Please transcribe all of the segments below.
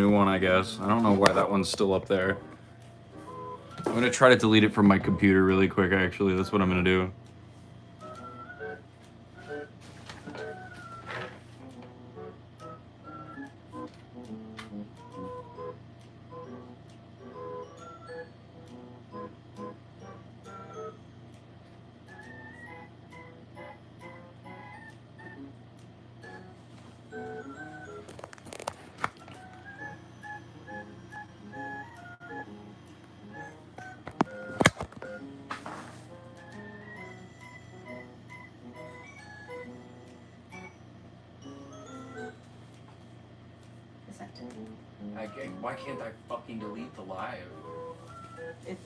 new one, I guess. I don't know why that one's still up there. I'm gonna try to delete it from my computer really quick, actually. That's what I'm gonna do. Why can't I fucking delete the live?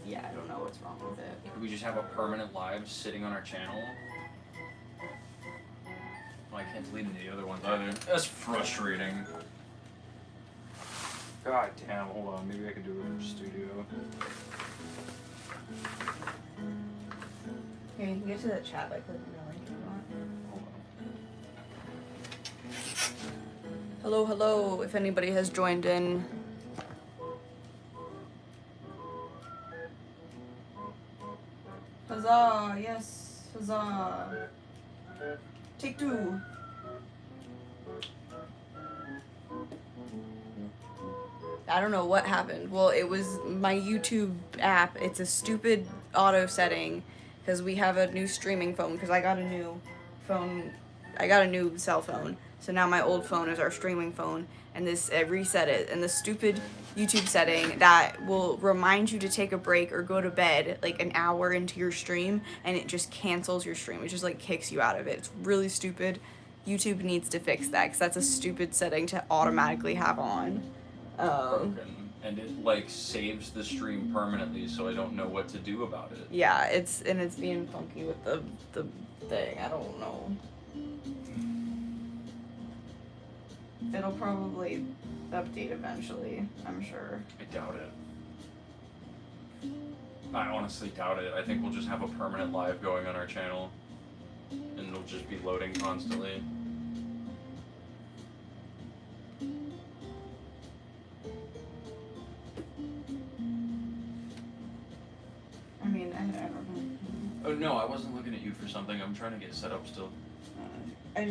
Yeah, I don't know what's wrong with it. Could we just have a permanent live sitting on our channel? Well, I can't delete any of the other ones either. That's frustrating. God damn, hold on. Maybe I can do it from studio. Here, you can get to the chat by clicking the link if you want. Hold on. Hello, hello, if anybody has joined in. Huzzah, yes, huzzah. Take two. I don't know what happened. Well, it was my YouTube app. It's a stupid auto setting because we have a new streaming phone because I got a new phone. I got a new cell phone. So now my old phone is our streaming phone, and I reset it, and the stupid YouTube setting that will remind you to take a break or go to bed like an hour into your stream, and it just cancels your stream. It just like kicks you out of it. It's really stupid. YouTube needs to fix that because that's a stupid setting to automatically have on. Broken, and it like saves the stream permanently, so I don't know what to do about it. Yeah, it's being funky with the thing. I don't know. It'll probably update eventually, I'm sure. I doubt it. I honestly doubt it. I think we'll just have a permanent live going on our channel, and it'll just be loading constantly. I mean, I don't know. Oh no, I wasn't looking at you for something. I'm trying to get set up still. I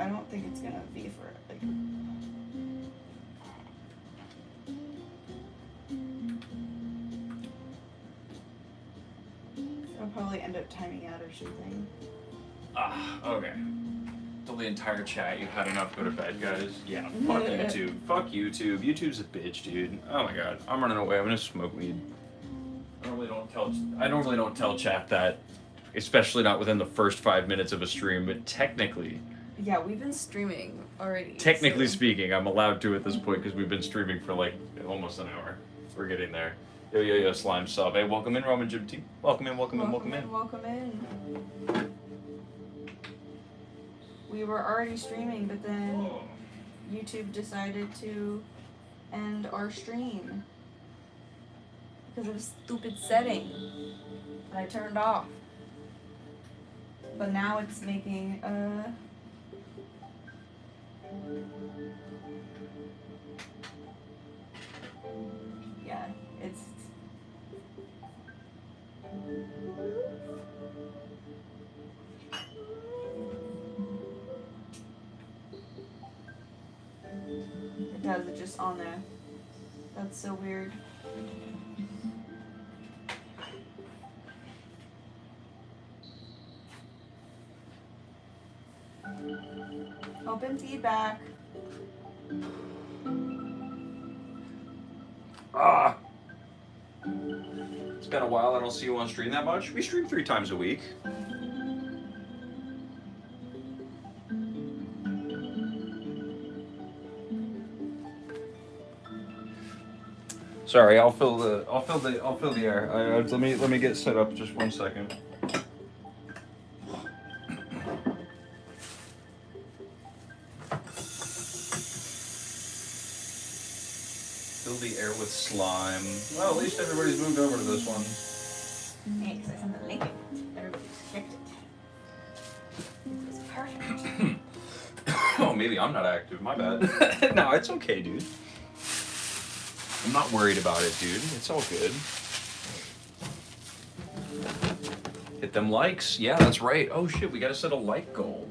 don't think it's gonna be for, like... It'll probably end up timing out or something. Ah, okay. Tell the entire chat you've had enough, go to bed, guys. Yeah, fuck YouTube. Fuck YouTube. YouTube's a bitch, dude. Oh my god. I'm running away. I'm gonna smoke weed. I normally don't tell chat that, especially not within the first 5 minutes of a stream, but technically. Yeah, we've been streaming already. Technically speaking, I'm allowed to at this point because we've been streaming for like almost an hour. We're getting there. Yo, slime sub. Hey, welcome in, Roman Jim T. Welcome in. Welcome in. We were already streaming, but then YouTube decided to end our stream because of a stupid setting that I turned off. But now it's making yeah, it's it does it just on there. That's so weird. Open feedback. It's been a while. I don't see you on stream that much. We stream 3 times a week. Sorry, I'll fill the air. Let me get set up just 1 second. Fill the air with slime. Well, at least everybody's moved over to this one. Thanks, I sent the link. Everybody's checked it. It was perfect. Oh, maybe I'm not active. My bad. No, it's okay, dude. I'm not worried about it, dude. It's all good. Hit them likes. Yeah, that's right. Oh shit, we gotta set a like goal.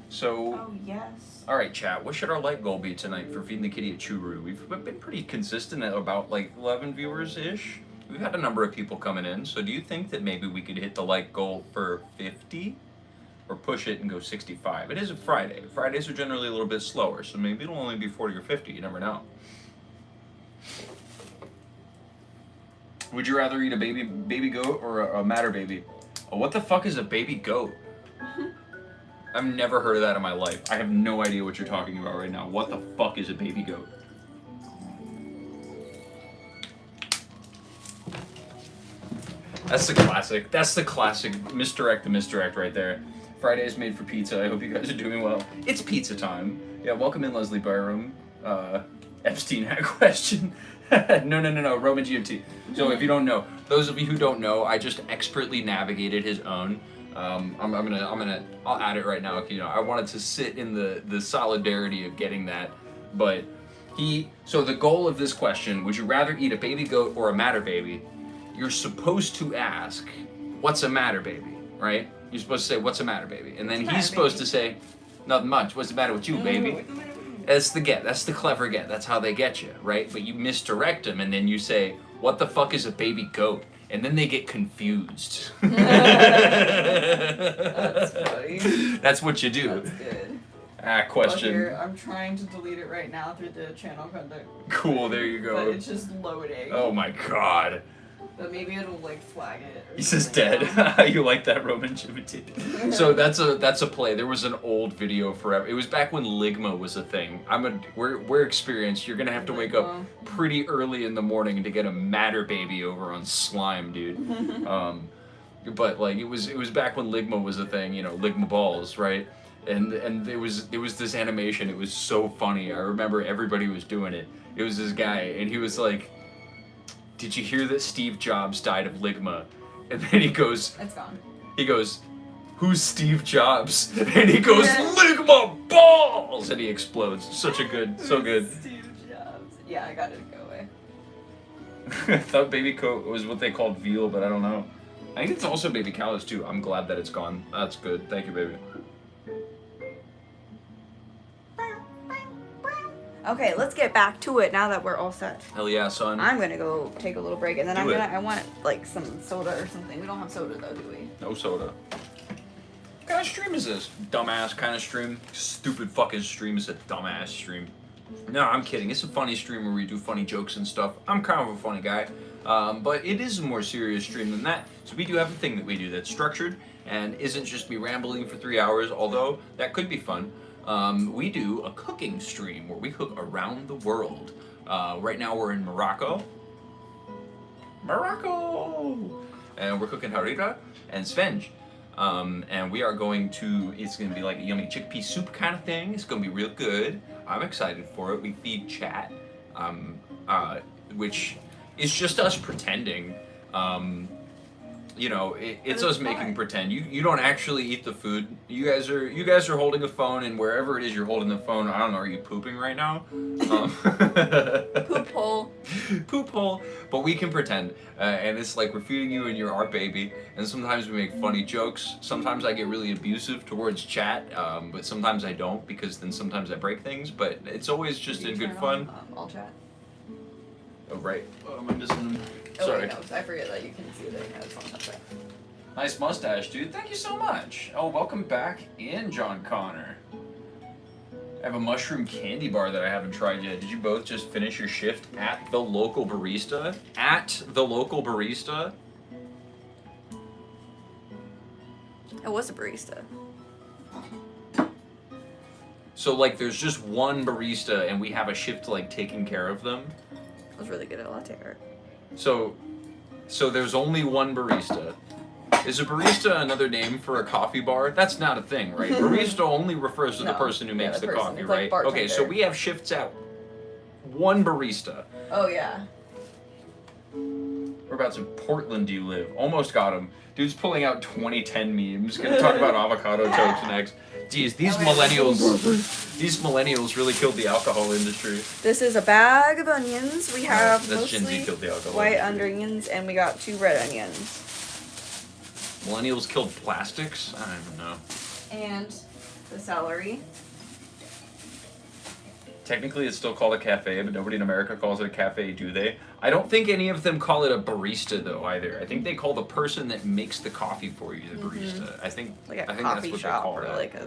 So. Oh yes. All right, chat. What should our like goal be tonight for feeding the kitty at Churu? We've been pretty consistent at about like 11 viewers ish. We've had a number of people coming in. So do you think that maybe we could hit the like goal for 50, or push it and go 65? It is a Friday. Fridays are generally a little bit slower, so maybe it'll only be 40 or 50. You never know. Would you rather eat a baby goat or a matter baby? Oh, what the fuck is a baby goat? I've never heard of that in my life. I have no idea what you're talking about right now. What the fuck is a baby goat? That's the classic. That's the classic misdirect the misdirect right there. Friday is made for pizza. I hope you guys are doing well. It's pizza time. Yeah, welcome in, Leslie Byram. Epstein had a question. No. Roman GMT. So if you don't know, those of you who don't know, I just expertly navigated his own. I'll add it right now. You know, I wanted to sit in the solidarity of getting that, but so the goal of this question, would you rather eat a baby goat or a matter baby? You're supposed to ask, what's a matter baby, right? You're supposed to say, what's a matter baby? And then he's supposed to say, nothing much. What's the matter with you, baby? That's the get. That's the clever get. That's how they get you, right? But you misdirect them, and then you say, what the fuck is a baby goat? And then they get confused. That's funny. That's what you do. That's good. Question. Well, here, I'm trying to delete it right now through the channel content. Cool, there you go. But it's just loading. Oh my god. But maybe it'll like flag it. He says dead. You like that, Roman Jimity? So that's a play. There was an old video forever. It was back when Ligma was a thing. We're experienced. You're gonna have to wake up pretty early in the morning to get a matter baby over on Slime, dude. But like it was back when Ligma was a thing. You know, Ligma balls, right? And there was this animation. It was so funny. I remember everybody was doing it. It was this guy, and he was like, did you hear that Steve Jobs died of Ligma? And then he goes, it's gone. He goes, who's Steve Jobs? And he goes, Ligma balls! And he explodes. Such a good, so good. Steve Jobs. Yeah, I got it to go away. I thought baby coat was what they called veal, but I don't know. I think it's also baby callus too. I'm glad that it's gone. That's good. Thank you, baby. Okay, let's get back to it now that we're all set. Hell yeah, son. I'm gonna go take a little break, and then Do it. I want like some soda or something. We don't have soda though, do we? No soda. What kind of stream is this? Dumbass kind of stream. Stupid fucking stream is a dumbass stream. No, I'm kidding. It's a funny stream where we do funny jokes and stuff. I'm kind of a funny guy. But it is a more serious stream than that. So we do have a thing that we do that's structured and isn't just me rambling for 3 hours, although that could be fun. We do a cooking stream where we cook around the world. Right now we're in Morocco. And we're cooking harira and svenge. And we are going to, it's going to be like a yummy chickpea soup kind of thing. It's going to be real good. I'm excited for it. We feed chat, which is just us pretending. You know, it's us making pretend. You don't actually eat the food. You guys are holding a phone, and wherever it is you're holding the phone, I don't know, are you pooping right now? Poop hole. Poop hole. But we can pretend, and it's like we're feeding you, and you're our baby. And sometimes we make funny jokes. Sometimes I get really abusive towards chat, but sometimes I don't, because then sometimes I break things. But it's always just in good fun. All chat. Oh right. Oh, am I missing? Oh, Sorry. wait, no, I forget that you can see the notes on that. Nice mustache, dude. Thank you so much. Oh, welcome back in, John Connor. I have a mushroom candy bar that I haven't tried yet. Did you both just finish your shift at the local barista? At the local barista? It was a barista. So, like, there's just one barista and we have a shift, like, taking care of them? I was really good at latte art. So there's only one barista. Is a barista another name for a coffee bar? That's not a thing, right? Barista only refers to the person who makes the coffee, it's right? Like okay, so we have shifts out. One barista. Oh yeah. Whereabouts in Portland do you live? Almost got him. Dude's pulling out 2010 memes. Gonna talk about avocado toast next. Jeez, these millennials really killed the alcohol industry. This is a bag of onions. We have That's Gen Z mostly killed the alcohol white industry. onions, and we got 2 red onions. Millennials killed plastics? I don't even know. And the celery. Technically, it's still called a cafe, but nobody in America calls it a cafe, do they? I don't think any of them call it a barista, though, either. I think they call the person that makes the coffee for you the barista. I think Like a that's coffee what shop they call or that. like a, I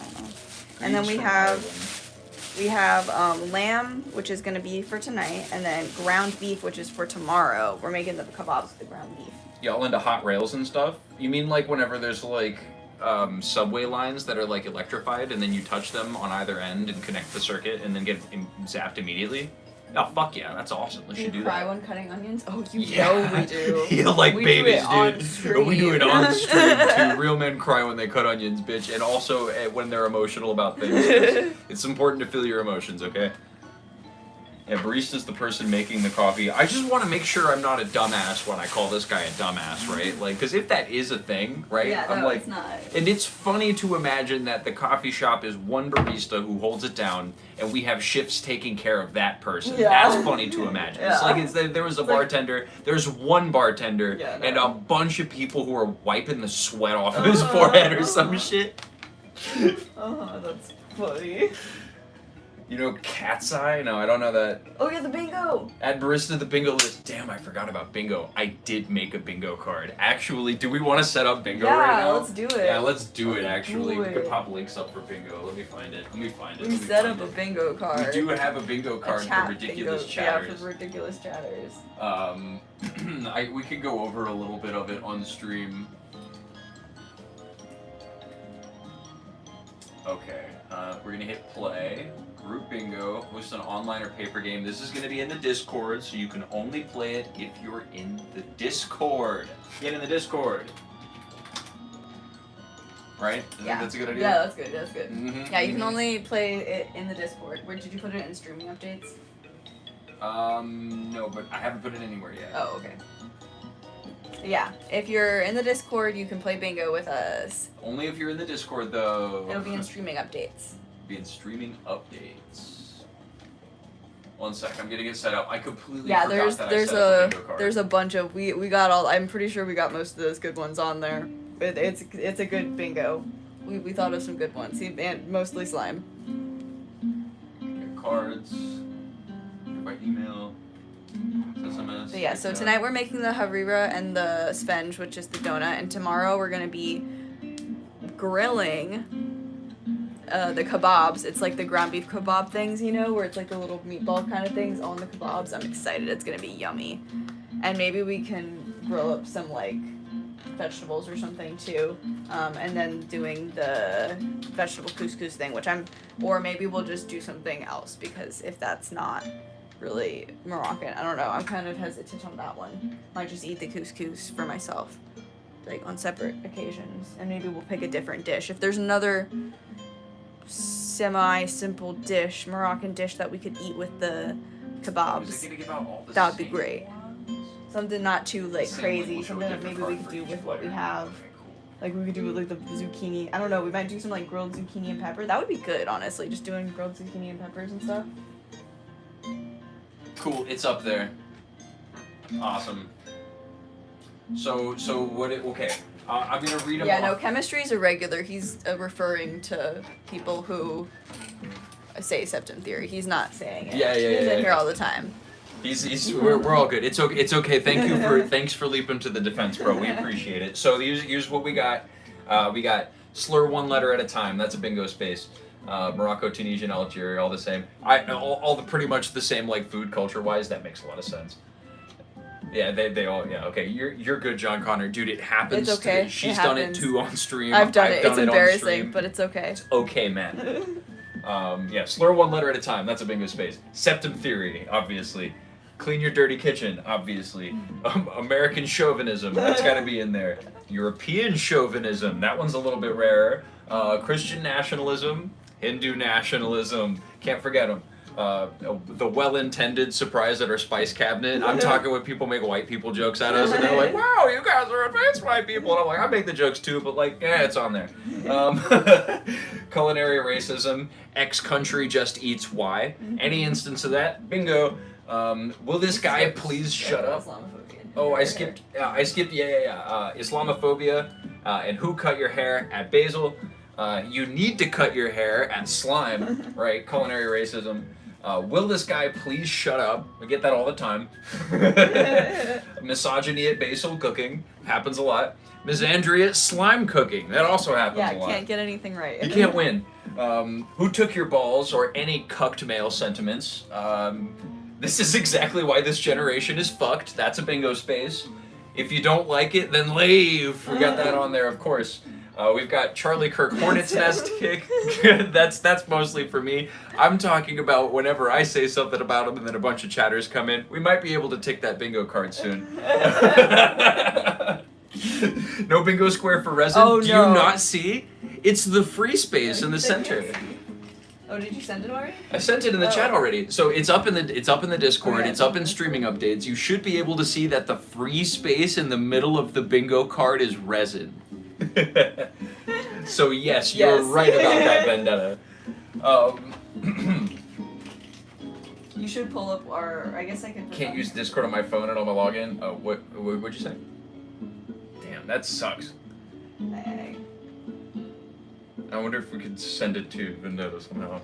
don't know. Greens And then we from have Ireland. lamb, which is going to be for tonight, and then ground beef, which is for tomorrow. We're making the kebabs with the ground beef. Y'all into hot rails and stuff? You mean like whenever there's like subway lines that are like electrified and then you touch them on either end and connect the circuit and then get zapped immediately? Oh, fuck yeah, that's awesome. Let's You should do cry that. when cutting onions? Oh, you Yeah. know we do. Yeah, like We babies, do it on dude. stream. We do it on stream too. Real men cry when they cut onions, bitch, and also when they're emotional about things. 'Cause it's important to feel your emotions, okay? Yeah, barista's the person making the coffee. I just want to make sure I'm not a dumbass when I call this guy a dumbass, right? Like, because if that is a thing, right? Yeah, I'm no, like, it's not. and it's funny to imagine that the coffee shop is one barista who holds it down, and we have shifts taking care of that person. Yeah. That's funny to imagine. It's Yeah. like there was a bartender. There's one bartender, Yeah, and no. a bunch of people who are wiping the sweat off of his forehead or some shit. Oh, that's funny. You know, cat's eye? No, I don't know that. Oh, yeah, the bingo. Add barista to the bingo list. Damn, I forgot about bingo. I did make a bingo card. Actually, do we want to set up bingo Yeah, right now? let's do it. Yeah, let's do it, actually. do We could it. pop links up for bingo. Let me find it. We set up a bingo card. We do have a bingo card A chat for ridiculous bingo. chatters. Yeah, for ridiculous chatters. We could go over a little bit of it on stream. Okay, we're gonna hit play. Group bingo, host an online or paper game. This is gonna be in the Discord, so you can only play it if you're in the Discord. Get in the Discord. Right? I think that's a good idea. Yeah, that's good. That's good. Mhm, Yeah, you can mhm. only play it in the Discord. Where did you put it in streaming updates? No, but I haven't put it anywhere yet. Oh, okay. Yeah, if you're in the Discord, you can play bingo with us. Only if you're in the Discord, though. It'll be in streaming updates. Be in streaming updates. One sec, I'm gonna get set up. I completely Yeah, forgot that I set up the bingo card. there's a bunch of we got all. I'm pretty sure we got most of those good ones on there. It's a good bingo. We thought of some good ones. And mostly slime. Get cards. By email. SMS. But yeah, so tonight we're making the Harira and the Svenge, which is the donut, and tomorrow we're gonna be grilling the kebabs. It's like the ground beef kebab things, you know, where it's like the little meatball kind of things on the kebabs. I'm excited. It's gonna be yummy. And maybe we can grill up some like vegetables or something too. And then doing the vegetable couscous thing, or maybe we'll just do something else, because if that's not really Moroccan, I don't know. I'm kind of hesitant on that one. Might just eat the couscous for myself, like on separate occasions, and maybe we'll pick a different dish. If there's another semi-simple dish, Moroccan dish that we could eat with the kebabs, that would be great. Something not too like crazy. Something that maybe we could do with what we have. Like we could do with like the zucchini. I don't know. We might do some like grilled zucchini and pepper. That would be good, honestly. Just doing grilled zucchini and peppers and stuff. Cool, it's up there. Awesome. So what? Okay, I'm gonna read them. Yeah, off. no, chemistry is irregular. He's referring to people who say septum theory. He's not saying it. Yeah. He's in here all the time. We're all good. It's okay. Thanks for leaping to the defense, bro. We appreciate it. So here's what we got. We got slur one letter at a time. That's a bingo space. Morocco, Tunisia, and Algeria, all the same. All the pretty much the same, like food culture wise. That makes a lot of sense. Yeah, they all. Yeah, okay. You're good, John Connor, dude. It happens. It's okay. She's It done it happens. too on stream. I've done it. It's on embarrassing, stream. but it's okay. It's okay, man. Yeah, slur one letter at a time. That's a bingo space. Septum theory, obviously. Clean your dirty kitchen, obviously. American chauvinism, that's got to be in there. European chauvinism, that one's a little bit rarer. Christian nationalism, Hindu nationalism, can't forget them. the well-intended surprise at our spice cabinet. I'm talking when people make white people jokes at us, and they're like, "Wow, you guys are advanced white people," and I'm like, I make the jokes too, but like, yeah, it's on there. Culinary racism. X country just eats Y. Any instance of that, bingo. Will this guy please shut up? Oh, I skipped. Yeah. Islamophobia, and who cut your hair at Basil? You need to cut your hair at Slime, right? Culinary racism. Will this guy please shut up? I get that all the time. Misogyny at Basil cooking happens a lot. Misandry at Slime cooking, that also happens a lot. Yeah, can't get anything right. You can't win. Who took your balls, or any cucked male sentiments? This is exactly why this generation is fucked. That's a bingo space. If you don't like it, then leave. We got that on there, of course. We've got Charlie Kirk Hornet's Nest kick. That's mostly for me. I'm talking about whenever I say something about him and then a bunch of chatters come in. We might be able to tick that bingo card soon. No bingo square for resin. Oh, Do no. you not see? It's the free space in the center. Oh, did you send it already? I sent it in the chat already. So it's up in the Discord. Okay. It's up in streaming updates. You should be able to see that the free space in the middle of the bingo card is resin. So yes, you're right about that, Vendetta. You should pull up our. I guess I could. Can't use Discord on my phone and on my login. What'd you say? Damn, that sucks. I wonder if we could send it to Vendetta somehow.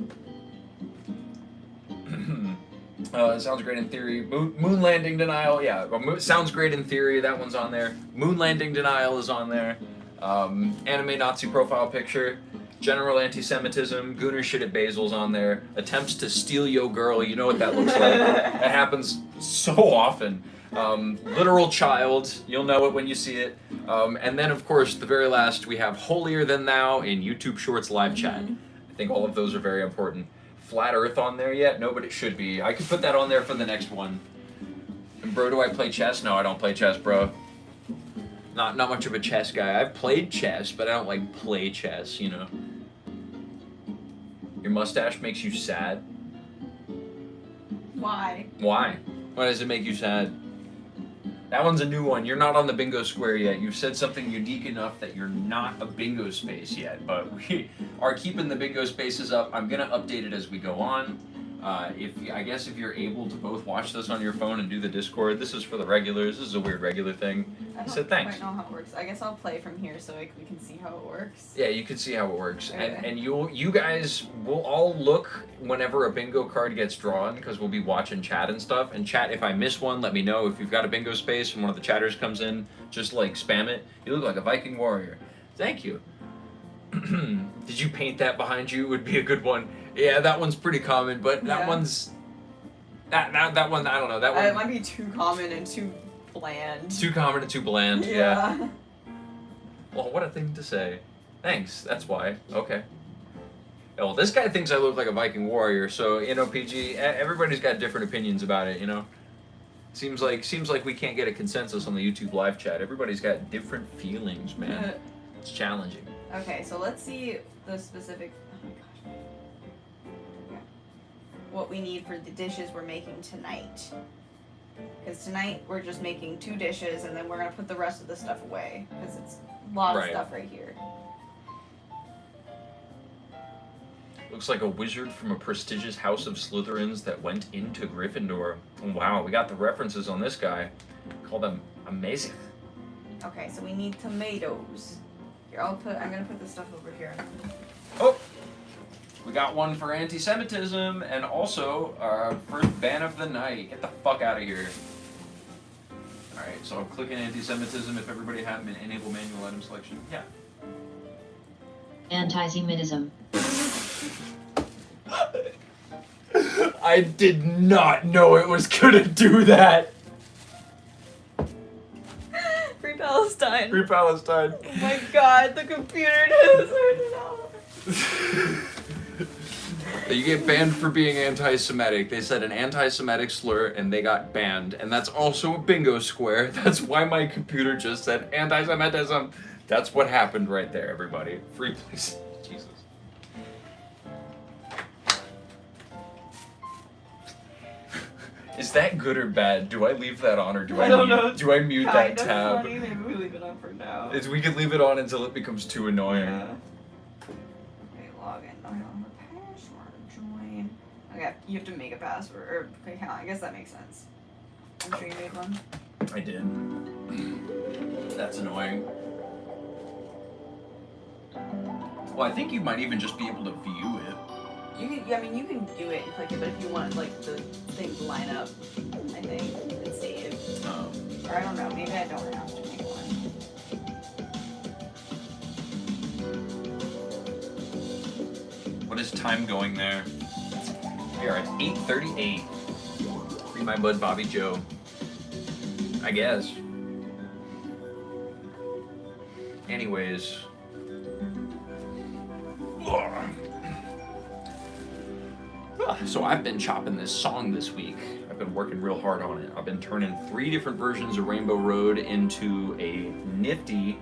It sounds great in theory. Moon landing denial, yeah. Sounds great in theory. That one's on there. Moon landing denial is on there. Anime Nazi profile picture. General anti-Semitism. Gooner shit at Basil's on there. Attempts to steal yo girl. You know what that looks like. That happens so often. Literal child. You'll know it when you see it. And then, of course, the very last, we have Holier Than Thou in YouTube Shorts live chat. I think all of those are very important. Flat Earth on there yet? No, but it should be. I could put that on there for the next one. And bro, do I play chess? No, I don't play chess, bro. Not much of a chess guy. I've played chess, but I don't like play chess, you know. Your mustache makes you sad? Why? Why? Why does it make you sad? That one's a new one. You're not on the bingo square yet. You've said something unique enough that you're not a bingo space yet, but we are keeping the bingo spaces up. I'm gonna update it as we go on. I guess if you're able to both watch this on your phone and do the Discord, this is for the regulars. This is a weird regular thing. I So thanks. quite know how it works. I guess I'll play from here so we can see how it works. Yeah, you can see how it works, Okay. and you guys will all look whenever a bingo card gets drawn, because we'll be watching chat and stuff. And chat, if I miss one, let me know. If you've got a bingo space and one of the chatters comes in, just like spam it. You look like a Viking warrior. Thank you. Did you paint that behind you? Would be a good one. Yeah, that one's pretty common, but that one's that one. I don't know. That one It might be too common and too bland. too common and too bland. Yeah. Well, what a thing to say. Thanks. That's why. Okay. Well, this guy thinks I look like a Viking warrior, so you know, PG. Everybody's got different opinions about it. You know. Seems like we can't get a consensus on the YouTube live chat. Everybody's got different feelings, man. It's challenging. Okay, so let's see the specific. Oh my gosh. Okay. What we need for the dishes we're making tonight. Because tonight we're just making 2 dishes, and then we're gonna put the rest of the stuff away because it's a lot of stuff right here. Looks like a wizard from a prestigious house of Slytherins that went into Gryffindor. Wow, we got the references on this guy. Call them amazing. Okay, so we need tomatoes. Here, I'm gonna put this stuff over here. Oh, we got one for anti-Semitism, and also our first ban of the night. Get the fuck out of here. All right, so I'm clicking anti-Semitism. If everybody had enable manual item selection, yeah. Anti-Semitism. I did not know it was gonna do that. Free Palestine. Free Palestine. Oh my god, the computer just turned it off. You get banned for being anti-Semitic. They said an anti-Semitic slur and they got banned. And that's also a bingo square. That's why my computer just said anti-Semitism. That's what happened right there, everybody. Free, please. Jesus. Is that good or bad? Do I leave that on or do I don't know. Do I mute that Kind of tab? funny. Maybe we leave it on for now. We could leave it on until it becomes too annoying. Yeah. Okay, log in. Okay, on the password. Join. Okay, you have to make a password or account. I guess that makes sense. I'm sure you made one. I did. That's annoying. Well, I think you might even just be able to view it. You can. Yeah, I mean, you can do it and click it, but if you want like the thing to line up, I think and save. Or I don't know. Maybe I don't have to make one. What is time going there? We are at 8:38. Free my bud Bobby Joe. I guess. Anyways. So I've been chopping this song this week. I've been working real hard on it. I've been turning 3 different versions of Rainbow Road into a nifty,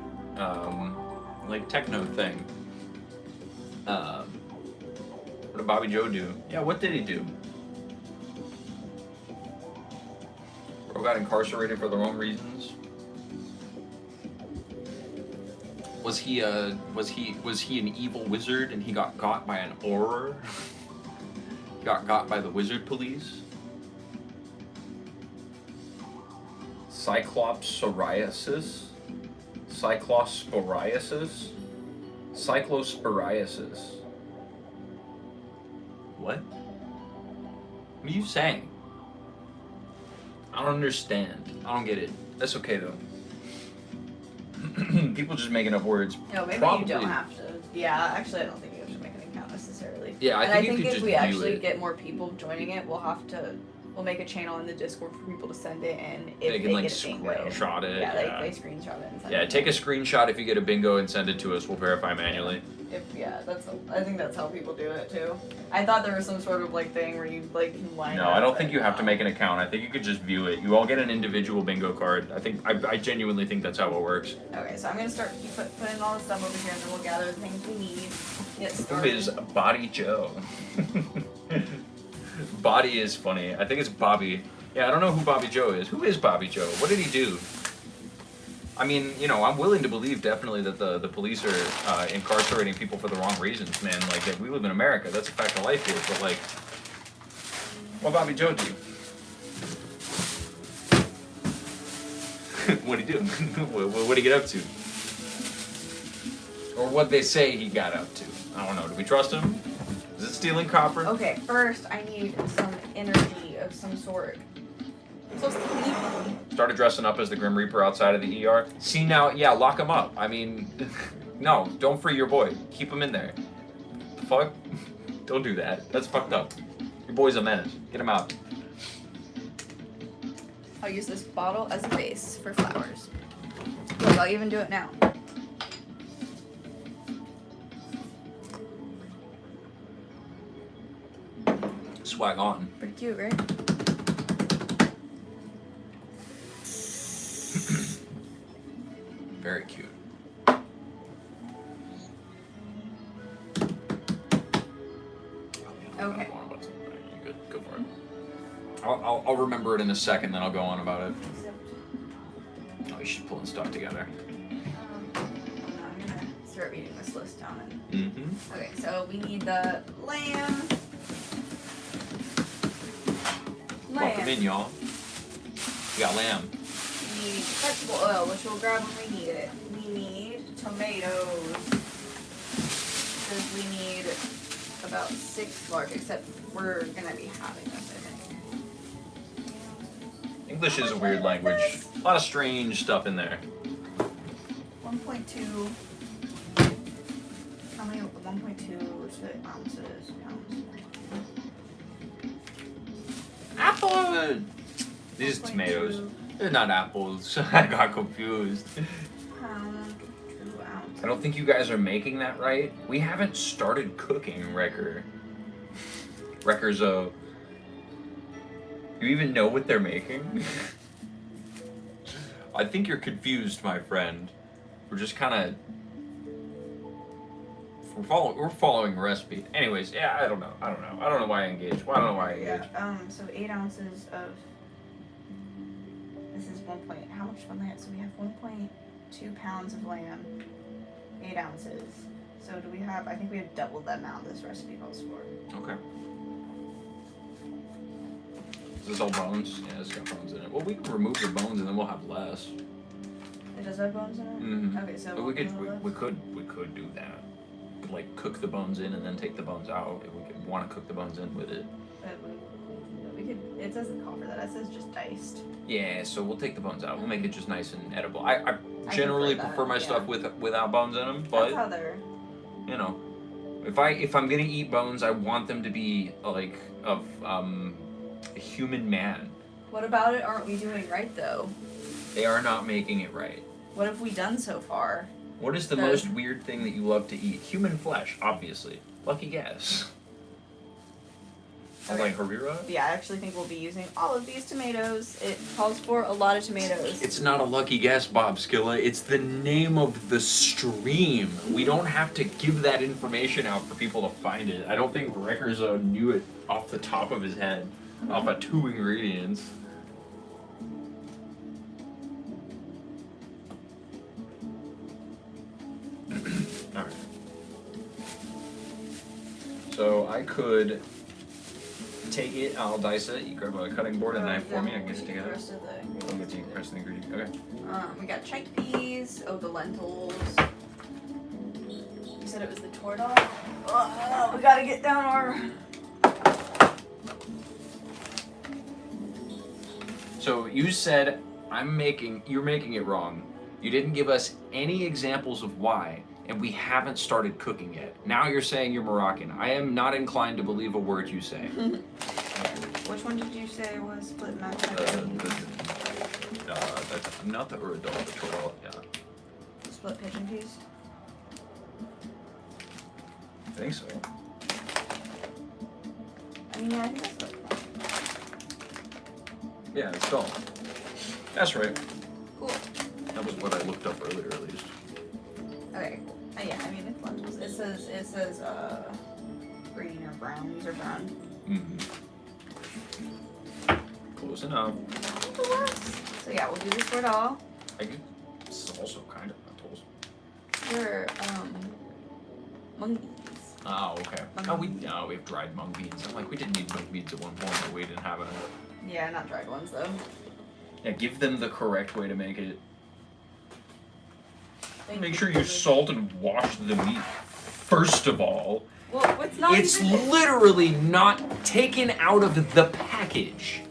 like techno thing. What did Bobby Joe do? Yeah, what did he do? Bro got incarcerated for the wrong reasons. Was he an evil wizard and he got got by an auror? Got got by the wizard police? Cyclosporiasis? Cyclosporiasis? Cyclosporiasis. What? What are you saying? I don't understand. I don't get it. That's okay though. People just making up words. No, maybe Probably. you don't have to. Yeah, actually, I don't think you have to make an account necessarily. Yeah, I and think I you think could if just we view actually it. get more people joining it, we'll make a channel in the Discord for people to send it, and if They can like get a bingo, screenshot it. yeah, they screenshot it and send Yeah, it. take a screenshot if you get a bingo and send it to us. We'll verify manually. I think that's how people do it too. I thought there was some sort of like thing where you like can line No, up, I don't think but you have to no. make an account. I think you could just view it. You all get an individual bingo card. I genuinely think that's how it works. Okay, so I'm gonna start putting all the stuff over here, and then we'll gather the things we need. Get Who started. is Body Joe? Body is funny. I think it's Bobby. Yeah, I don't know who Bobby Joe is. Who is Bobby Joe? What did he do? I mean, you know, I'm willing to believe definitely that the police are incarcerating people for the wrong reasons, man. Like, we live in America. That's a fact of life here. But, like, what Bobby Joe do? What'd he do? What'd he get up to? Or what'd they say he got up to? I don't know. Do we trust him? Is it stealing copper? Okay, first I need some energy of some sort. So sleepy. Started dressing up as the Grim Reaper outside of the ER. See now, yeah, lock him up. I mean, no, don't free your boy. Keep him in there. The fuck? Don't do that. That's fucked up. Your boy's a menace. Get him out. I'll use this bottle as a base for flowers. Look, I'll even do it now. Swag on. Pretty cute, right? Very cute. Okay. Good. Go for it. I'll remember it in a second, then I'll go on about it. Oh, you should pull and stuff together. I'm gonna start reading this list down. Mm-hmm. Okay, so we need the lamb. Welcome in, y'all. We got lamb. We need vegetable oil, which we'll grab when we need it. We need tomatoes. Because we need about 6 large, except we're gonna be having this, I think. English is a weird language. A lot of strange stuff in there. 1.2. How many? 1.2 ounces. Apple! These are 1.2 tomatoes. They're not apples. I got confused. pound, 2 ounces. I don't think you guys are making that right. We haven't started cooking, Wrecker. Wrecker's you even know what they're making? I think you're confused, my friend. We're just kind of We're following a recipe. Anyways, yeah, I don't know why I engaged. I don't know why I engaged. Yeah. So 8 ounces of. This is 1 point. How much one lamb? So we have 1.2 pounds of lamb, 8 ounces. So do we have? I think we have double the amount this recipe calls for. Okay. Is this all bones? Yeah, it's got bones in it. Well, we can remove the bones and then we'll have less. It does have bones in it. Mm-hmm. Okay, so But we could do that. Like cook the bones in and then take the bones out. If we could want to cook the bones in with it. We could. It doesn't call for that. It says just diced. Yeah, so we'll take the bones out. We'll make it just nice and edible. I generally prefer that, prefer my yeah. stuff without bones in them, That's but how they're. you know, if I'm gonna eat bones, I want them to be like of a human man. What about it? Aren't we doing right though? They are not making it right. What have we done so far? What is the most weird thing that you love to eat? Human flesh, obviously. Lucky guess. Okay. Like Harira? Yeah, I actually think we'll be using all of these tomatoes. It calls for a lot of tomatoes. It's not a lucky guess, Bob Skilla. It's the name of the stream. We don't have to give that information out for people to find it. I don't think Reckerzo knew it off the top of his head, off of 2 ingredients. Alright. So I could take it, I'll dice it, you grab a cutting board and knife for me, I can get it together. I'll get the rest of the ingredients. Okay. We got chickpeas, the lentils. You said it was the tortilla? Oh, we gotta get down our... So you said you're making it wrong. You didn't give us any examples of why, and we haven't started cooking yet. Now you're saying you're Moroccan. I am not inclined to believe a word you say. Which one did you say was split mac? Not the uradol, the tortilla, yeah. Split pigeon peas? I think so. I mean, yeah, I think that's what. Yeah, it's all. That's right. Cool. That was what I looked up earlier, at least. Okay. Yeah, I mean, it's lentils. It says, green or brown. These are brown. Mm-hmm. Close enough. So yeah, we'll do this for it all. I guess it's also kind of lentils. They're, mung beans. Oh, okay. We have dried mung beans. I'm like, we didn't need mung beans at one point, but we didn't have it. Yeah, not dried ones, though. Yeah, give them the correct way to make it. Make you. sure you salt and wash the meat. First of all, Well, it's not it's even... literally not taken out of the package.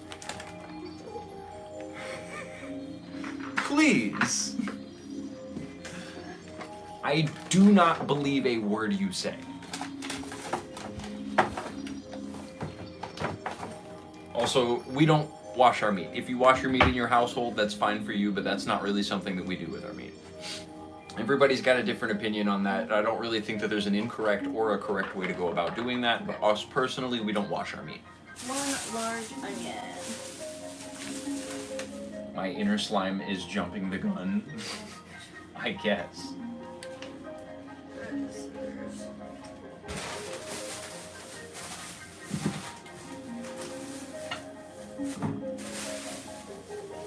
Please. I do not believe a word you say. Also, we don't wash our meat. If you wash your meat in your household, that's fine for you, but that's not really something that we do with our meat. Everybody's got a different opinion on that. I don't really think that there's an incorrect or a correct way to go about doing that, but us personally, we don't wash our meat. 1 large onion. My inner slime is jumping the gun. I guess.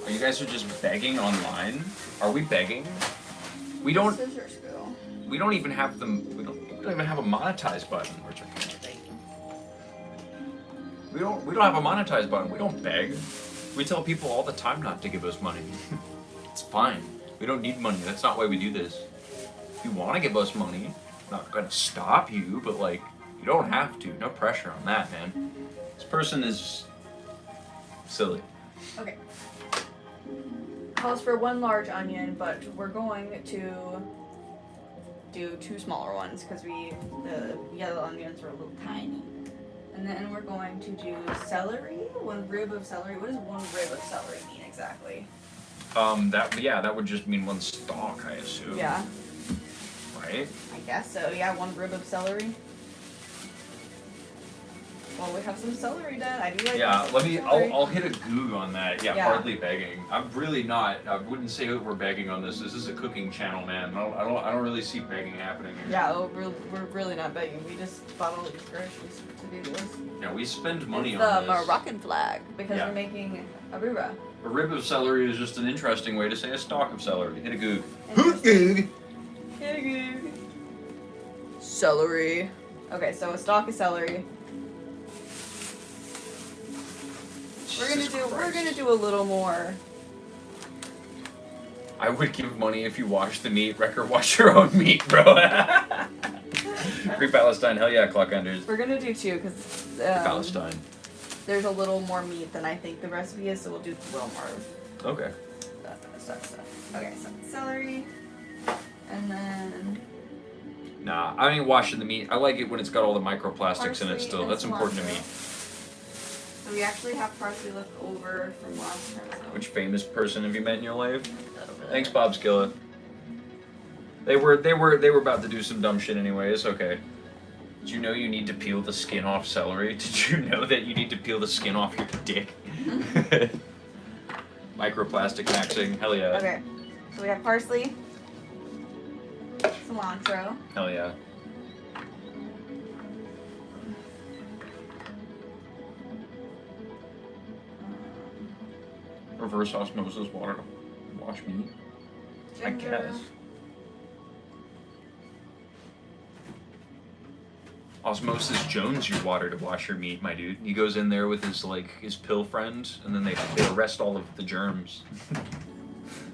You guys are just begging online? Are we begging? We don't. Scissors go. We don't even have them. We don't even have a monetize button. We don't have a monetize button. We don't beg. We tell people all the time not to give us money. It's fine. We don't need money. That's not why we do this. If you want to give us money, I'm not gonna stop you, but like, you don't have to. No pressure on that, man. This person is silly. Okay. Calls for 1 large onion, but we're going to do 2 smaller ones because the yellow onions are a little tiny. And then we're going to do celery, 1 rib of celery. What does 1 rib of celery mean exactly? That would just mean 1 stalk, I assume. Yeah. Right? I guess so. Yeah, 1 rib of celery. Well, we have some celery done. I do like. Yeah, some let me. celery. I'll hit a goog on that. Yeah, Yeah. hardly begging. I'm really not. I wouldn't say that we're begging on this. This is a cooking channel, man. I don't really see begging happening here. Yeah, we're really not begging. We just bought all these groceries to do this. Yeah, we spend money It's on the this. Moroccan flag because Yeah. we're making Harira. A rib of celery is just an interesting way to say a stalk of celery. Hit a goog. Interesting. Celery. Okay, so a stalk of celery. We're gonna do a little more. I would give money if you wash the meat. Wrecker, wash your own meat, bro. Free Palestine, hell yeah, Clockenders. We're gonna do two because Palestine. there's a little more meat than I think the recipe is, so we'll do a little more of Okay. stuff. Okay, so celery, and then Nah, I ain't washing the meat. I like it when it's got all the microplastics in it parsley still. and That's important to me. cilantro. So we actually have parsley left over from last time. So Which famous person have you met in your life? that'll be Thanks, Bob Skilla. They were about to do some dumb shit anyway. It's okay. Did you know you need to peel the skin off celery? Did you know that you need to peel the skin off your dick? Microplastic maxing, hell yeah. Okay, so we have parsley, cilantro, Hell yeah. Reverse osmosis water to wash meat. I ginger, guess. Osmosis Jones your water to wash your meat, my dude. He goes in there with his pill friend, and then they arrest all of the germs.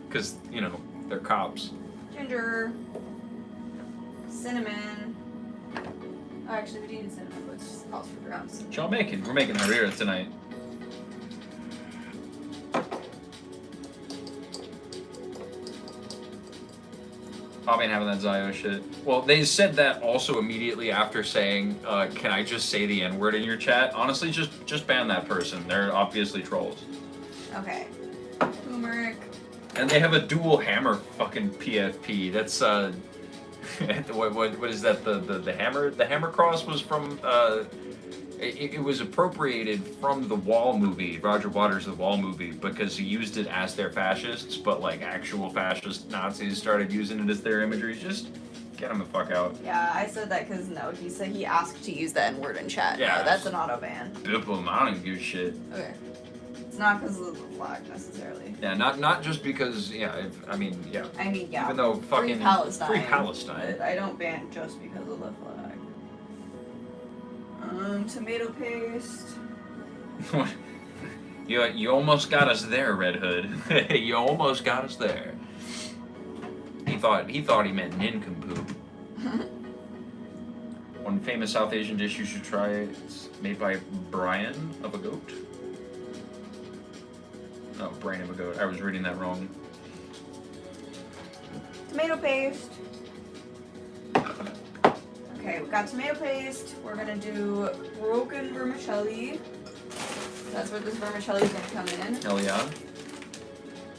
Cause, they're cops. ginger, cinnamon. Oh, actually, we do need cinnamon, but it's just calls for grams. What y'all making? We're making Harira tonight. Bob ain't having that Zio shit. Well, they said that also immediately after saying, can I just say the N-word in your chat? Honestly, just ban that person. They're obviously trolls. Okay, turmeric. And they have a dual hammer fucking PFP. That's, what is that? The hammer? The hammer cross was from, it was appropriated from the Wall movie, Roger Waters' The Wall movie, because he used it as their fascists, but like actual fascist Nazis started using it as their imagery. Just get them the fuck out. Yeah, I said that because no, he said he asked to use the N-word in chat. Yeah. No, that's an auto ban. Bip 'em, I don't even give a shit. Okay, it's not because of the flag necessarily. Yeah, not just because, yeah. I mean, yeah. Even though fucking Free Palestine. Free Palestine. But I don't ban just because of the flag. Tomato paste. You almost got us there, Red Hood. You almost got us there. He thought he meant nincompoop. One famous South Asian dish you should try. It's made by Brian of a goat. No, brain of a goat. I was reading that wrong. Tomato paste. Okay, we got tomato paste. We're gonna do broken vermicelli. That's where this vermicelli is gonna come in. Hell yeah.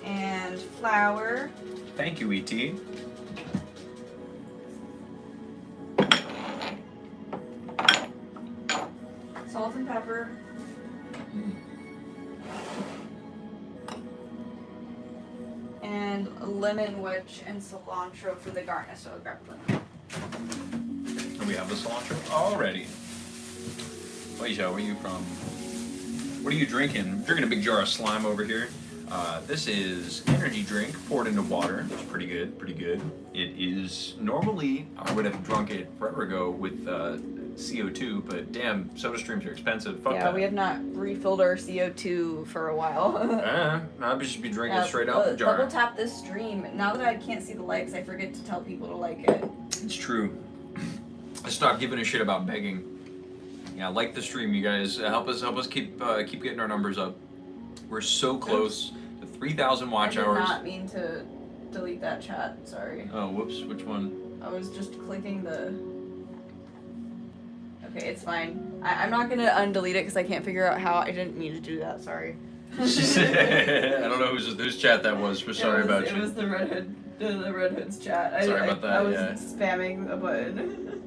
And flour. Thank you, E.T. Salt and pepper. And lemon wedge and cilantro for the garnish. So I'll grab them. And we have the cilantro already. Wait, Joe, where are you from? What are you drinking? I'm drinking a big jar of slime over here. This is energy drink poured into water. It's pretty good, pretty good. It is normally, I would have drunk it forever ago with CO2, but damn, soda streams are expensive. Fuck Yeah, that. we have not refilled our CO2 for a while. I'd just be drinking straight out the jar. Double tap this stream. Now that I can't see the likes, I forget to tell people to like it. It's true. I stopped giving a shit about begging. Yeah, like the stream, you guys. Help us keep getting our numbers up. We're so close to 3,000 watch I did hours. not mean to delete that chat. Sorry. Oh, whoops. Which one? I was just clicking the. Okay, it's fine. I'm not gonna undelete it because I can't figure out how. I didn't mean to do that. Sorry. I don't know whose chat that was. We're sorry about it you. It was the Red Hood, the Red Hood's chat. Sorry about that, I was yeah. spamming a button.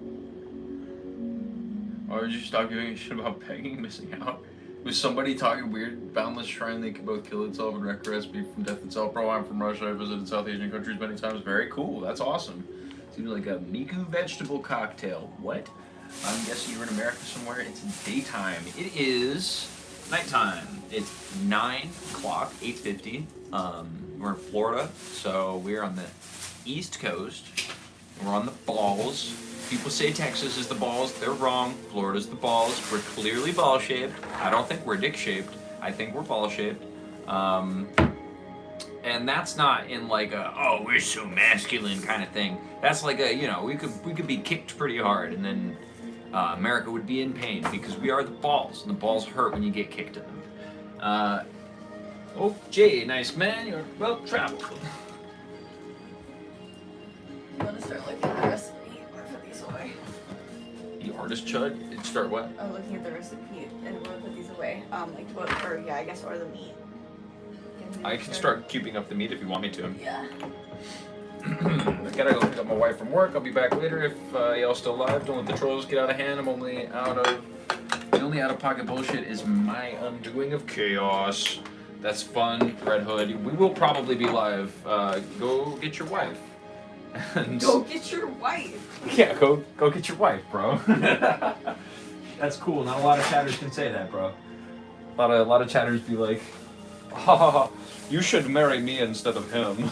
Or did you stop giving a shit about pegging, missing out? Was somebody talking weird? Boundless shrine, they can both kill itself and wreck recipe from death itself. Bro, I'm from Russia. I visited South Asian countries many times. Very cool. That's awesome. Seems like a Miku vegetable cocktail. What? I'm guessing you're in America somewhere. It's daytime. It is nighttime. It's 9 o'clock, 8:50. We're in Florida, so we're on the East Coast. We're on the balls. People say Texas is the balls. They're wrong. Florida's the balls. We're clearly ball-shaped. I don't think we're dick-shaped. I think we're ball-shaped. And that's not in like a, oh, we're so masculine kind of thing. That's like a, you know, we could be kicked pretty hard, and then America would be in pain because we are the balls, and the balls hurt when you get kicked in them. Oh, Jay, nice man. You're well traveled. You want to start looking at the recipe or put these away? The artist chud. Start what? I'm looking at the recipe and we'll put these away. Like what? Or yeah, I guess or the meat. I can start cubing up the meat if you want me to. Yeah. I gotta go pick up my wife from work. I'll be back later if y'all still alive. Don't let the trolls get out of hand. The only out of pocket bullshit is my undoing of chaos. That's fun, Red Hood. We will probably be live. Go get your wife. And go get your wife. Yeah, go get your wife, bro. That's cool. Not a lot of chatters can say that, bro. A lot of chatters be like, ha ha ha, you should marry me instead of him.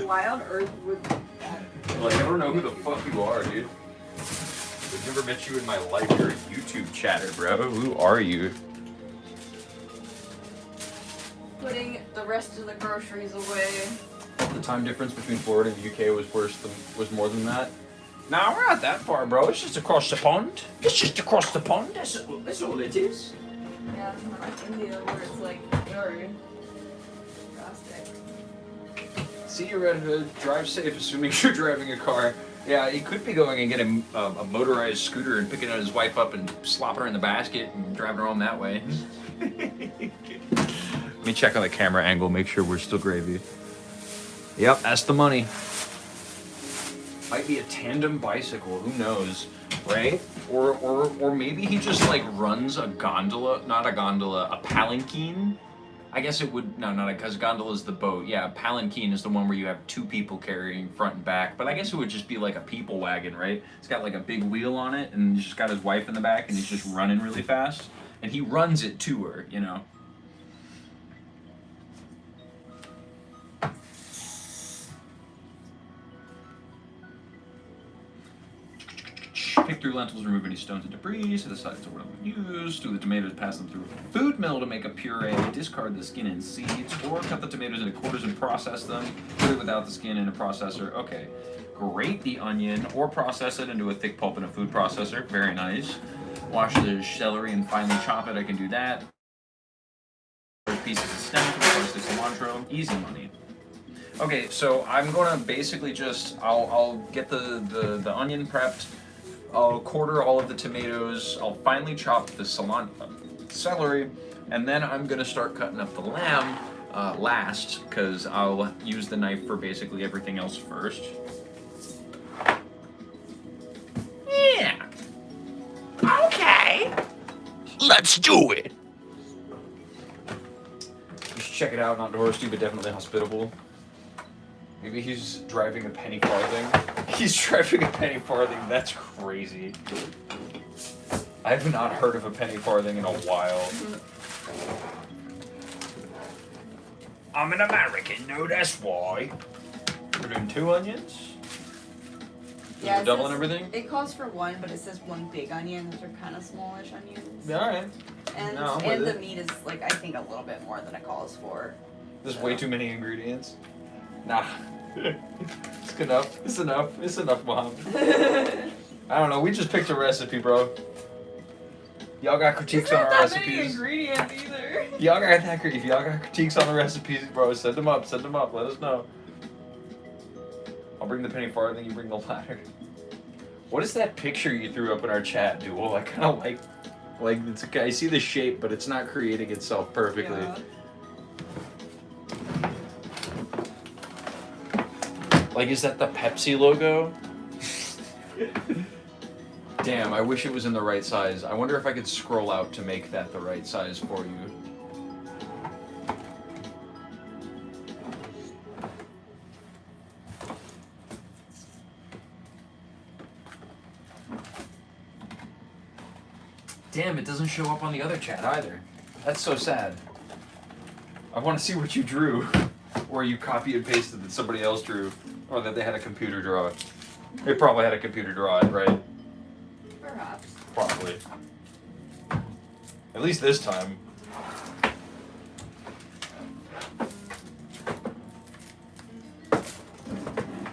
Why on earth would that? Like, I don't know who the fuck you are, dude. I've never met you in my life. You're a YouTube chatter, bro. Who are you? Putting the rest of the groceries away. The time difference between Florida and the UK was more than that. Nah, we're not that far, bro. It's just across the pond. It's just across the pond. That's all it is. Yeah, it's not like India where it's like very drastic. See you, Red Hood. Drive safe, assuming you're driving a car. Yeah, he could be going and getting a motorized scooter and picking his wife up and slopping her in the basket and driving her home that way. Let me check on the camera angle, make sure we're still gravy. Yep, that's the money. Might be a tandem bicycle, who knows, right? Or maybe he just like runs a gondola, not a gondola, a palanquin. I guess it would, no, not because gondola is the boat. Yeah, a palanquin is the one where you have two people carrying front and back. But I guess it would just be like a people wagon, right? It's got like a big wheel on it, and he's just got his wife in the back, and he's just running really fast. And he runs it to her, you know? Pick through lentils, remove any stones and debris, set aside to what I'm used. Do the tomatoes, pass them through a food mill to make a puree. Discard the skin and seeds, or cut the tomatoes into quarters and process them. Put it without the skin in a processor. Okay. Grate the onion, or process it into a thick pulp in a food processor. Very nice. Wash the celery and finely chop it. I can do that. Pieces of stem for the parsley cilantro. Easy money. Okay, so I'm gonna basically just I'll get the onion prepped. I'll quarter all of the tomatoes. I'll finely chop the celery, and then I'm gonna start cutting up the lamb last, because I'll use the knife for basically everything else first. Yeah. Okay. Let's do it. You should check it out. Not touristy, but definitely hospitable. Maybe he's driving a penny farthing. He's driving a penny farthing. That's crazy. I've not heard of a penny farthing in a while. I'm an American. No, that's why. We're doing 2 onions. Yeah, double and everything. It calls for 1, but it says 1 big onion. Those are kind of smallish onions. Yeah, all right. And No, and the meat is like I think a little bit more than it calls for. There's way too many ingredients. Nah. It's enough. It's enough. It's enough, Mom. I don't know. We just picked a recipe, bro. Y'all got critiques on our recipes. It's not that many ingredients either. Y'all got that. If y'all got critiques on the recipes, bro, send them up. Send them up. Let us know. I'll bring the penny farthing. You bring the ladder. What is that picture you threw up in our chat, Duel? I kind of like it's okay. I see the shape, but it's not creating itself perfectly. Yeah. Like, is that the Pepsi logo? Damn, I wish it was in the right size. I wonder if I could scroll out to make that the right size for you. Damn, it doesn't show up on the other chat either. That's so sad. I want to see what you drew. Or you copy and pasted that somebody else drew. Or that they had a computer draw it. They probably had a computer draw it, right? Perhaps. Probably. At least this time.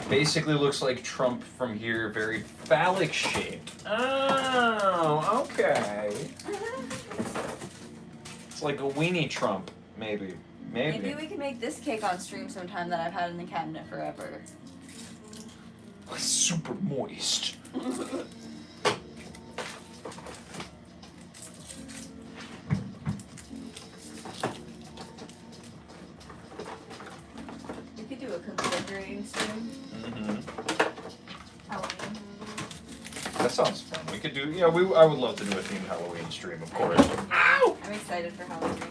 Basically looks like Trump from here, very phallic shaped. Oh, okay. It's like a weenie Trump, maybe. Maybe we can make this cake on stream sometime that I've had in the cabinet forever. Super moist. We could do a cookie decorating stream. Halloween. That sounds fun. We could do, yeah, I would love to do a themed Halloween stream, of course. Ow! I'm excited for Halloween.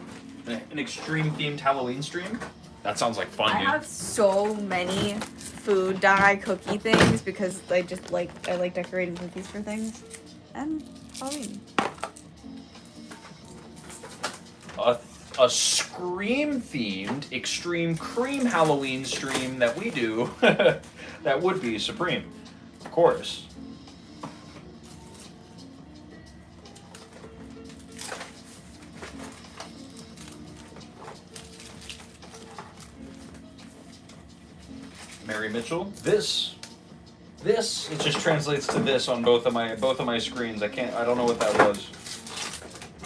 An extreme themed Halloween stream? That sounds like fun, I dude. have so many food dye cookie things because I like decorating cookies for things. And Halloween. A Scream themed extreme cream Halloween stream that we do that would be supreme, of course. Mary Mitchell, this it just translates to this on both of my screens. I don't know what that was.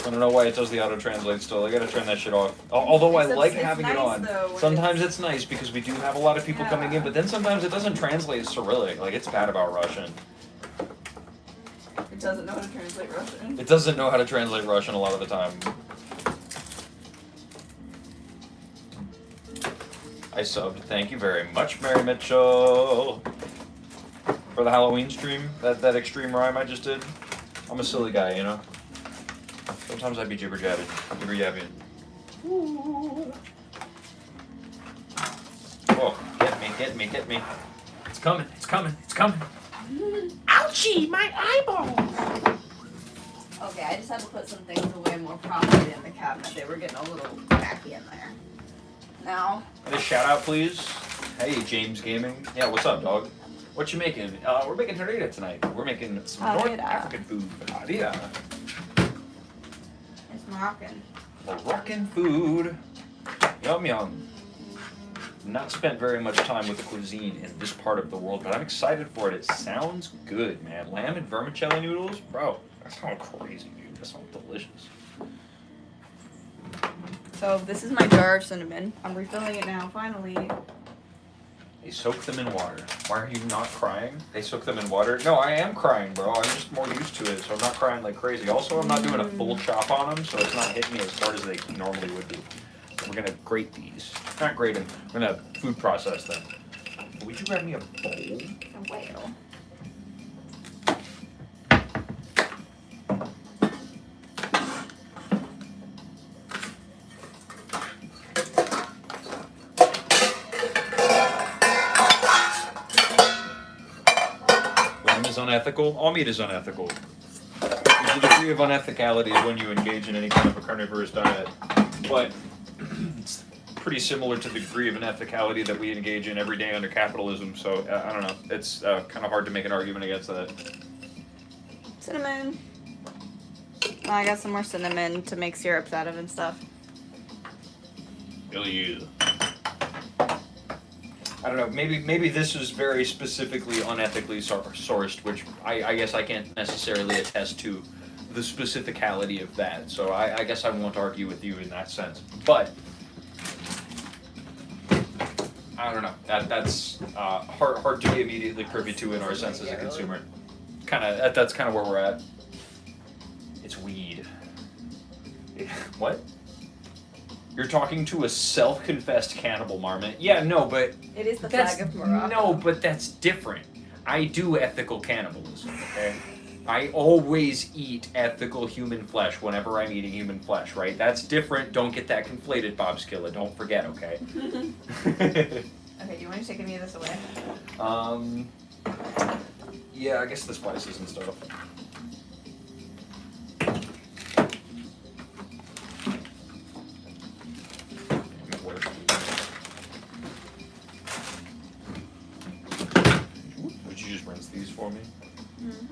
I don't know why it does the auto translate still. I gotta turn that shit off. Although I like having it on. Sometimes it's nice because we do have a lot of people coming in, but then sometimes it doesn't translate Cyrillic. Like, it's bad about Russian. It doesn't know how to translate Russian. It doesn't know how to translate Russian a lot of the time. I subbed. Thank you very much, Mary Mitchell, for the Halloween stream. That extreme rhyme I just did. I'm a silly guy, you know. Sometimes I'd be jibber jabbing, jibber yabbing. Oh, get me. It's coming. Ouchie, my eyeball. Okay, I just had to put some things away more properly in the cabinet. They were getting a little tacky in there. Now. And a shout out, please. Hey, James Gaming. Yeah, what's up, dog? What you making? We're making harira tonight. We're making some North Harira. African food. Harira. It's Moroccan. Moroccan food. Yum yum. Not spent very much time with the cuisine in this part of the world, but I'm excited for it. It sounds good, man. Lamb and vermicelli noodles? Bro, that sounds crazy, dude. That sounds delicious. So this is my jar of cinnamon. I'm refilling it now, finally. They soak them in water. Why are you not crying? They soak them in water? No, I am crying, bro. I'm just more used to it, so I'm not crying like crazy. Also, I'm not doing a full chop on them, so it's not hitting me as hard as they normally would be. We're gonna grate these. Not grate them. We're gonna food process them. Would you grab me a bowl? A whale. Unethical? All meat is unethical. The degree of unethicality is when you engage in any kind of a carnivorous diet. But it's pretty similar to the degree of unethicality that we engage in every day under capitalism. So, I don't know. It's kind of hard to make an argument against that. Cinnamon. Oh, I got some more cinnamon to make syrups out of and stuff. Hell yeah. I don't know, maybe this is very specifically unethically sourced, which I guess I can't necessarily attest to the specificality of that, so I guess I won't argue with you in that sense. But, I don't know, that's hard to be immediately privy to in our sense as a consumer. That's kind of where we're at. It's weed. What? You're talking to a self-confessed cannibal, Marmot. Yeah, no, but... It is the flag of Morocco. No, but that's different. I do ethical cannibalism, okay? I always eat ethical human flesh whenever I'm eating human flesh, right? That's different. Don't get that conflated, Bobskilla. Don't forget, okay? Okay, do you want to take any of this away? Yeah, I guess the spices and stuff. Would you just rinse these for me? Mm-hmm.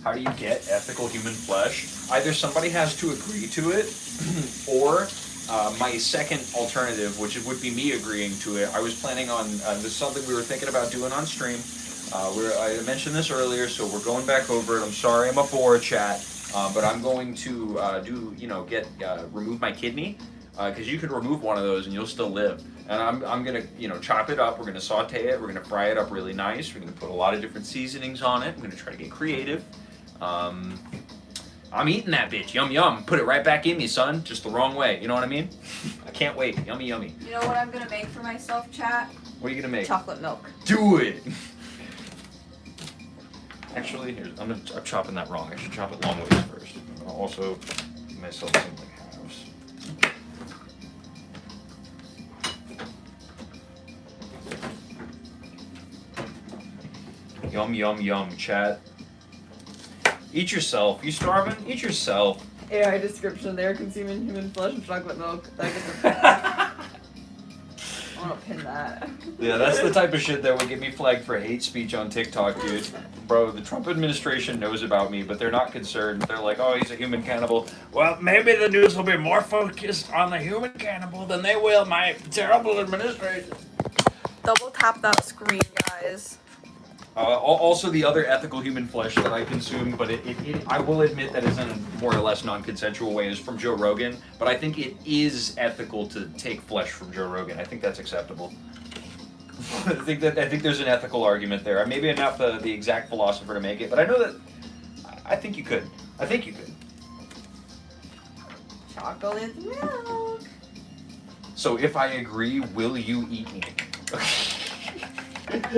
How do you get ethical human flesh? Either somebody has to agree to it, or my second alternative, which would be me agreeing to it. I was planning on, this is something we were thinking about doing on stream. I mentioned this earlier, so we're going back over it. I'm sorry I'm a bore, chat, but I'm going to remove my kidney, because you could remove one of those and you'll still live. And I'm gonna, chop it up. We're gonna saute it. We're gonna fry it up really nice. We're gonna put a lot of different seasonings on it. I'm gonna try to get creative. I'm eating that bitch. Yum yum. Put it right back in me, son. Just the wrong way. You know what I mean? I can't wait. Yummy yummy. You know what I'm gonna make for myself, chat? What are you gonna make? Chocolate milk. Do it. Actually, I'm chopping that wrong. I should chop it long ways first. I'll also give myself some like halves. Yum yum yum, chat. Eat yourself. You starving? Eat yourself. AI description: they are consuming human flesh and chocolate milk. I want to pin that. Yeah, that's the type of shit that would get me flagged for hate speech on TikTok, dude. Bro, the Trump administration knows about me, but they're not concerned. They're like, oh, he's a human cannibal. Well, maybe the news will be more focused on the human cannibal than they will my terrible administration. Double tap that screen, guys. Also, the other ethical human flesh that I consume, but I will admit that it's in a more or less non-consensual way, is from Joe Rogan. But I think it is ethical to take flesh from Joe Rogan. I think that's acceptable. I think there's an ethical argument there. Maybe I'm not the exact philosopher to make it, but I know that I think you could. I think you could. Chocolate milk. So if I agree, will you eat me?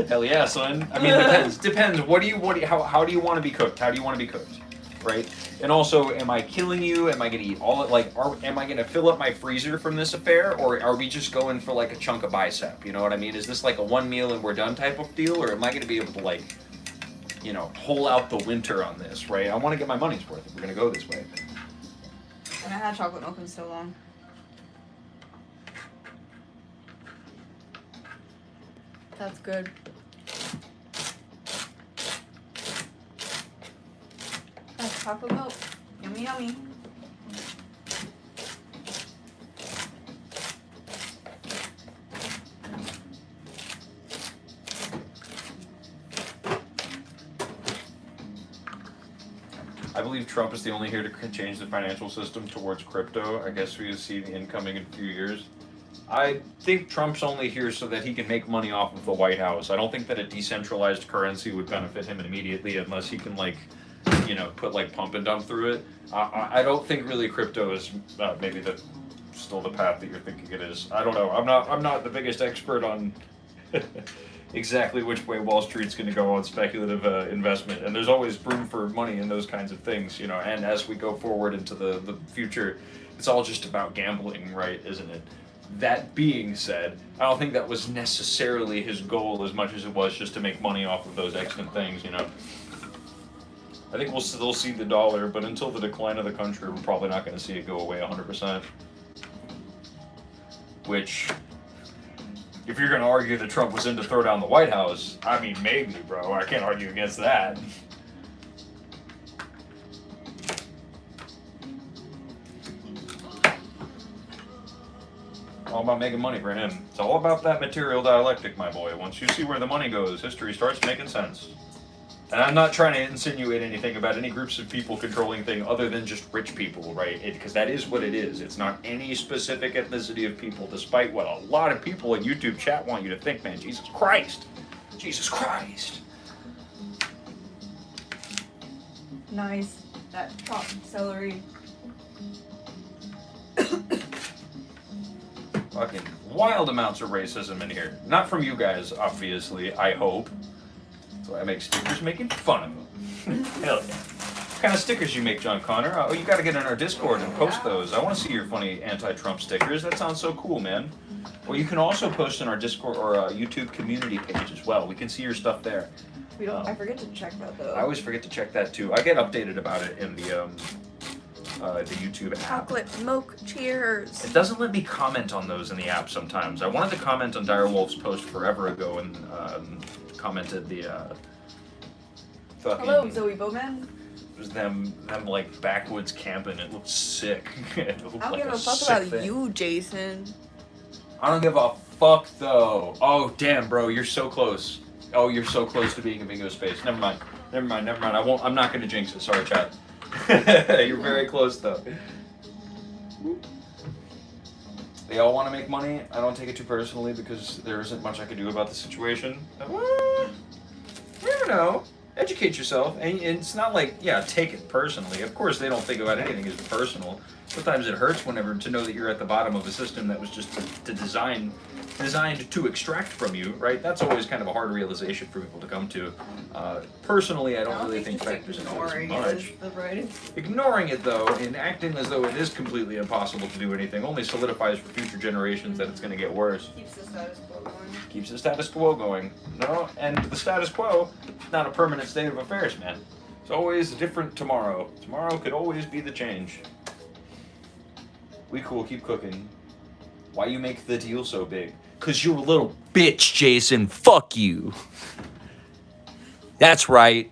Hell yeah, son. I mean, depends. How do you want to be cooked? How do you want to be cooked? Right? And also, am I killing you? Am I going to eat all it? Am I going to fill up my freezer from this affair? Or are we just going for like a chunk of bicep? You know what I mean? Is this like a one meal and we're done type of deal? Or am I going to be able to hole out the winter on this, right? I want to get my money's worth if we're going to go this way. I haven't had chocolate milk in so long. That's good. That's chocolate milk. Yummy, yummy. I believe Trump is the only here to change the financial system towards crypto. I guess we see the incoming in a few years. I think Trump's only here so that he can make money off of the White House. I don't think that a decentralized currency would benefit him immediately unless he can put pump and dump through it. I don't think really crypto is maybe still the path that you're thinking it is. I don't know. I'm not the biggest expert on exactly which way Wall Street's going to go on speculative investment, and there's always room for money in those kinds of things, And as we go forward into the future, it's all just about gambling, right? Isn't it? That being said, I don't think that was necessarily his goal as much as it was just to make money off of those extant things, I think we'll still see the dollar, but until the decline of the country, we're probably not going to see it go away 100%. Which, if you're going to argue that Trump was in to throw down the White House, I mean, maybe, bro. I can't argue against that. All about making money for him. It's all about that material dialectic, my boy. Once you see where the money goes, history starts making sense. And I'm not trying to insinuate anything about any groups of people controlling thing other than just rich people, right? Because that is what it is. It's not any specific ethnicity of people, despite what a lot of people in YouTube chat want you to think, man. Jesus Christ. Jesus Christ. Nice. That chopped celery. Fucking wild amounts of racism in here. Not from you guys, obviously, I hope. That's why I make stickers making fun of them. Hell yeah. What kind of stickers you make, John Connor? Oh, you gotta get in our Discord and post those. I want to see your funny anti-Trump stickers. That sounds so cool, man. Or you can also post in our Discord or YouTube community page as well. We can see your stuff there. I forget to check that though. I always forget to check that too. I get updated about it in the YouTube app. Chocolate milk cheers. It doesn't let me comment on those in the app sometimes. I wanted to comment on Direwolf's post forever ago and commented the fucking. Hello, Zoe Bowman. It was them like backwoods camping. It looked sick. It looked I don't like give a fuck sick about thing. you, Jason. I don't give a fuck though. Oh damn, bro, you're so close. Oh, you're so close to being a bingo space. Never mind. I'm not gonna jinx it. Sorry, chat. You're very close though. They all want to make money. I don't take it too personally because there isn't much I can do about the situation. You never know. Educate yourself, and it's not like, yeah, take it personally. Of course, they don't think about anything as personal. Sometimes it hurts whenever to know that you're at the bottom of a system that was just designed to extract from you, right? That's always kind of a hard realization for people to come to. Personally, I don't really think factors into it as much. Ignoring it, though, and acting as though it is completely impossible to do anything, only solidifies for future generations that it's going to get worse. Keeps the status quo going. Keeps the status quo going. No, and the status quo is not a permanent state of affairs, man. It's always a different tomorrow. Tomorrow could always be the change. We cool, keep cooking. Why you make the deal so big? 'Cause you're a little bitch, Jason. Fuck you. That's right.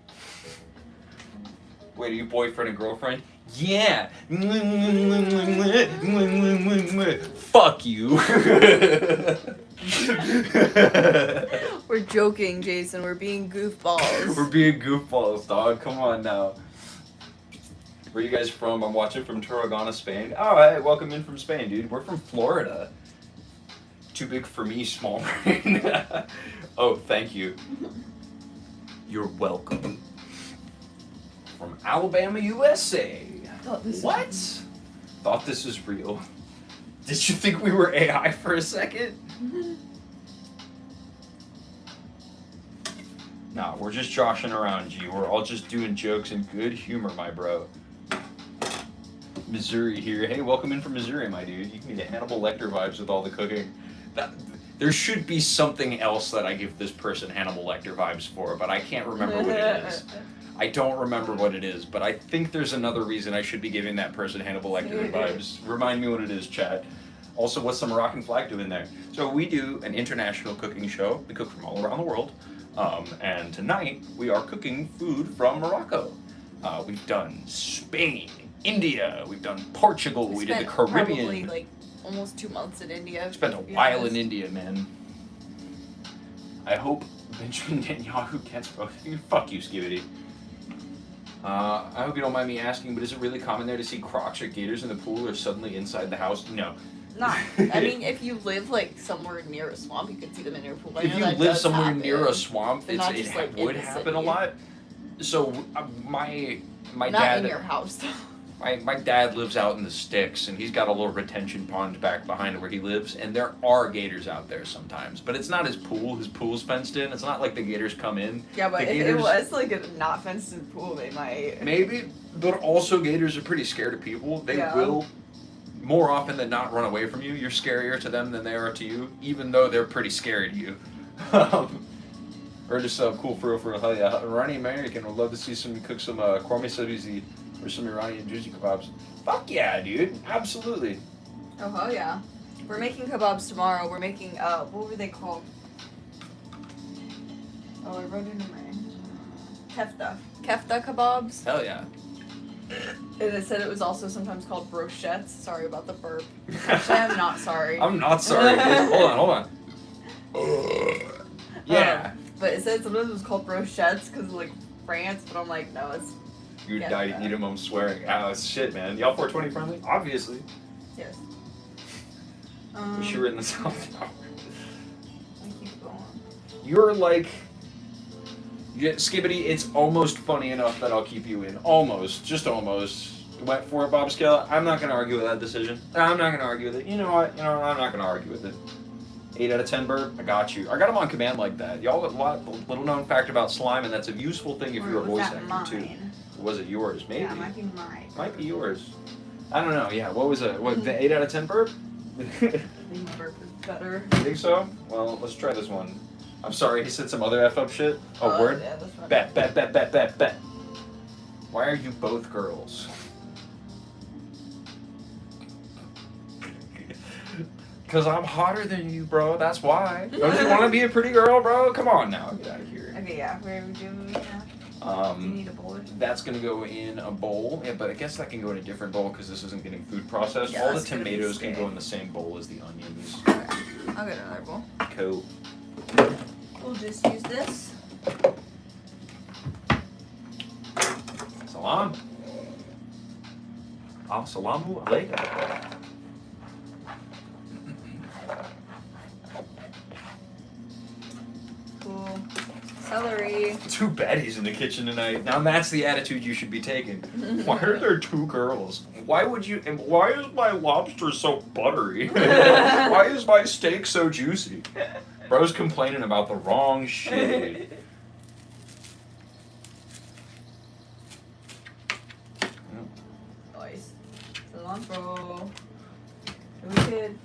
Wait, are you boyfriend and girlfriend? Yeah. Fuck you. We're joking, Jason. We're being goofballs. We're being goofballs, dog. Come on now. Where you guys from? I'm watching from Tarragona, Spain. Alright, welcome in from Spain, dude. We're from Florida. Too big for me, small brain. Oh, thank you. You're welcome. From Alabama, USA. What? Thought this was real. Did you think we were AI for a second? Nah, we're just joshing around, G. We're all just doing jokes and good humor, my bro. Missouri here. Hey, welcome in from Missouri, my dude. You can get Hannibal Lecter vibes with all the cooking. There should be something else that I give this person Hannibal Lecter vibes for, but I can't remember what it is. I don't remember what it is, but I think there's another reason I should be giving that person Hannibal Lecter vibes. Remind me what it is, chat. Also, what's the Moroccan flag doing there? So we do an international cooking show. We cook from all around the world. And tonight, we are cooking food from Morocco. We've done Spain, India, we've done Portugal, we did the Caribbean. Probably like almost 2 months in India. Spent a while in India, man. I hope Benjamin Netanyahu gets voted. Fuck you, Skibidi. I hope you don't mind me asking, but is it really common there to see crocs or gators in the pool or suddenly inside the house? No. Not. I mean, if you live like somewhere near a swamp, you could see them in your pool. If you live somewhere near a swamp, But not just, like, would in the happen a city. lot. So my Not dad, in your house though. my dad lives out in the sticks, and he's got a little retention pond back behind where he lives, and there are gators out there sometimes. But it's not his pool. His pool's fenced in. It's not like the gators come in. Yeah, but The if it gators- was like a not fenced in pool, they might. Maybe, but also gators are pretty scared of people. They Yeah. will, more often than not, run away from you. You're scarier to them than they are to you, even though they're pretty scary to you. Or just cool for real, hell yeah. Iranian American would love to see some cook some korma sabzi or some Iranian juicy kebabs. Fuck yeah, dude, absolutely. Oh hell yeah. We're making kebabs tomorrow. We're making what were they called? Oh, I wrote it in my kefta. Kefta kebabs. Hell yeah. And it said it was also sometimes called brochettes. Sorry about the burp. Actually, I'm not sorry. I'm not sorry. Hold on. Yeah. But it said sometimes it was called brochettes because of like France, but I'm like, no, it's You yeah, died, yeah. eat him, I'm swearing. Ah, shit, man. Y'all 420 friendly? Obviously. yes. Wish you were in the South Tower. I keep going. You're like, Skibbity, it's almost funny enough that I'll keep you in. Almost. Just almost. Went for it, Bob Scala. I'm not going to argue with that decision. I'm not going to argue with it. You know what? I'm not going to argue with it. 8 out of 10 burp. I got you. I got them on command like that. Y'all, little known fact about slime, and that's a useful thing if you're a voice actor too. Was it yours? Maybe. Yeah, it might be mine. Might be yours. I don't know. Yeah. What was it? What the 8 out of 10 burp? I think burp is better. You think so? Well, let's try this one. I'm sorry. He said some other f up shit. Oh, word. Yeah, that's right. Bet. Why are you both girls? Because I'm hotter than you, bro. That's why. Don't you want to be a pretty girl, bro? Come on now. Get out of here. Okay, yeah. Where would you move now? Do you need a bowl or something? That's going to go in a bowl. Yeah, but I guess that can go in a different bowl because this isn't getting food processed. Yeah, all the that's gonna be tomatoes can steak. go in the same bowl as the onions. Okay. I'll get another bowl. Cool. We'll just use this. Salam. Assalamu alaikum. Cool. Celery. Two baddies in the kitchen tonight. Now that's the attitude you should be taking. Why are there two girls? Why would you? And why is my lobster so buttery? Why is my steak so juicy? Bro's complaining about the wrong shit. Nice. Cilantro. We could.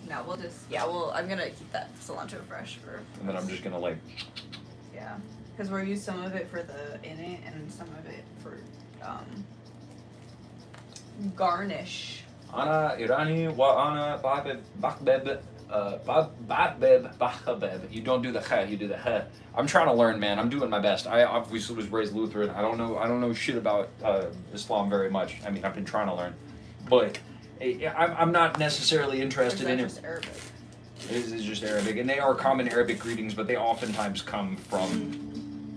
No, we'll just. Yeah, I'm gonna keep that cilantro fresh for. And then I'm just gonna like. Yeah, because we'll use some of it for the in it and some of it for garnish. Ana Irani wa ana bakbeb bakbeb. You don't do the ha, you do the ha. I'm trying to learn, man. I'm doing my best. I obviously was raised Lutheran. I don't know shit about Islam very much. I mean, I've been trying to learn, but I'm not necessarily interested in it. Just Arabic? It is just Arabic, and they are common Arabic greetings, but they oftentimes come from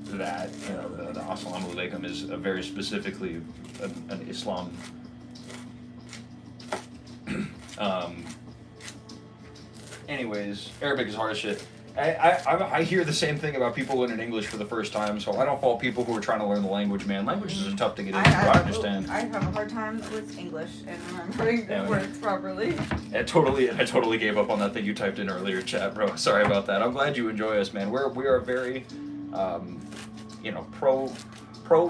that. You know, the Assalamu alaikum is a very specifically an Islam. Anyways, Arabic is hard as shit. I hear the same thing about people learning English for the first time, so I don't fault people who are trying to learn the language, man. Languages are tough to get into, I understand. I have a hard time with English and remembering the words properly. I totally gave up on that thing you typed in earlier, chat, bro. Sorry about that. I'm glad you enjoy us, man. We are very, pro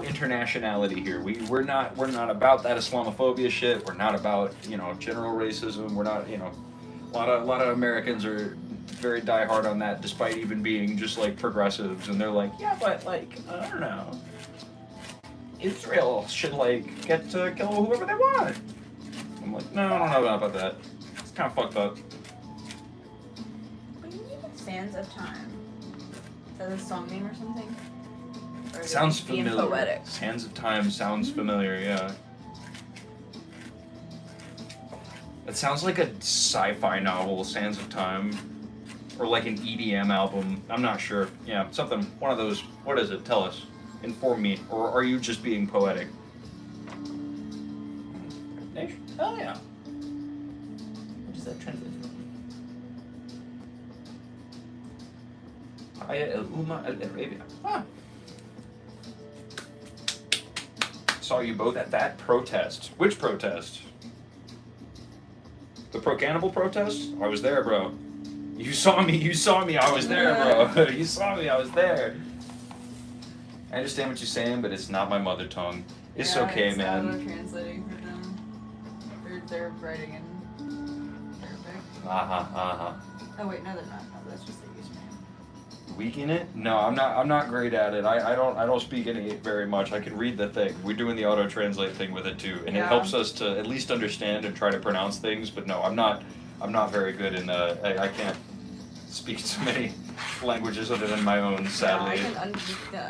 internationality here. We're not about that Islamophobia shit. We're not about general racism. We're not a lot of Americans are very diehard on that, despite even being just like progressives, and they're like, yeah, but like I don't know, Israel should like get to kill whoever they want. I'm like, no, I don't know about that. It's kind of fucked up. But you need Sands of Time. Is that a song name or something? Or Sounds being familiar. Poetic? Sands of Time sounds familiar, yeah. It sounds like a sci-fi novel, Sands of Time. Or like an EDM album. I'm not sure. Yeah, something. One of those. What is it? Tell us. Inform me. Or are you just being poetic? Oh yeah. What does that translate to? Aya el Umma al Arabia. Huh. Saw you both at that protest. Which protest? The pro-cannibal protest? I was there, bro. You saw me, I was there, bro. You saw me, I was there. I understand what you're saying, but it's not my mother tongue. It's okay, man. It's translating for them. They're writing in Arabic. Oh wait, no they're not. No, that's just the username. Weak in it? No, I'm not great at it. I don't speak any very much. I can read the thing. We're doing the auto translate thing with it too, and it helps us to at least understand and try to pronounce things. But no, I'm not very good in I can't speak too many languages other than my own, sadly. I can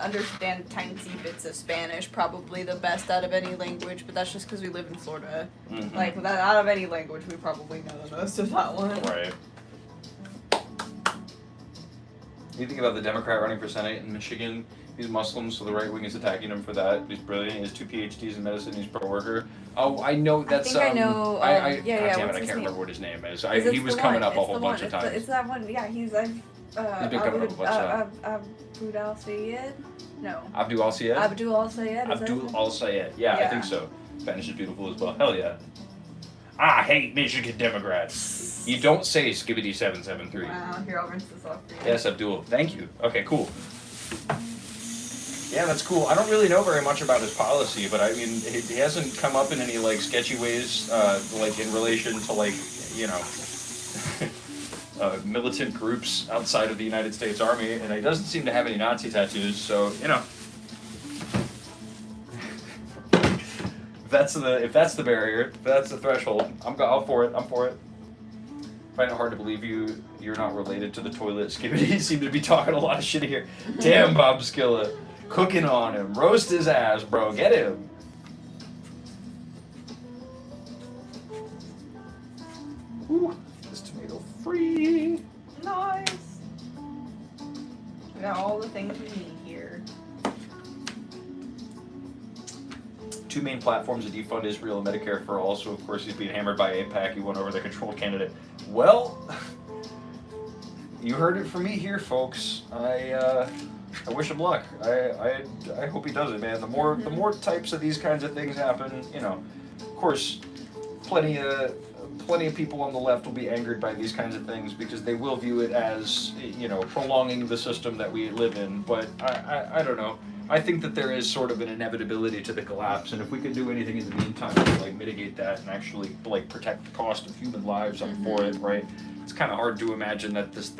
understand tiny bits of Spanish, probably the best out of any language, but that's just because we live in Florida. Mm-hmm. Like, out of any language, we probably know the most of that one. Right. You think about the Democrat running for Senate in Michigan? He's Muslim, so the right wing is attacking him for that. He's brilliant. He has 2 PhDs in medicine. He's pro-worker. Oh, I know. That's I think I know. God damn it, I what's his can't name? remember what his name is. He It's was the coming one. up a It's whole the bunch one. of times. It's that one. Yeah, he's He's been coming up a bunch of times. Abdul al-Sayed? No. Abdul al-Sayed? Abdul al-Sayed? Abdul al-Sayed. Yeah, I think so. Spanish is beautiful as well. Hell yeah. I hate Michigan Democrats. You don't say Skibbity 773. Wow, here, I'll rinse this off for you. Yes, Abdul. Thank you. Okay, cool. Yeah, that's cool. I don't really know very much about his policy, but I mean, he hasn't come up in any like sketchy ways, like in relation to like, you know, militant groups outside of the United States Army, and he doesn't seem to have any Nazi tattoos. So you know, if that's the barrier, if that's the threshold, I'm for it. I'm for it. Find it hard to believe you're not related to the toilet. Skibbity seem to be talking a lot of shit here. Damn, Bob Skillet. Cooking on him. Roast his ass, bro. Get him. Ooh, this tomato free. Nice. We got all the things we need here. Two main platforms to defund Israel and Medicare for all. So, of course, he's being hammered by AIPAC. He won over the control candidate. Well, you heard it from me here, folks. I wish him luck. I hope he does it, man. The more types of these kinds of things happen, you know, of course, plenty of people on the left will be angered by these kinds of things because they will view it as, you know, prolonging the system that we live in. But I don't know. I think that there is sort of an inevitability to the collapse, and if we could do anything in the meantime to like mitigate that and actually like protect the cost of human lives, I'm for it, right? It's kind of hard to imagine that this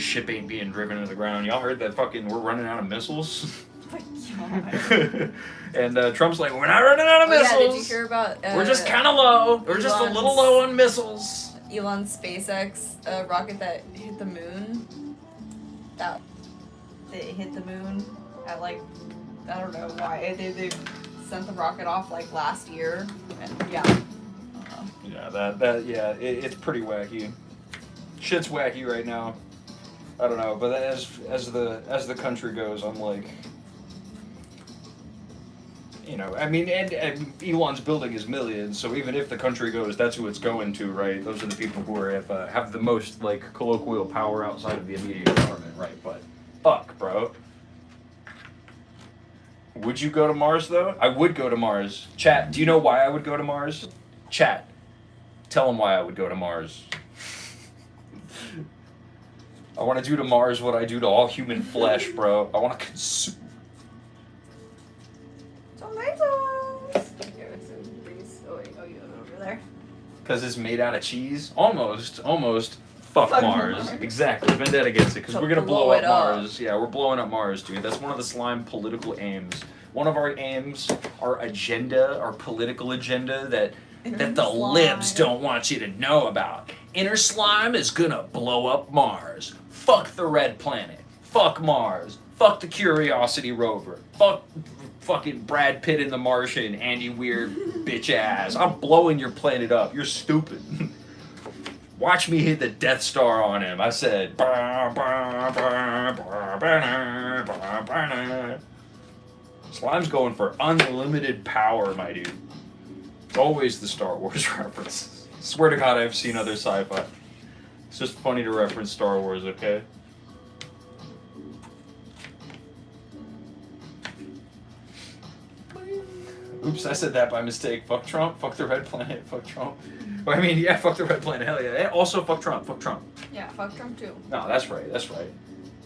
ship ain't being driven into the ground. Y'all heard that fucking we're running out of missiles? Oh my God. And Trump's like, we're not running out of missiles. Yeah, did you hear about? We're just kind of low. We're just a little low on missiles. Elon's SpaceX rocket that hit the moon. They hit the moon at like, I don't know why. They sent the rocket off like last year. And yeah. Yeah, it's pretty wacky. Shit's wacky right now. I don't know, but as the country goes, I'm like, you know, I mean, and Elon's building his millions, so even if the country goes, that's who it's going to, right? Those are the people who have the most like colloquial power outside of the immediate government, right? But fuck, bro. Would you go to Mars though? I would go to Mars. Chat, do you know why I would go to Mars? Chat, tell them why I would go to Mars. I want to do to Mars what I do to all human flesh, bro. I want to consume. Tomatoes! Here, some these. Oh, wait, you have it over there. Because it's made out of cheese? Almost. Fuck Mars. Exactly. Vendetta gets it. Because we're going to blow up Mars. Yeah, we're blowing up Mars, dude. That's one of the slime political aims. One of our aims, our agenda, our political agenda that the libs don't want you to know about. Inner Slime is gonna blow up Mars. Fuck the red planet. Fuck Mars. Fuck the Curiosity rover. Fuck fucking Brad Pitt in The Martian, Andy Weir bitch ass. I'm blowing your planet up. You're stupid. Watch me hit the Death Star on him. I said. Slime's going for unlimited power, my dude. It's always the Star Wars references. Swear to God, I've seen other sci-fi. It's just funny to reference Star Wars, okay? Oops, I said that by mistake. Fuck Trump, fuck the red planet, fuck Trump. I mean, yeah, fuck the red planet, hell yeah. And also, fuck Trump, fuck Trump. Yeah, fuck Trump too. No, that's right.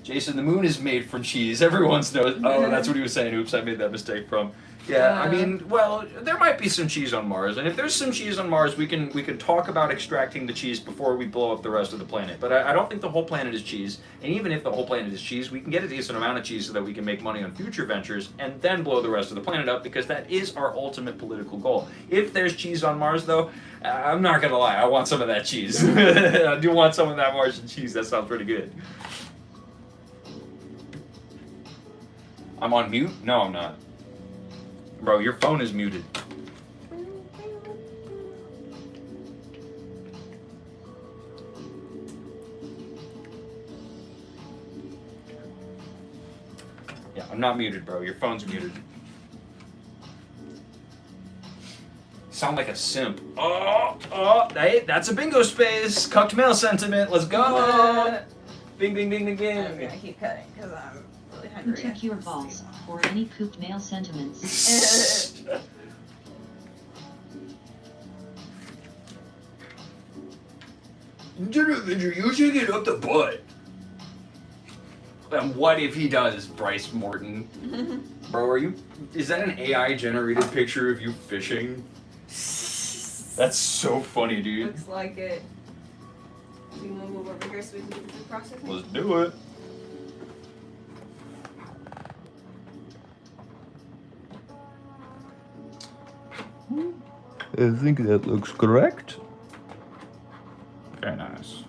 Jason, the moon is made from cheese. Everyone knows. Oh, that's what he was saying. Oops, I made that mistake from. Yeah, I mean, well, there might be some cheese on Mars, and if there's some cheese on Mars, we can talk about extracting the cheese before we blow up the rest of the planet. But I don't think the whole planet is cheese, and even if the whole planet is cheese, we can get a decent amount of cheese so that we can make money on future ventures, and then blow the rest of the planet up, because that is our ultimate political goal. If there's cheese on Mars, though, I'm not gonna lie, I want some of that cheese. I do want some of that Martian cheese. That sounds pretty good. I'm on mute? No, I'm not. Bro, your phone is muted. Yeah, I'm not muted, bro. Your phone's muted. Sound like a simp. Hey, that's a bingo space. Cucked male sentiment. Let's go. Bing, bing, bing, bing, bing. I'm gonna keep cutting because I'm really hungry. Check your balls for any pooped male sentiments. You're using it up the butt. And what if he does, Bryce Morton? Bro, is that an AI generated picture of you fishing? That's so funny, dude. Looks like it. Do you want to move over here so we can do the food processing? Let's do it. I think that looks correct. Very nice.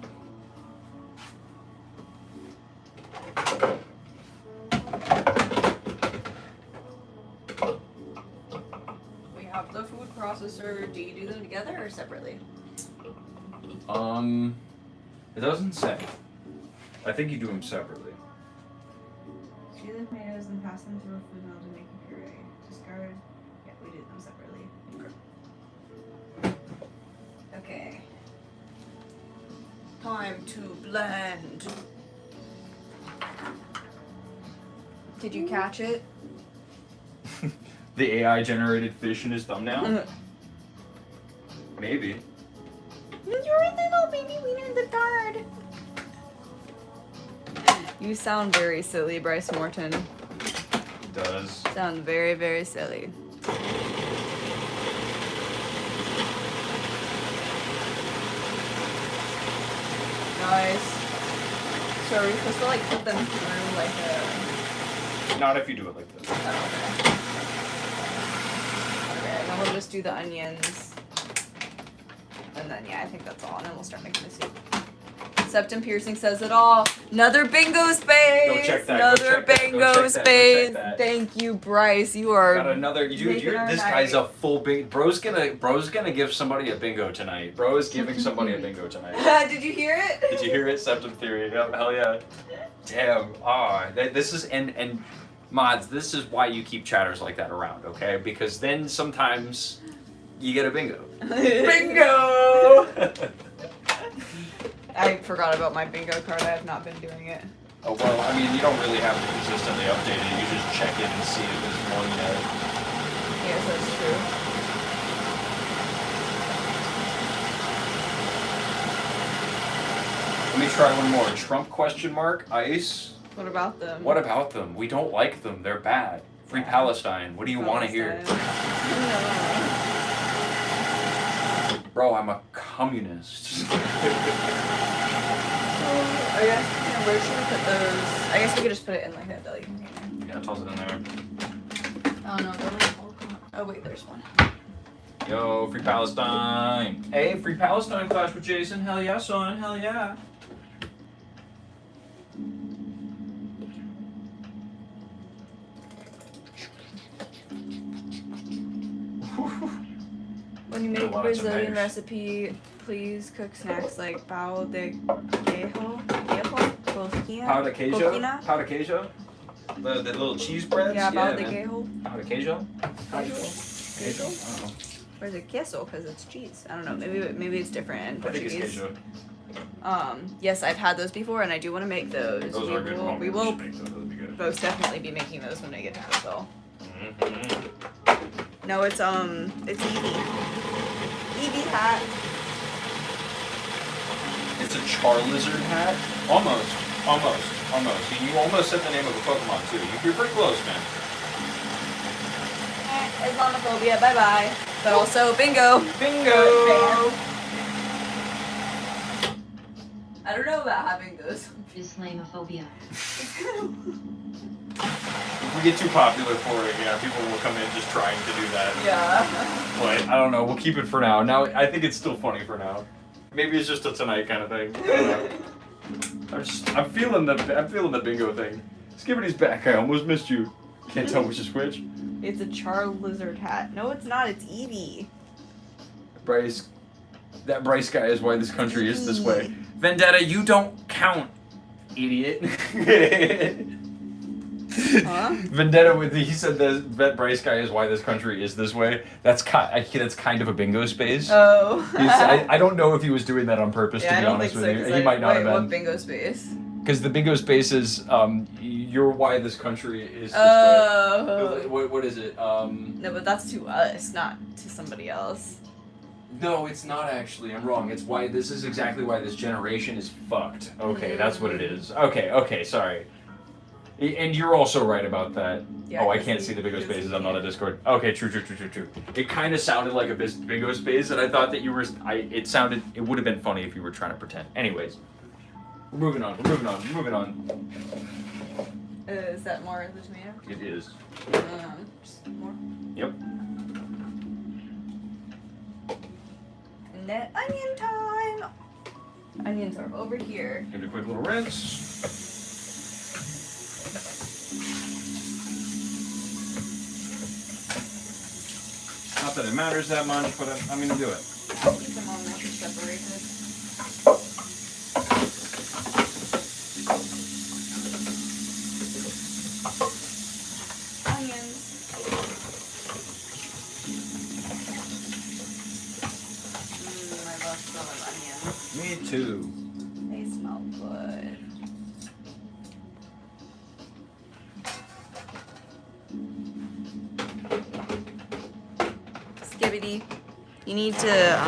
We have the food processor. Do you do them together or separately? It doesn't say. I think you do them separately. Stew the tomatoes and pass them through a food mill to make a puree. Discard. Yeah, we do them separately. Okay. Time to blend. Did you catch it? The AI generated fish in his thumbnail? Maybe. You're a little baby wiener in the card. You sound very silly, Bryce Morton. It does. Sound very, very silly. Guys. So are we supposed to like put them through like a... Not if you do it like this. Oh, okay, and then we'll just do the onions. And then, yeah, I think that's all. And then we'll start making the soup. Septum piercing says it all. Another bingo space. Go check that. Another bingo space. Thank you, Bryce. You are. Got another. This guy's a full bingo. Bro's gonna give somebody a bingo tonight. Bro is giving somebody a bingo tonight. Did you hear it? Did you hear it? Septum theory. Hell yeah. Damn. This is and mods. This is why you keep chatters like that around, okay? Because then sometimes you get a bingo. Bingo. I forgot about my bingo card. I have not been doing it. Oh, well, I mean, you don't really have to consistently update it. You just check it and see if there's one yet. Yes, that's true. Let me try one more. Trump ? Ice. What about them? What about them? We don't like them. They're bad. Free Palestine. What do you want to hear? Bro, I'm a communist. I guess, where should we put those? I guess we could just put it in like a deli container. Yeah, toss it in there. Oh no, oh wait, there's one. Yo, Free Palestine. Hey, Free Palestine clash with Jason. Hell yeah, son. Hell yeah. When you make a Brazilian recipe, please cook snacks like pão de queijo, Pão de queijo? Pão de queijo? The little cheese breads? Yeah, pão de queijo. Pão de queijo? Queijo? I don't know. Or is it queso? Because it's cheese. I don't know. Maybe it's different in Portuguese. I think it's queijo. Yes, I've had those before, and I do want to make those. Those are good. We will make those. That'd be good. most definitely be making those when I get to Brazil. Mm-hmm. No, it's Evie. Evie hat. It's a Charizard hat? Almost. You almost said the name of a Pokemon too. You're pretty close, man. Islamophobia, bye bye. But also bingo. Bingo! I don't know about having those. Islamophobia. If we get too popular for it, yeah, people will come in just trying to do that. Yeah. But I don't know. We'll keep it for now. Now I think it's still funny for now. Maybe it's just a tonight kind of thing. I don't know. I'm feeling the bingo thing. Skibbity's back. I almost missed you. Can't tell which is which. It's a Charizard hat. No, it's not. It's Eevee. Bryce. That Bryce guy is why this country is this way. Vendetta, you don't count, idiot. Huh? Vendetta he said that Bryce guy is why this country is this way. That's kind of a bingo space. Oh. I don't know if he was doing that on purpose, to be honest with you. He might not have been. What bingo space? Because the bingo space is you're why this country is this way. What is it? No, but that's to us, not to somebody else. No, it's not actually. I'm wrong. It's why this is exactly why this generation is fucked. Okay, that's what it is. Okay, sorry. And you're also right about that. Yeah, I can't see the bingo spaces. I'm not a Discord. Okay, true. It kind of sounded like a bingo space, and I thought that you were. It would have been funny if you were trying to pretend. Anyways, we're moving on. Is that more of the tomato? It is. Just more. Yep. And then onion time. Onions are over here. Give it a quick little rinse. Not that it matters that much, but I'm gonna do it. I'll keep them all nice and separated. Onions. I love smelling onions. Me too. They smell good. Skibbity. You need to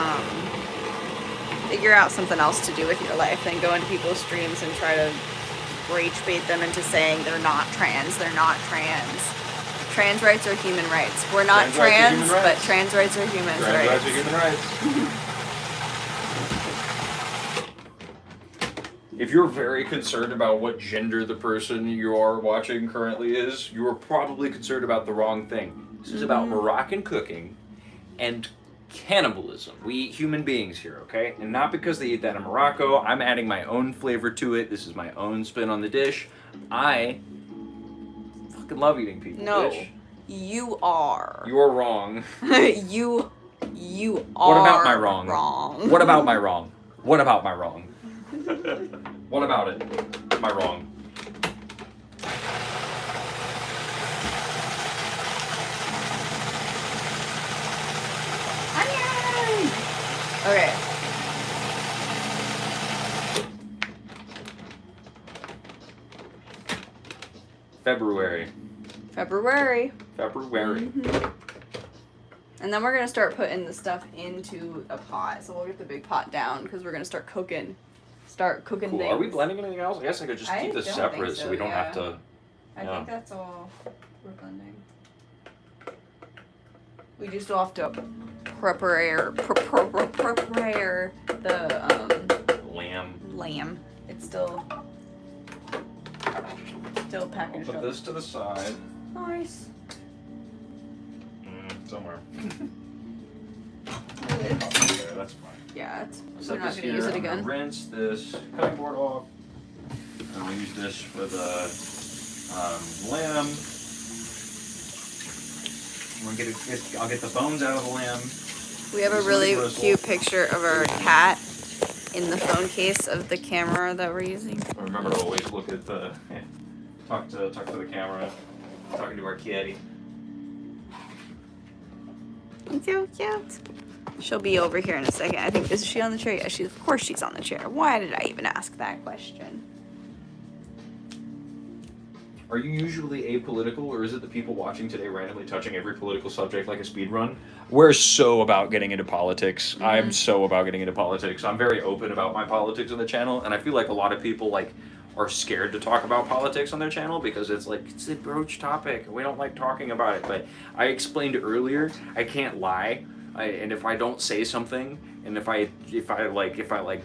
figure out something else to do with your life than go into people's streams and try to rage bait them into saying they're not trans. They're not trans. Trans rights are human rights. We're not trans, but trans rights are human rights. Trans rights are human rights. If you're very concerned about what gender the person you are watching currently is, you are probably concerned about the wrong thing. This is about Moroccan cooking and cannibalism. We eat human beings here, okay? And not because they eat that in Morocco. I'm adding my own flavor to it. This is my own spin on the dish. I fucking love eating people. No, bitch. you are. You're wrong. you are. What about my wrong? Wrong. What about my wrong? What about my wrong? What about it? Am I wrong? Onion! Okay. February. And then we're gonna start putting the stuff into a pot. So we'll get the big pot down because we're gonna start cooking. Cool. Things. Are we blending anything else? I guess I could just keep this don't separate think so we don't have to. I Yeah. think that's all we're blending. We just still have to prepare the Lamb. It's still I'll packaged put up. this to the side. Nice. Somewhere. Good. Okay, that's fine. Yeah, we're Set not this gonna here. use it I'm gonna again. rinse this cutting board off. I'm gonna use this for the lamb. I'll get the bones out of the lamb. We have a This is really bristle. cute picture of our cat in the phone case of the camera that we're using. Remember to always look at the talk to the camera. Talking to our kitty. It's so cute. She'll be over here in a second. I think, is she on the chair? Yeah, of course she's on the chair. Why did I even ask that question? Are you usually apolitical, or is it the people watching today randomly touching every political subject like a speed run? We're so about getting into politics. I'm so about getting into politics. I'm very open about my politics on the channel, and I feel like a lot of people are scared to talk about politics on their channel because it's a broach topic. We don't like talking about it. But I explained earlier, I can't lie. And if I don't say something, and if I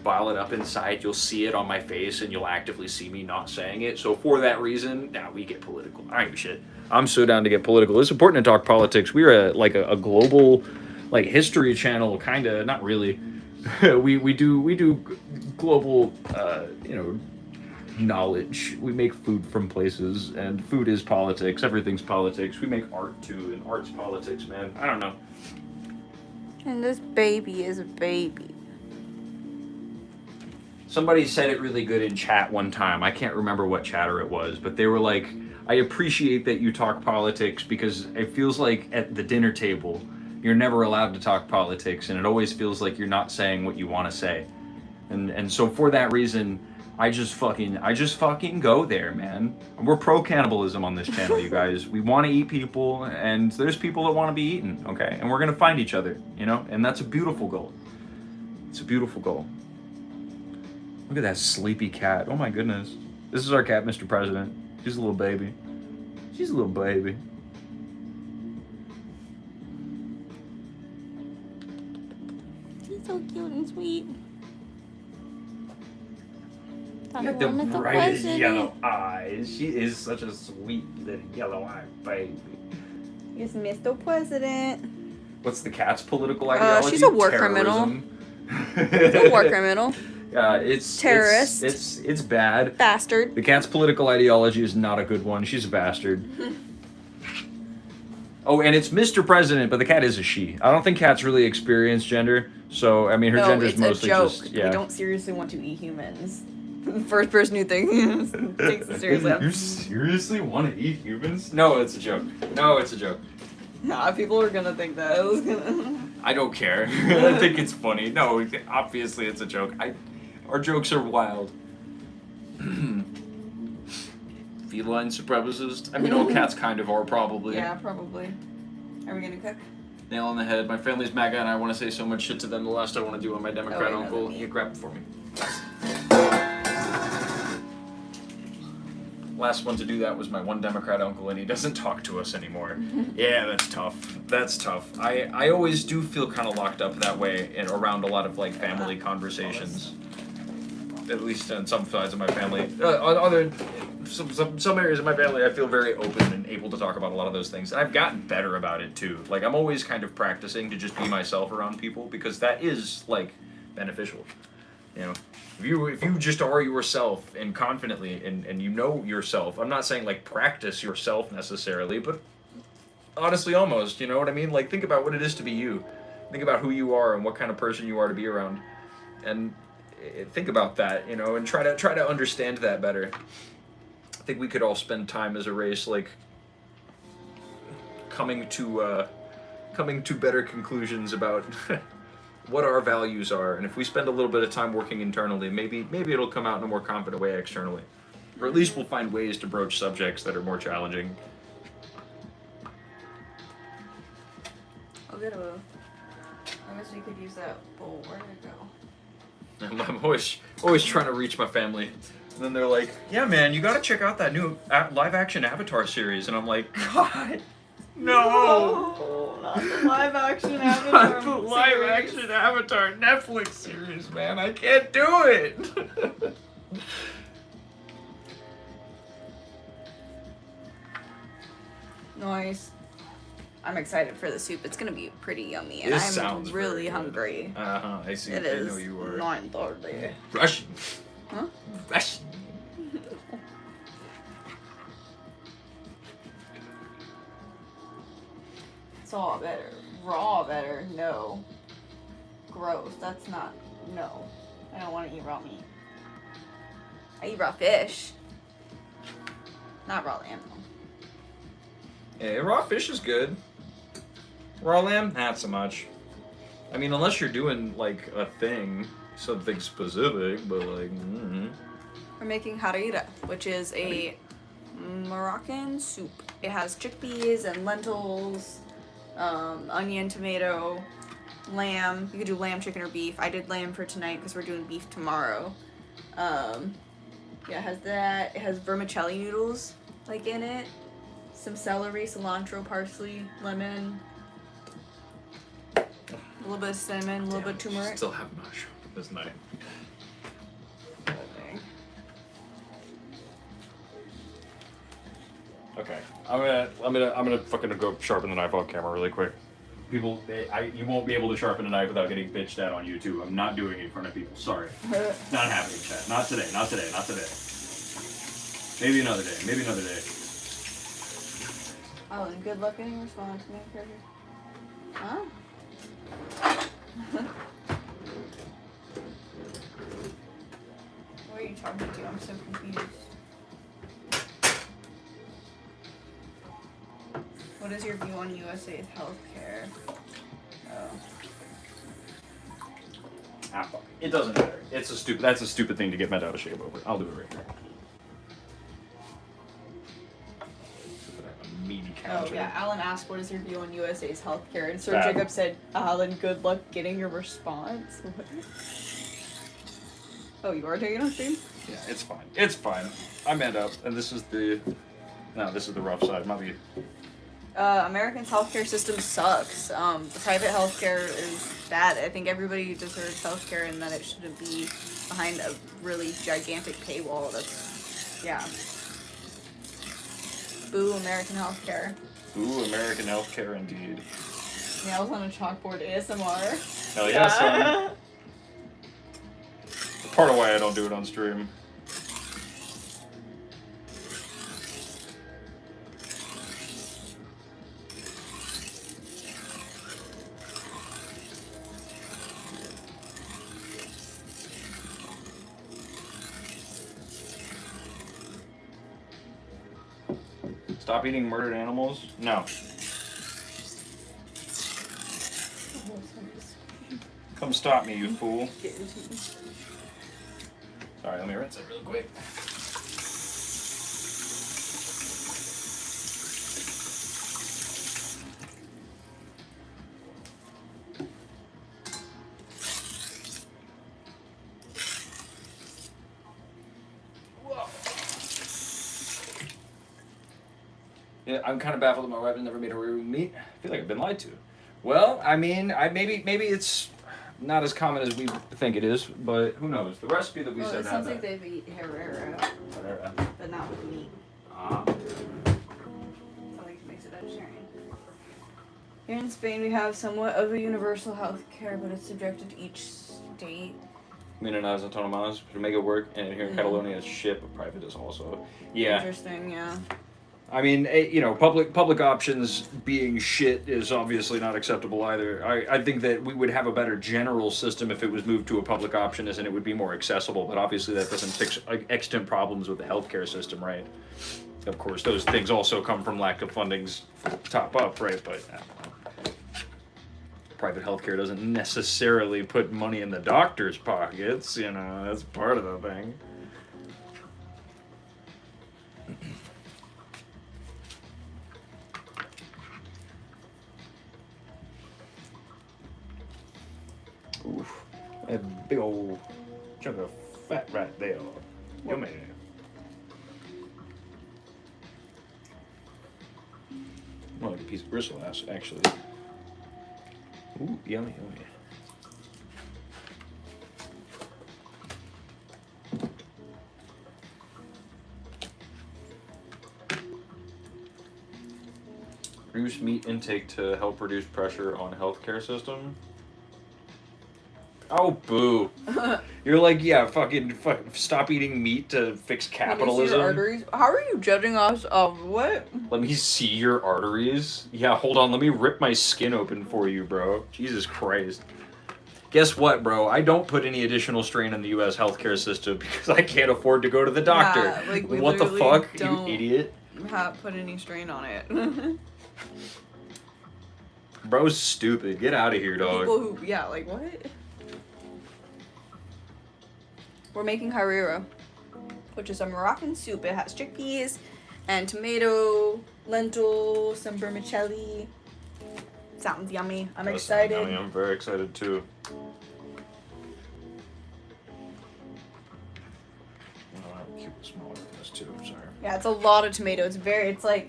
bottle it up inside, you'll see it on my face, and you'll actively see me not saying it. So for that reason, we get political. I don't give a shit. I'm so down to get political. It's important to talk politics. We're a global, history channel, kind of. Not really. we do global, knowledge. We make food from places, and food is politics. Everything's politics. We make art too, and art's politics, man. I don't know. And this baby is a baby. Somebody said it really good in chat one time. I can't remember what chatter it was, but they were like, I appreciate that you talk politics because it feels like at the dinner table, you're never allowed to talk politics, and it always feels like you're not saying what you want to say. And so for that reason, I just fucking go there, man. We're pro cannibalism on this channel, you guys. We want to eat people, and there's people that want to be eaten, okay? And we're gonna find each other, you know? And that's a beautiful goal. It's a beautiful goal. Look at that sleepy cat. Oh my goodness. This is our cat, Mr. President. She's a little baby. She's a little baby. He's so cute and sweet. You got the brightest yellow eyes. She is such a sweet little yellow-eyed baby. Yes, Mr. President. What's the cat's political ideology? She's a war criminal. She's a war criminal. It's terrorist. It's bad. Bastard. The cat's political ideology is not a good one. She's a bastard. Oh, and it's Mr. President, but the cat is a she. I don't think cats really experience gender. So I mean, her gender is mostly just We don't seriously want to eat humans. First person who thinks takes it seriously. You seriously want to eat humans? No, it's a joke. No, it's a joke. Nah, people are gonna think that. I don't care. I think it's funny. No, obviously it's a joke. Our jokes are wild. Feline supremacist? I mean, all cats kind of are, probably. Yeah, probably. Are we gonna cook? Nail on the head. My family's MAGA, and I want to say so much shit to them. The last I want to do on my Democrat uncle. You grab it for me. Last one to do that was my one Democrat uncle, and he doesn't talk to us anymore. Yeah, that's tough. That's tough. I always do feel kind of locked up that way and around a lot of like family conversations. At least on some sides of my family. On other some areas of my family, I feel very open and able to talk about a lot of those things. And I've gotten better about it too. Like I'm always kind of practicing to just be myself around people because that is like beneficial. You know, if you just are yourself and confidently and you know yourself, I'm not saying like practice yourself necessarily, but honestly almost, you know what I mean? Like think about what it is to be you. Think about who you are and what kind of person you are to be around. And think about that, you know, and try to understand that better. I think we could all spend time as a race like coming to better conclusions about what our values are, and if we spend a little bit of time working internally, maybe it'll come out in a more confident way externally. Or at least we'll find ways to broach subjects that are more challenging. I'll get a... I guess we could use that bowl. Where did it go? I'm always trying to reach my family. And then they're like, yeah, man, you gotta check out that new live-action Avatar series. And I'm like, God, no! Not the live-action Avatar Not the live-action Avatar Netflix series, man. I can't do it! Nice. I'm excited for the soup. It's gonna be pretty yummy, and This I'm sounds really very good. hungry. I see. It I is know you were. 9:30. Russian. Huh? Russian. Saw better. Raw better. No. Gross. That's not. No. I don't want to eat raw meat. I eat raw fish. Not raw lamb. Yeah, raw fish is good. Raw lamb, not so much. I mean, unless you're doing like a thing, something specific, but like. We're making harira, which is a Moroccan soup. It has chickpeas and lentils, onion, tomato, lamb. You could do lamb, chicken, or beef. I did lamb for tonight because we're doing beef tomorrow. Yeah, it has that. It has vermicelli noodles like in it. Some celery, cilantro, parsley, lemon. A little bit of cinnamon, a little bit of turmeric. Still have mushroom this night. Okay, I'm gonna fucking go sharpen the knife off camera really quick. People, you won't be able to sharpen a knife without getting bitched at on YouTube. I'm not doing it in front of people. Sorry, not happening, chat. Not today. Not today. Not today. Maybe another day. Maybe another day. Oh, and good luck getting response. Huh? What are you talking to? I'm so confused. What is your view on USA's healthcare? Oh. Ah, fuck. It doesn't matter. It's a stupid. That's a stupid thing to get bent out of shape over. I'll do it right here. A meaty counter. Oh yeah, Alan asked, "What is your view on USA's healthcare?" And Sir Bad. Jacob said, "Alan, good luck getting your response." Oh, you are taking a stream? Yeah, it's fine. It's fine. I manned up, and this is the. No, this is the rough side. Might be. Americans' healthcare system sucks. The private healthcare is bad. I think everybody deserves healthcare, and that it shouldn't be behind a really gigantic paywall. That's, yeah. Boo American healthcare. Ooh, American healthcare indeed. Nails on a chalkboard ASMR. Hell yeah, son. Part of why I don't do it on stream. Stop eating murdered animals? No. Come stop me, you fool. Sorry, let me rinse it real quick. Yeah, I'm kind of baffled that my wife has never made Harira meat. I feel like I've been lied to. Well, I mean, maybe it's not as common as we think it is, but who knows? The recipe that we Well, said it had sounds that. like they've eaten Harira, Harira. but not with meat. Ah. So like it makes it vegetarian. Here in Spain, we have somewhat of a universal health care, but it's subjected to each state. Unidades autonomas to make it work, and here in Catalonia, it's shit, but private is also. Yeah. Interesting, yeah. I mean, you know, public options being shit is obviously not acceptable either. I think that we would have a better general system if it was moved to a public option, and it would be more accessible. But obviously, that doesn't fix extant problems with the healthcare system, right? Of course, those things also come from lack of fundings top up, right? But I don't know. Private healthcare doesn't necessarily put money in the doctor's pockets. You know, that's part of the thing. Oof, that big old chunk of fat right there. Yummy. More like a piece of bristle ass, actually. Ooh, yummy, yummy. Reduce meat intake to help reduce pressure on healthcare system. Oh, boo. You're like, yeah, fucking stop eating meat to fix capitalism. Your arteries? How are you judging us of what? Let me see your arteries. Yeah, hold on. Let me rip my skin open for you, bro. Jesus Christ. Guess what, bro? I don't put any additional strain on the U.S. healthcare system because I can't afford to go to the doctor. Yeah, like, we what the literally fuck, you don't idiot? Put any strain on it. Bro's stupid. Get out of here, dog. People who, yeah, like what? We're making harira, which is a Moroccan soup. It has chickpeas and tomato, lentil, some vermicelli. Sounds yummy. I'm excited. Yummy. I'm very excited too. Keep it smaller than this too. I'm sorry. Yeah, it's a lot of tomato. It's like,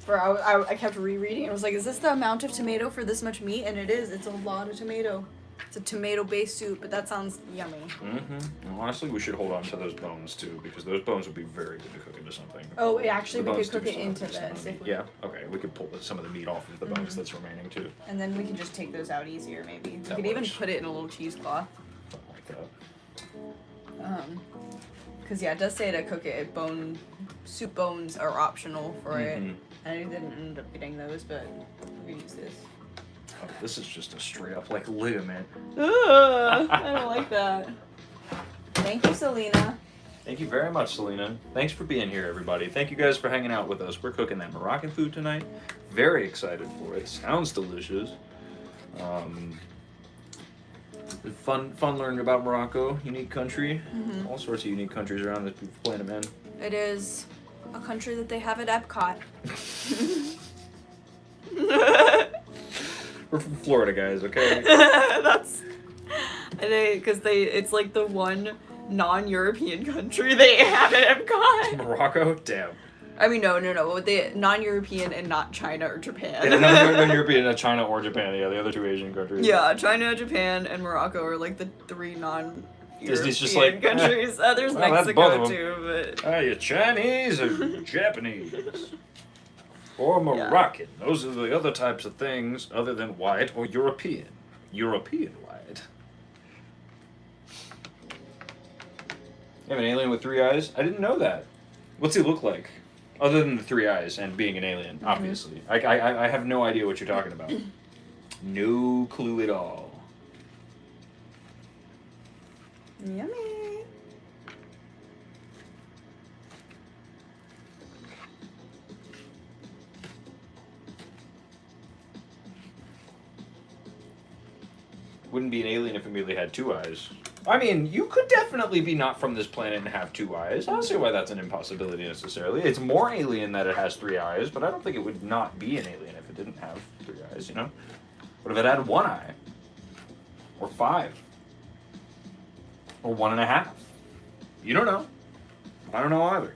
I kept rereading and I was like, is this the amount of tomato for this much meat? And it is. It's a lot of tomato. It's a tomato-based soup, but that sounds yummy. Mm-hmm. Honestly, we should hold on to those bones too, because those bones would be very good to cook into something. Oh, actually, The we bones could cook do it still into have decent this. amount of meat. Yeah. Okay. We could pull some of the meat off of the bones that's remaining too. And then we can just take those out easier, maybe. That We could even works. put it in a little cheesecloth. Something like that. Because yeah, it does say to cook it. Soup bones are optional for it. Mhm. I didn't end up getting those, but we use this. Oh, this is just a straight up like ligament. Ugh, I don't like that. Thank you, Selena. Thank you very much, Selena. Thanks for being here, everybody. Thank you guys for hanging out with us. We're cooking that Moroccan food tonight. Very excited for it. Sounds delicious. Fun learning about Morocco, unique country. All sorts of unique countries around that people playing them in. It is a country that they have at Epcot. We're from Florida, guys. Okay. That's it's like the one non-European country they have at Epcot. Morocco, damn. I mean, no. They non-European and not China or Japan. Yeah, no European, China or Japan. Yeah, the other two Asian countries. Yeah, China, Japan, and Morocco are like the three Disney's just non-European like, countries. There's well, that's both Mexico of 'em. too, but Are you Chinese or Japanese? Or Moroccan? Those are the other types of things other than white or European. European white. You have an alien with 3 eyes? I didn't know that. What's he look like? Other than the 3 eyes and being an alien, obviously. I have no idea what you're talking about. No clue at all. yummy. Wouldn't be an alien if it merely had 2 eyes. I mean, you could definitely be not from this planet and have 2 eyes. I don't see why that's an impossibility necessarily. It's more alien that it has 3 eyes, but I don't think it would not be an alien if it didn't have 3 eyes, you know? What if it had 1 eye? Or 5? Or 1.5? You don't know. I don't know either.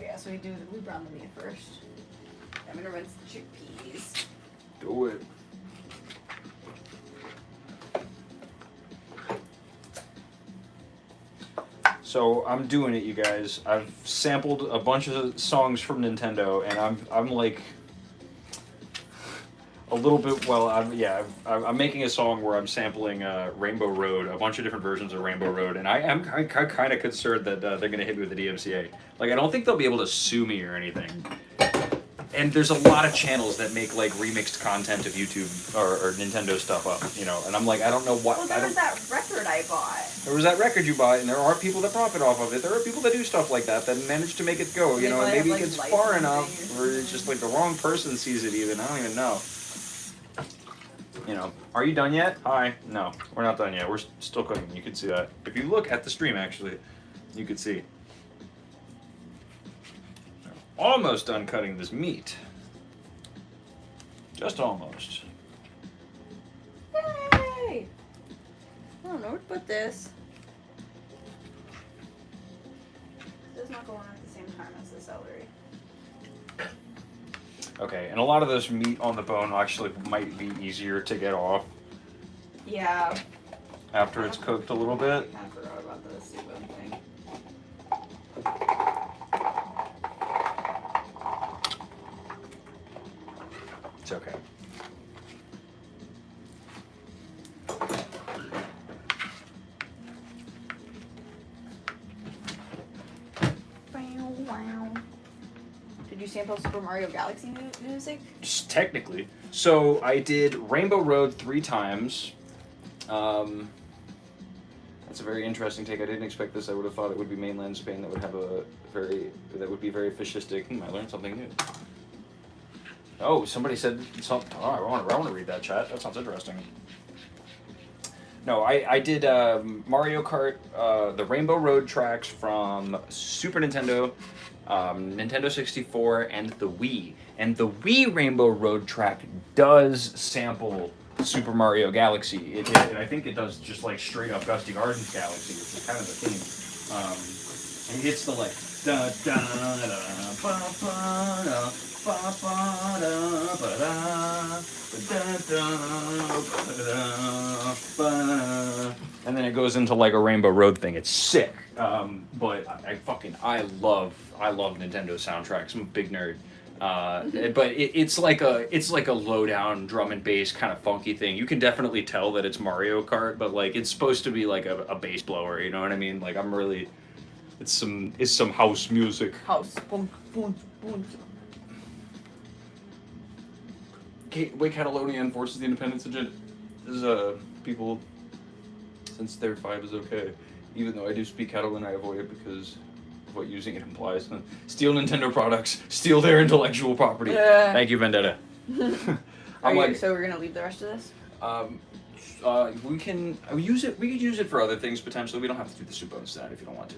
Yeah, so we brown the meat first. I'm gonna rinse the chickpeas. Do it. So I'm doing it, you guys. I've sampled a bunch of songs from Nintendo, and I'm like a little bit. Well, I'm making a song where I'm sampling Rainbow Road, a bunch of different versions of Rainbow Road, and I'm kind of concerned that they're gonna hit me with the DMCA. Like, I don't think they'll be able to sue me or anything. And there's a lot of channels that make like remixed content of YouTube or Nintendo stuff up, you know. And I'm like, I don't know what. Well, there was that record I bought. There was that record you bought, and there are people that profit off of it. There are people that do stuff like that manage to make it go, you know. And maybe it gets far enough, or it's just like the wrong person sees it. Even I don't even know. You know, are you done yet? Hi. No, we're not done yet. We're still cooking. You can see that. If you look at the stream, actually, you can see. Almost done cutting this meat. Just almost. Yay! I don't know where to put this. It does not go on at the same time as the celery. Okay, and a lot of this meat on the bone actually might be easier to get off Yeah. after it's cooked a little bit. I kind of forgot about the seafood thing. It's okay. Did you sample Super Mario Galaxy music? Just technically. So I did Rainbow Road 3 times. That's a very interesting take. I didn't expect this. I would have thought it would be mainland Spain that would have that would be very fascistic. I learned something new. Oh, somebody said something. Oh, I want to read that chat. That sounds interesting. No, I did Mario Kart, the Rainbow Road tracks from Super Nintendo, Nintendo 64, and the Wii. And the Wii Rainbow Road track does sample Super Mario Galaxy. I think it does just like straight up Gusty Gardens Galaxy, which is kind of the theme. And it's the like da da da ba ba da ba ba da ba da and then it goes into like a Rainbow Road thing. It's sick. But I love Nintendo soundtracks. I'm a big nerd. But it's like a low down drum and bass kind of funky thing. You can definitely tell that it's Mario Kart, but like it's supposed to be like a bass blower. You know what I mean? Like it's some house music. House. Boom, boom, boom. Wait, Catalonia enforces the independence agenda. This is people since their 5 is okay. Even though I do speak Catalan, I avoid it because of what using it implies. Steal Nintendo products, steal their intellectual property. Thank you, Vendetta. So we're gonna leave the rest of this? We can use it. We could use it for other things potentially. We don't have to do the soup bones tonight if you don't want to.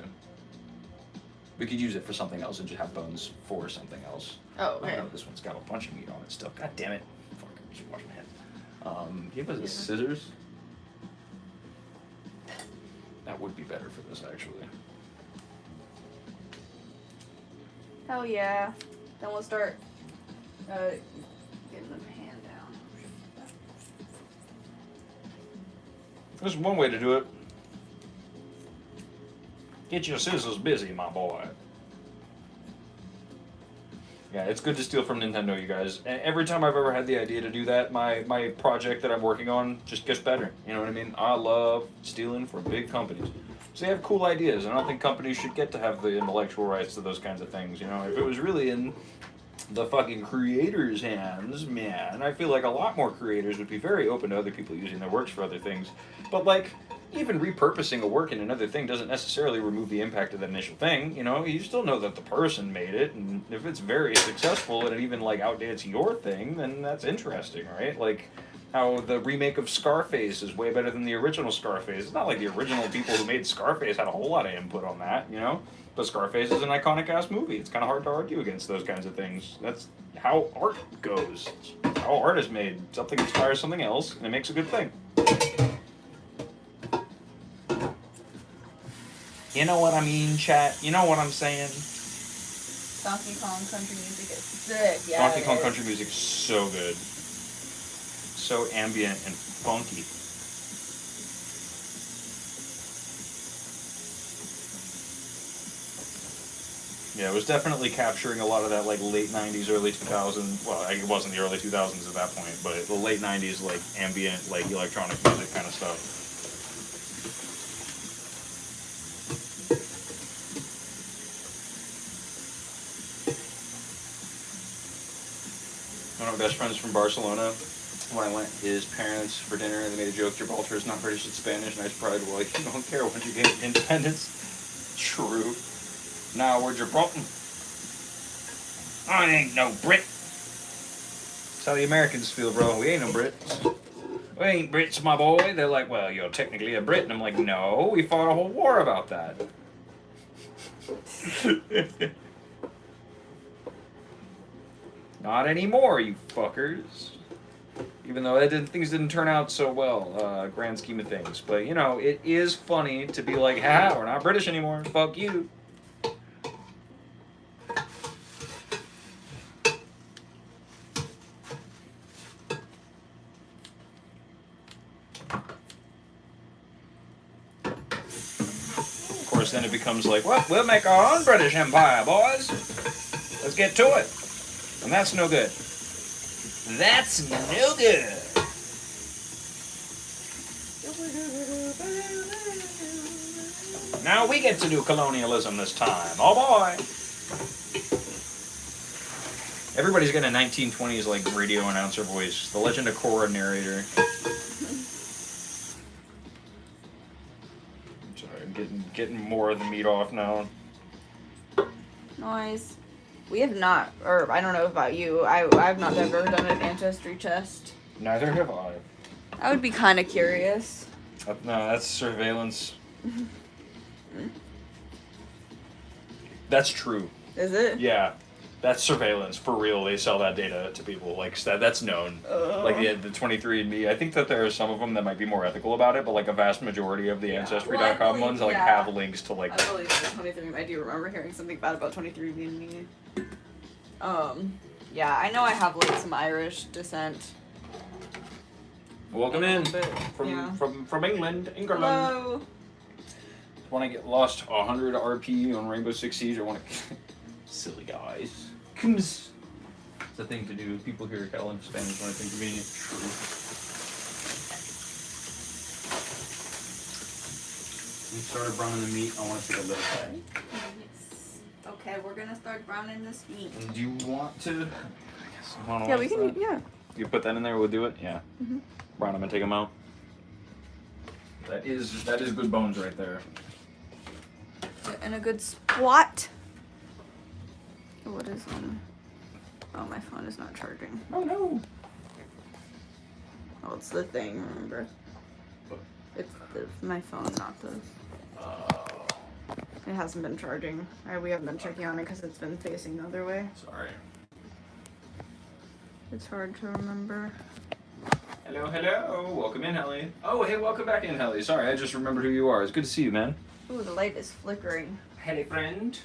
We could use it for something else and just have bones for something else. Oh, okay. No, this one's got a bunch of meat on it still. God damn it! Fuck, I should wash my hands. Give us the scissors. That would be better for this, actually. Hell yeah! Then we'll start getting the pan down. There's one way to do it. Get your scissors busy, my boy. Yeah, it's good to steal from Nintendo, you guys. And every time I've ever had the idea to do that, my project that I'm working on just gets better. You know what I mean? I love stealing from big companies. So they have cool ideas, and I don't think companies should get to have the intellectual rights to those kinds of things. You know, if it was really in the fucking creators' hands, man, I feel like a lot more creators would be very open to other people using their works for other things. But like, even repurposing a work in another thing doesn't necessarily remove the impact of that initial thing. You know, you still know that the person made it, and if it's very successful and it even like outdates your thing, then that's interesting, right? Like how the remake of Scarface is way better than the original Scarface. It's not like the original people who made Scarface had a whole lot of input on that, you know? But Scarface is an iconic ass movie. It's kind of hard to argue against those kinds of things. That's how art goes. It's how art is made. Something inspires something else, and it makes a good thing. You know what I mean, chat? You know what I'm saying? Donkey Kong country music is sick. Yeah, Donkey Kong country music is so good. So ambient and funky. Yeah, it was definitely capturing a lot of that like late 90s, early 2000s. Well, it wasn't the early 2000s at that point, but the late 90s like ambient, like electronic music kind of stuff. One of my best friends from Barcelona, when I went his parents for dinner, and they made a joke, Gibraltar is not British, it's Spanish, and I just probably like, you don't care once you get independence. True. Now we're Gibraltar. I ain't no Brit. That's how the Americans feel, bro. We ain't no Brits. We ain't Brits, my boy. They're like, well, you're technically a Brit. And I'm like, no, we fought a whole war about that. Not anymore, you fuckers. Even though things didn't turn out so well, grand scheme of things. But, you know, it is funny to be like, ha, we're not British anymore. Fuck you. Of course, then it becomes like, well, we'll make our own British Empire, boys. Let's get to it. And that's no good. That's no good. Now we get to do colonialism this time. Oh boy. Everybody's got a 1920s like radio announcer voice. The Legend of Korra narrator. Sorry, I'm getting more of the meat off now. Nice. We have not, or I don't know about you, I've not ever done an ancestry test. Neither have I. I would be kind of curious. No, that's surveillance. That's true. Is it? Yeah. That's surveillance. For real, they sell that data to people. Like, that's known. Like, the 23andMe, I think that there are some of them that might be more ethical about it, but, like, a vast majority of the Ancestry.com ones, like, have links to, like... I believe the 23andMe. I do remember hearing something bad about 23andMe. Yeah, I know I have, like, some Irish descent. Welcome in from England. Hello. Want to get lost 100 RP on Rainbow Six Siege? I want to... Silly guys. It's a thing to do. People here call in Spanish when I think convenient. True. We started browning the meat. I want to take a little bite. Yes. Okay, we're gonna start browning this meat. And do you want to? Yeah, we can. Yeah. You put that in there. We'll do it. Yeah. Brown them and take them out. That is good bones right there. In a good spot. What is on? Oh, my phone is not charging. Oh no. Oh, it's the thing. Remember? It's my phone, not the. It hasn't been charging. We haven't been checking on it because it's been facing the other way. Sorry. It's hard to remember. Hello, hello. Welcome in, Helly. Oh, hey, welcome back in, Helly. Sorry, I just remembered who you are. It's good to see you, man. Ooh, the light is flickering. Helly, friend.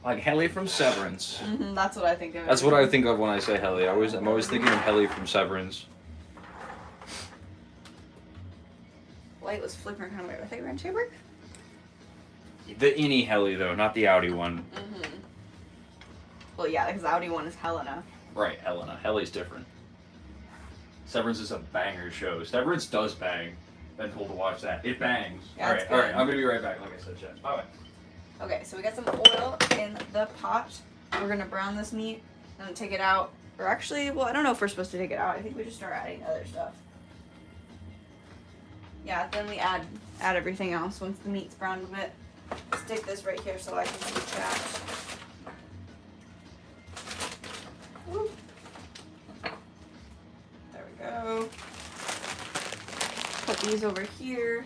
Like Helly from Severance. Mm-hmm, that's what I think of. That's what I think of when I say Helly. I'm always thinking of Helly from Severance. Light was flickering kind of weird. I think we're in chamber. The innie Helly, though, not the Audi one. Mm-hmm. Well, yeah, because the Audi one is Helena. Right, Helena. Helly's different. Severance is a banger show. Severance does bang. Been told to watch that. It bangs. Yeah, Alright, alright. I'm gonna be right back, like I said, chat. Bye-bye. Okay, so we got some oil in the pot. We're gonna brown this meat and then take it out. Or actually, well, I don't know if we're supposed to take it out. I think we just start adding other stuff. Yeah, then we add everything else once the meat's browned a bit. Stick this right here so I can see chat. Woo. There we go. Put these over here.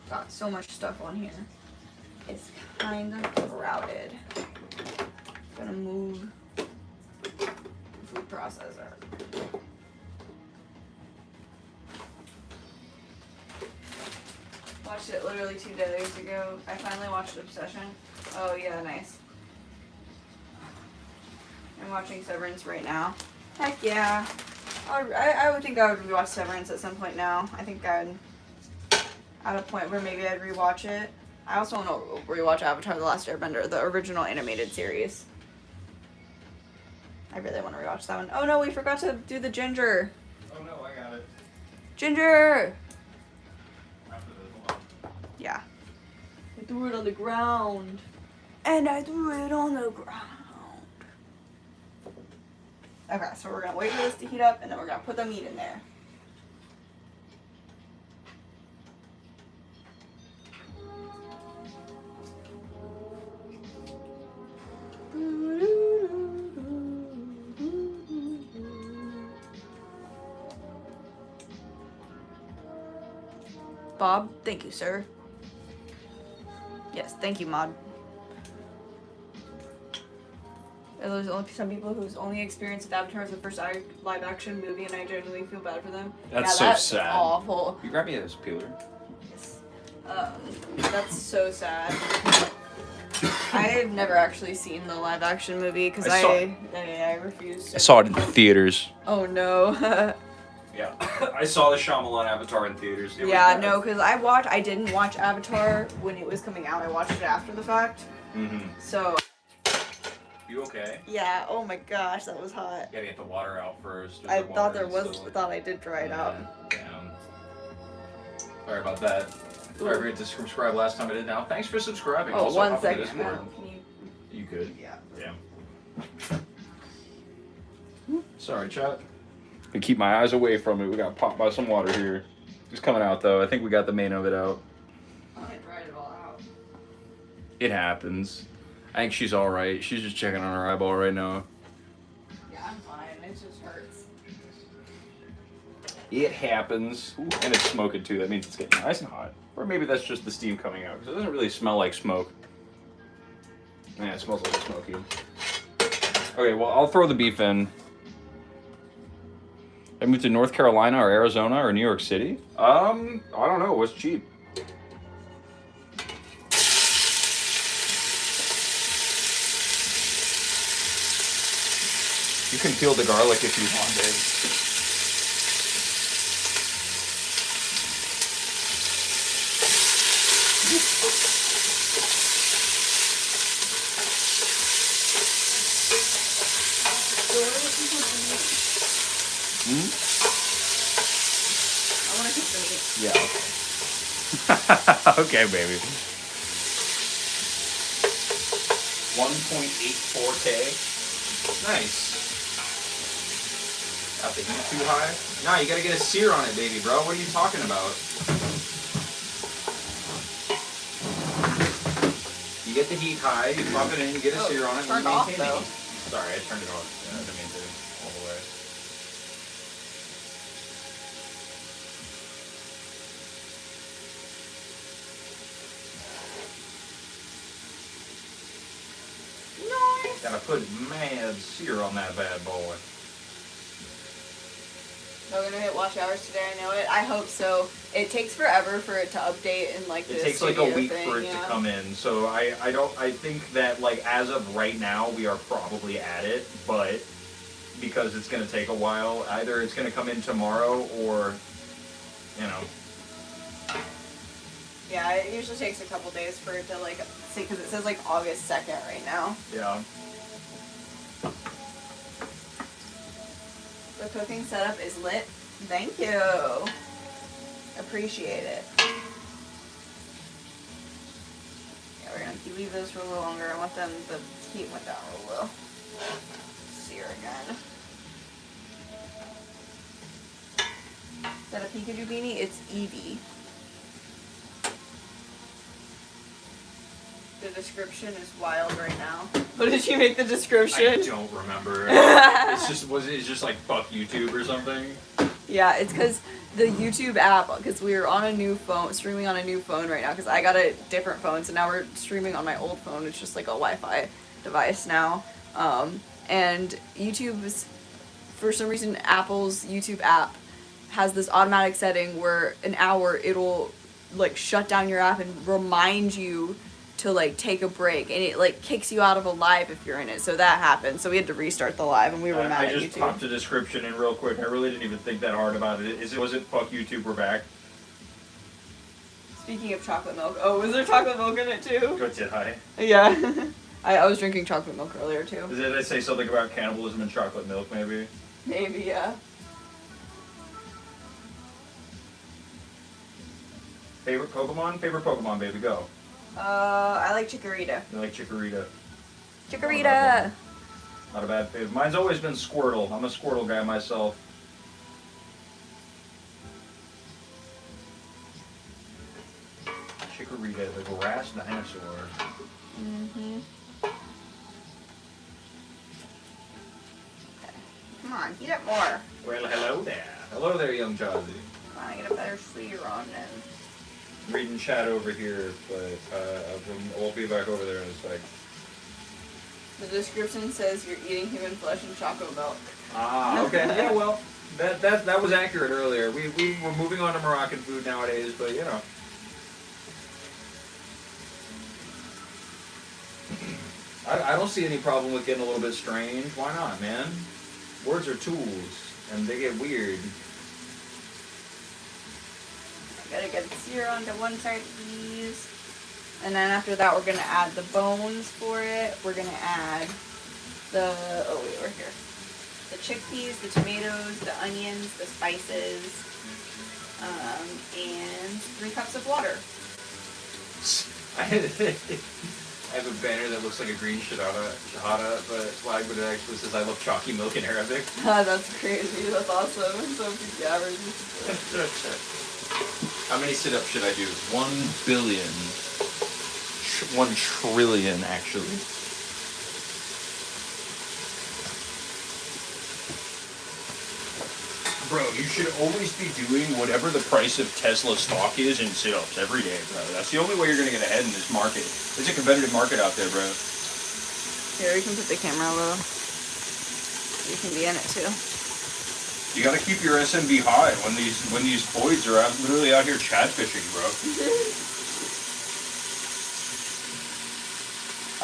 Got so much stuff on here. It's kind of crowded. Gonna move the food processor. Watched it literally 2 days ago. I finally watched Obsession. Oh yeah, nice. I'm watching Severance right now. Heck yeah. I would think I would rewatch Severance at some point now. I think I'd at a point where maybe I'd rewatch it. I also want to rewatch Avatar: The Last Airbender, the original animated series. I really want to rewatch that one. Oh no, we forgot to do the ginger. Oh no, I got it. Ginger! After this, hold on. Yeah. I threw it on the ground. And I threw it on the ground. Okay, so we're going to wait for this to heat up, and then we're going to put the meat in there. Bob, thank you, sir. Yes, thank you, Mod. There's only some people whose only experience with Avatar is the first live action movie, and I genuinely feel bad for them. That's so sad. Awful. You grab me this peeler. Yes. That's so sad. I've never actually seen the live action movie because I refuse to. I saw it in the theaters. Oh no. Yeah, I saw the Shyamalan Avatar in theaters. Yeah, no, because I didn't watch Avatar when it was coming out. I watched it after the fact. Mm-hmm. So. You okay? Yeah. Oh my gosh, that was hot. You gotta get the water out first. I thought thought I did dry it out. Damn. Sorry about that. Sorry, I forgot to subscribe last time I did. Now, thanks for subscribing. Oh, Also, 1 second. Can you could. Yeah. Damn. Sorry, chat. I keep my eyes away from it. We got popped by some water here. It's coming out though. I think we got the main of it out. I dried it all out. It happens. I think she's all right. She's just checking on her eyeball right now. Yeah, I'm fine. It just hurts. It happens. Ooh, and it's smoking too. That means it's getting nice and hot. Or maybe that's just the steam coming out. Because it doesn't really smell like smoke. Yeah, it smells like smoky. Okay, well, I'll throw the beef in. I moved to North Carolina or Arizona or New York City? I don't know. What's cheap? You can peel the garlic if you want, babe. I want to keep the meat. Yeah, okay. Okay, baby. 1.84K. Nice. Got the heat too high? Nah, you gotta get a sear on it, baby, bro. What are you talking about? You get the heat high, you pop it in, you get a sear on it, and you maintain the heat. Sorry, I turned it off. Yeah, I didn't mean to all the way. Nice. Gotta put mad sear on that bad boy. We're gonna hit watch hours today. I know it. I hope so. It takes forever for it to update and like. It takes like a week for it to come in. So I think that like as of right now we are probably at it, but because it's gonna take a while, either it's gonna come in tomorrow or, you know. Yeah, it usually takes a couple days for it to like see, because it says like August 2nd right now. Yeah. The cooking setup is lit. Thank you. Appreciate it. Yeah, we're gonna leave those for a little longer. I want them, the heat went down real low. Sear again. Is that a Pikachu beanie? It's Eevee. The description is wild right now. What did you make the description? I don't remember. It's just like fuck YouTube or something? Yeah, it's because the YouTube app, because we're on a new phone, streaming on a new phone right now, because I got a different phone, so now we're streaming on my old phone. It's just like a Wi-Fi device now. And YouTube's, for some reason, Apple's YouTube app has this automatic setting where an hour it'll like shut down your app and remind you to like take a break, and it like kicks you out of a live if you're in it. So that happened. So we had to restart the live, and we were mad at YouTube. I just popped a description in real quick. I really didn't even think that hard about it. Was it fuck YouTube, we're back? Speaking of chocolate milk, oh, was there chocolate milk in it too? Go did I? Yeah. I was drinking chocolate milk earlier too. Did I say something about cannibalism and chocolate milk, maybe? Maybe, yeah. Favorite Pokemon? Favorite Pokemon, baby, go. I like Chikorita. I like Chikorita. Chikorita! Not a bad favorite. Mine's always been Squirtle. I'm a Squirtle guy myself. Chikorita, the grass dinosaur. Mm-hmm. Come on, heat up more. Well, hello there. Hello there, young Jazzy. Come on, get a better sear on then. Reading chat over here, but we'll be back over there in a sec. The description says you're eating human flesh and chocolate milk. Ah, okay. Yeah, well, that was accurate earlier. We were moving on to Moroccan food nowadays, but you know. I don't see any problem with getting a little bit strange. Why not, man? Words are tools, and they get weird. Gotta get the sear onto one side of these. And then after that, we're gonna add the bones for it. We're gonna add the, oh wait, we're here. The chickpeas, the tomatoes, the onions, the spices, and 3 cups of water. I have a banner that looks like a green shahada flag, but it actually says I love chalky milk in Arabic. That's crazy. That's awesome. So average. How many sit-ups should I do? 1 billion. 1 trillion, actually. Bro, you should always be doing whatever the price of Tesla stock is in sit-ups every day, bro. That's the only way you're going to get ahead in this market. It's a competitive market out there, bro. Here, you can put the camera a little. You can be in it, too. You gotta keep your SMB high when these boys are literally out here chat fishing, bro.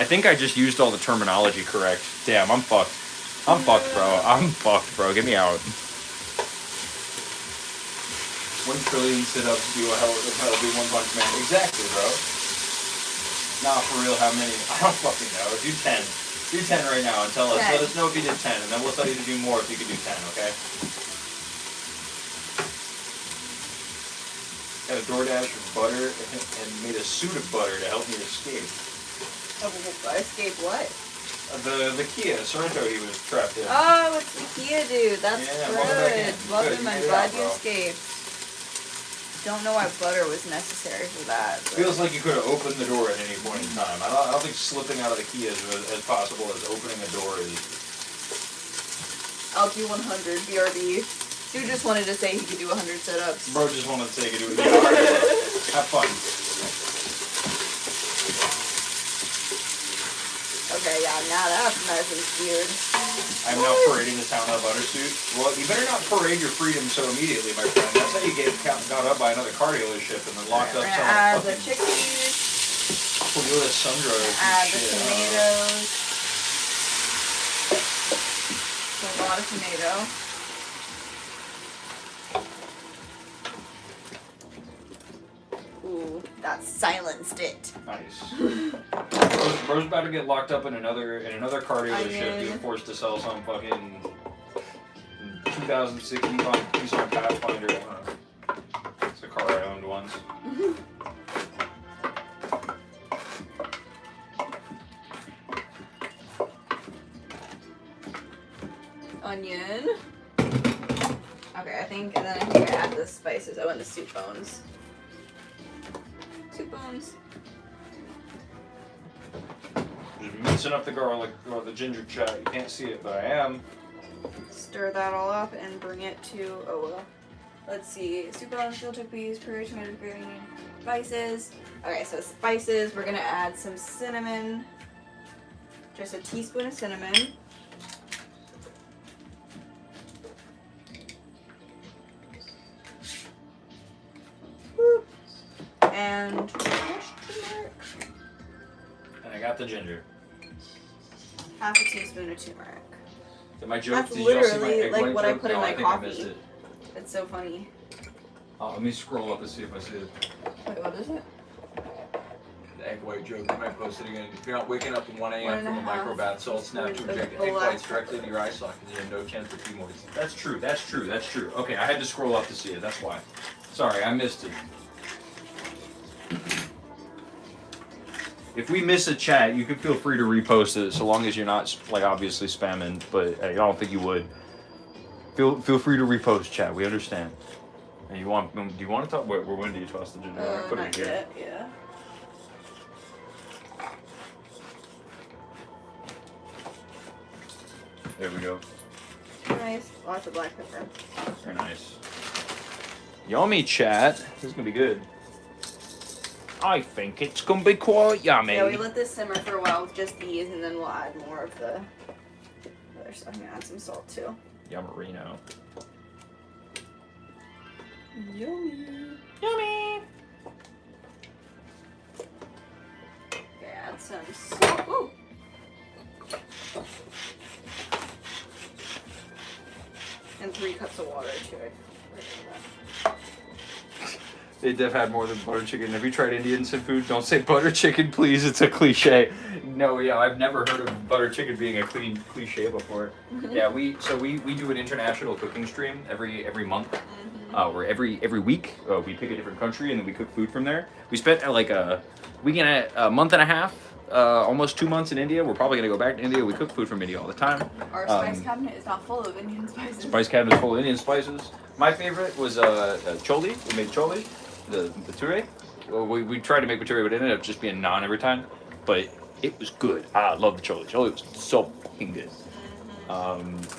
I think I just used all the terminology correct. Damn, I'm fucked. I'm fucked, bro. I'm fucked, bro. Get me out. 1 trillion sit-ups do a hell do One Punch Man. Exactly, bro. Nah, for real, how many? I don't fucking know. Do 10. Do 10 right now and tell us. 10. Let us know if you did 10, and then we'll tell you to do more if you could do 10, okay? Got a DoorDash of butter and made a suit of butter to help me escape. Escape what? The Kia Sorento he was trapped in. Oh, it's the Kia dude. That's Yeah, good. welcome Welcome, back in. Good, I'm you glad made it out, you bro. escaped. Don't know why butter was necessary for that. But... Feels like you could have opened the door at any point in time. I don't think slipping out of the Kia is as possible as opening a door is. I'll do 100 BRB. Dude just wanted to say he could do 100 sit-ups. Bro just wanted to say he could do it. Yeah, alright, bro. Have fun. Okay, yeah, now that's nice and weird. I'm now parading the town of Buttersuit. Well, you better not parade your freedom so immediately, my friend. That's how you get got up by another car dealership and then locked up We're gonna selling add the fucking chickpeas. Toyota Sundra. Add the shit. tomatoes. A lot of tomato. Ooh, that silenced it. Nice. Bro's about to get locked up in another car dealership being forced to sell some fucking 2016 Nissan Pathfinder. I don't know. It's a car I owned once. Onion. Okay, and then I think I add the spices. I went to soup bones. Soup bones. Just mincing up the garlic or the ginger chat. You can't see it, but I am. Stir that all up and bring it to, oh well. Let's see, soup bones, grilled chickpeas, puree, tomato, gravy, spices. Okay, so spices, we're gonna add some cinnamon. Just a teaspoon of cinnamon. Boop. And turmeric. And I got the ginger. Half a teaspoon of turmeric. Did my joke? That's Did y'all see my literally egg like white what I joke? put in No, my I think coffee. I missed it. It's so funny. Let me scroll up and see if I see it. Wait, what is it? The egg white joke. I might post it again. If you're not waking up at 1 a.m. from a 1.5 microbath salt snap to teaspoons inject of egg black whites directly into your eye socket, you have no chance for chemo disease. That's true. That's true. That's true. Okay, I had to scroll up to see it. That's why. Sorry, I missed it. If we miss a chat, you can feel free to repost it, so long as you're not like obviously spamming. But I don't think you would. Feel free to repost chat. We understand. And do you want to talk? When do you toss the ginger? Put Not it here. yet, yeah. There we go. Nice. Lots of black pepper. Very nice. Yummy, chat. This is gonna be good. I think it's gonna be quite yummy. Yeah, we let this simmer for a while with just these, and then we'll add more of the other stuff. I'm gonna add some salt too. Yummerino. Yummy. Yummy. Okay, add some salt. Ooh. And 3 cups of water to it. They def had more than butter chicken. Have you tried Indian food? Don't say butter chicken, please. It's a cliche. No, yeah, I've never heard of butter chicken being a cliche before. Yeah, we do an international cooking stream every month, or every week. We pick a different country and then we cook food from there. We spent like a month and a half, almost 2 months in India. We're probably gonna go back to India. We cook food from India all the time. Our spice cabinet is not full of Indian spices. Spice cabinet is full of Indian spices. My favorite was chole. We made chole, the ture. Well, we tried to make ture, but it ended up just being naan every time. But it was good. I love the chole. Chole was so fucking good.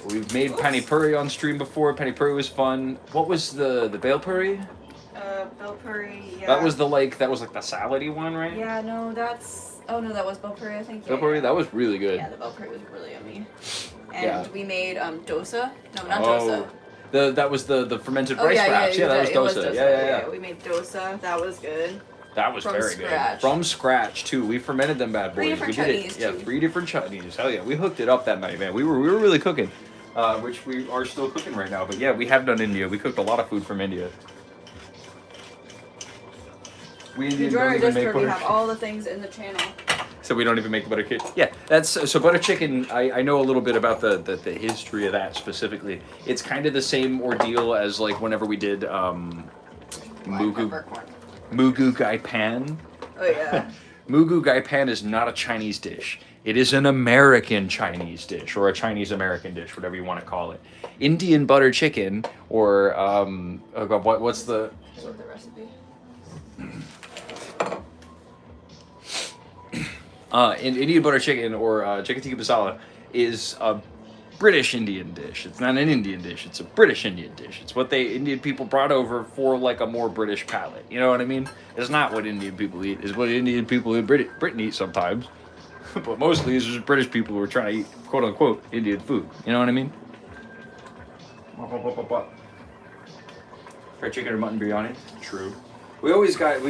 We've made pani puri on stream before. Pani puri was fun. What was the bale puri? Bell puri, yeah. That was the salady one, right? Yeah, no, that's... Oh, no, that was bell puri, I think. Bell puri, that was really good. Yeah, the bell puri was really yummy. And Yeah. we made dosa. No, not dosa. That was the fermented rice wraps. Yeah, that was dosa. Yeah. We made dosa. That was good. That was From very scratch. good. From scratch too. We fermented them bad boys. 3 different we did chutneys, it. Yeah, too. 3 different chutneys. Hell yeah, we hooked it up that night, man. We were really cooking, which we are still cooking right now. But yeah, we have done India. We cooked a lot of food from India. We If you Indians join don't our even make Discord, we butter have all the things in the channel. So we don't even make butter chicken. Yeah, that's so butter chicken. I know a little bit about the history of that specifically. It's kind of the same ordeal as like whenever we did Black Mugu peppercorn. Mugu Gai Pan. Oh, yeah. Mugu Gai Pan is not a Chinese dish. It is an American Chinese dish, or a Chinese American dish, whatever you want to call it. Indian butter chicken, or oh God, what's the? What's the recipe? Indian butter chicken, or chicken tikka masala, is a British Indian dish. It's not an Indian dish. It's a British Indian dish. It's what Indian people brought over for like a more British palate. You know what I mean? It's not what Indian people eat. It's what Indian people in Britain eat sometimes. But mostly it's just British people who are trying to eat quote unquote Indian food. You know what I mean? Fried chicken or mutton biryani? True. We always got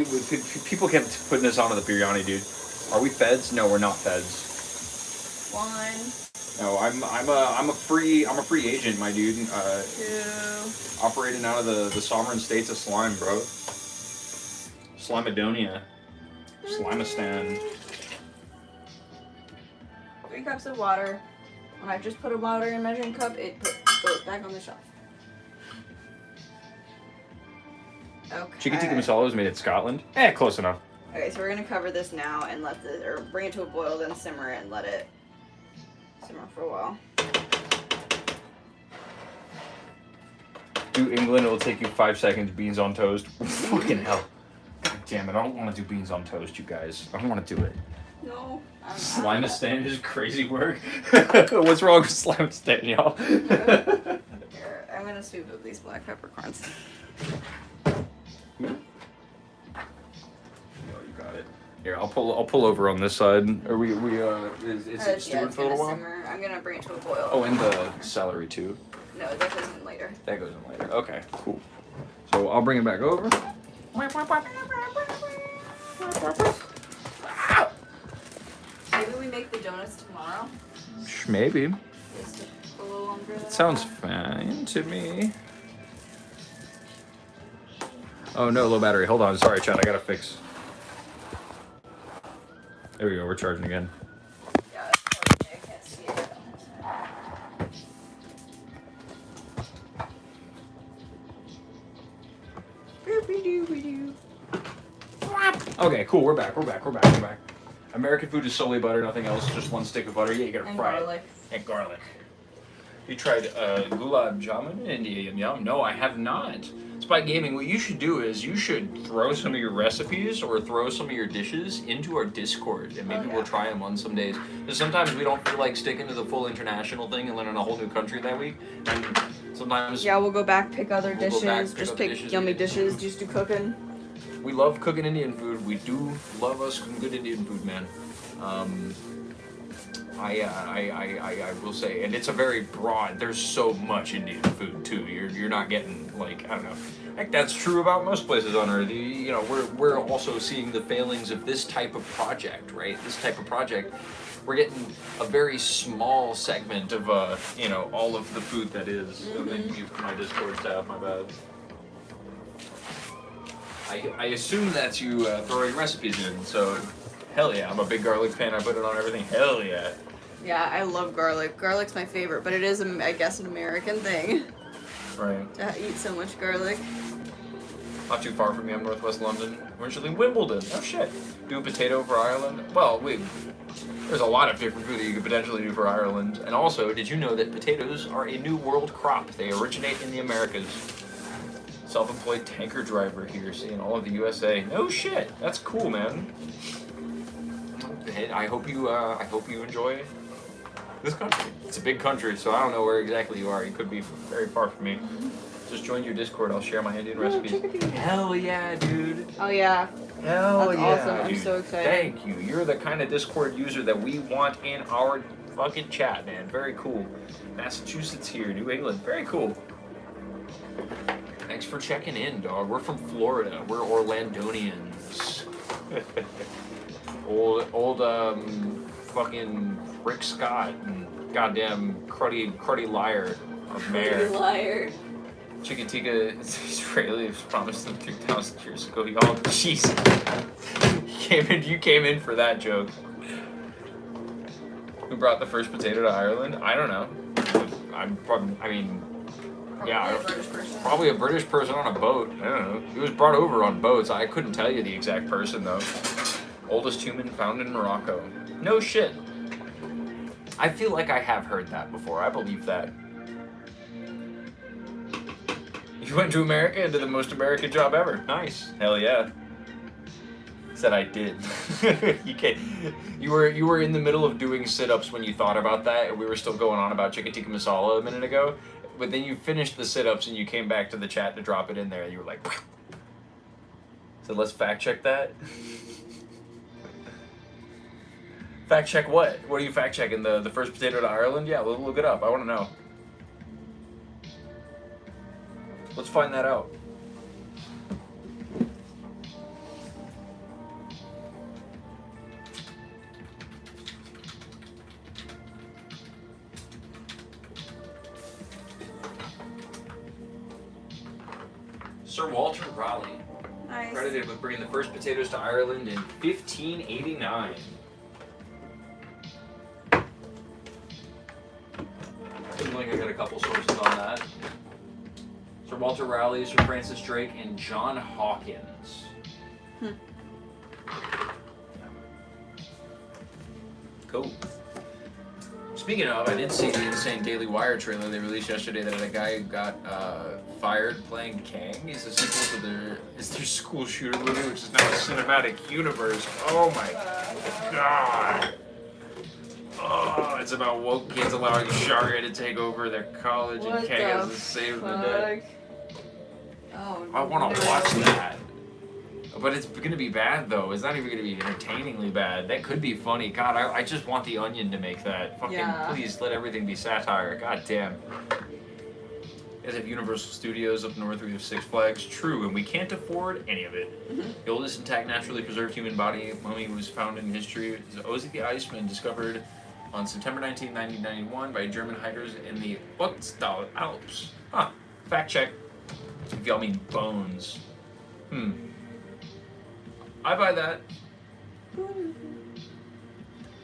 people kept putting us onto the biryani, dude. Are we feds? No, we're not feds. One. No, I'm a free agent, my dude. Two. Operating out of the sovereign states of slime, bro. Slimadonia. Slimistan. 3 cups of water. When I just put a water in a measuring cup, it goes back on the shelf. Okay. Chicken tikka masala was made in Scotland. Close enough. Okay, so we're gonna cover this now and bring it to a boil, then simmer it and let it simmer for a while. Do England, it'll take you 5 seconds. Beans on toast. Fucking hell. God damn it, I don't want to do beans on toast, you guys. I don't want to do it. No. Slimistan is crazy work. What's wrong with Slimistan, y'all? Here, I'm gonna soup up these black peppercorns. You got it. Here, I'll pull over on this side. Are we is it stewing for a little while? Simmer. I'm gonna bring it to a boil. Oh, and the celery too. No, that goes in later. That goes in later. Okay, cool. So I'll bring it back over. Maybe we make the donuts tomorrow. Maybe. Just a little longer than Sounds that. fine to me. Oh no, low battery. Hold on. Sorry, chat. I gotta fix. There we go. We're charging again. Yeah, that's probably, I can't see it. Boopy-doopy-doo. Okay, cool. We're back. American food is solely butter, nothing else. Just one stick of butter. Yeah, you gotta And fry garlic. it. And garlic. You tried gulab jamun in India? Yum yum. No, I have not. Spy Gaming, what you should do is you should throw some of your recipes or throw some of your dishes into our Discord, and maybe we'll try them on some days. Because sometimes we don't feel like sticking to the full international thing and learning a whole new country that week. And sometimes Yeah, we'll go back, pick other We'll go dishes, back, pick just other pick dishes, yummy eat it. dishes, just do cooking. we love cooking Indian food. We do love us some good Indian food, man. I will say, and it's a very broad. There's so much Indian food too. You're not getting like I don't know. Like that's true about most places on earth. You know, we're also seeing the failings of this type of project, right? This type of project, we're getting a very small segment of you know, all of the food that is. And then you my Discord tab. My bad. I assume that's you throwing recipes in. So, hell yeah, I'm a big garlic fan. I put it on everything. Hell yeah. Yeah, I love garlic. Garlic's my favorite, but it is, I guess, an American thing Right. to eat so much garlic. Not too far from me, I'm Northwest London. Originally Wimbledon. Oh shit. Do a potato for Ireland? Well, there's a lot of different food that you could potentially do for Ireland. And also, did you know that potatoes are a new world crop? They originate in the Americas. Self-employed tanker driver here, seeing all of the USA. No shit. That's cool, man. I hope you enjoy this country. It's a big country, so I don't know where exactly you are. You could be very far from me. Just join your Discord. I'll share my Indian recipes. Hell yeah, dude. Oh yeah. Hell That's yeah, awesome. I'm dude. so excited. Thank you. You're the kind of Discord user that we want in our fucking chat, man. Very cool. Massachusetts here, New England. Very cool. Thanks for checking in, dog. We're from Florida. We're Orlandonians. old fucking Rick Scott and goddamn cruddy liar of mayor. Liar. Chicken tikka Israelis promised them 3,000 years ago. Y'all, jeez. You came in for that joke. Who brought the first potato to Ireland? I don't know. Probably a British person on a boat. I don't know. It was brought over on boats. I couldn't tell you the exact person though. Oldest human found in Morocco. No shit. I feel like I have heard that before. I believe that. You went to America and did the most American job ever. Nice. Hell yeah. Said I did. You can't. You were in the middle of doing sit-ups when you thought about that, and we were still going on about chicken tikka masala a minute ago. But then you finished the sit-ups and you came back to the chat to drop it in there, and you were like, so let's fact check that. Fact check what? What are you fact checking? The first potato to Ireland? Yeah, look it up. I want to know. Let's find that out. Sir Walter Raleigh. Nice. Credited with bringing the first potatoes to Ireland in 1589. Seems like I got a couple sources on that. Sir Walter Raleigh, Sir Francis Drake, and John Hawkins. Cool. Speaking of, I did see the insane Daily Wire trailer they released yesterday that a guy got fired playing Kang. He's a sequel to their school shooter movie, which is now a cinematic universe. Oh my god. Oh, it's about woke kids allowing Sharia to take over their college and Kang has to save the day. Oh, I want to watch that. But it's going to be bad, though. It's not even going to be entertainingly bad. That could be funny. God, I just want The Onion to make that. Fucking please let everything be satire. God damn. You guys have Universal Studios up north. We have Six Flags. True, and we can't afford any of it. The oldest intact, naturally preserved human body mummy was found in history. Is Ozzy the Iceman, discovered on September 19, 1991 by German hikers in the Ötztal Alps. Huh. Fact check. If y'all mean bones. I buy that.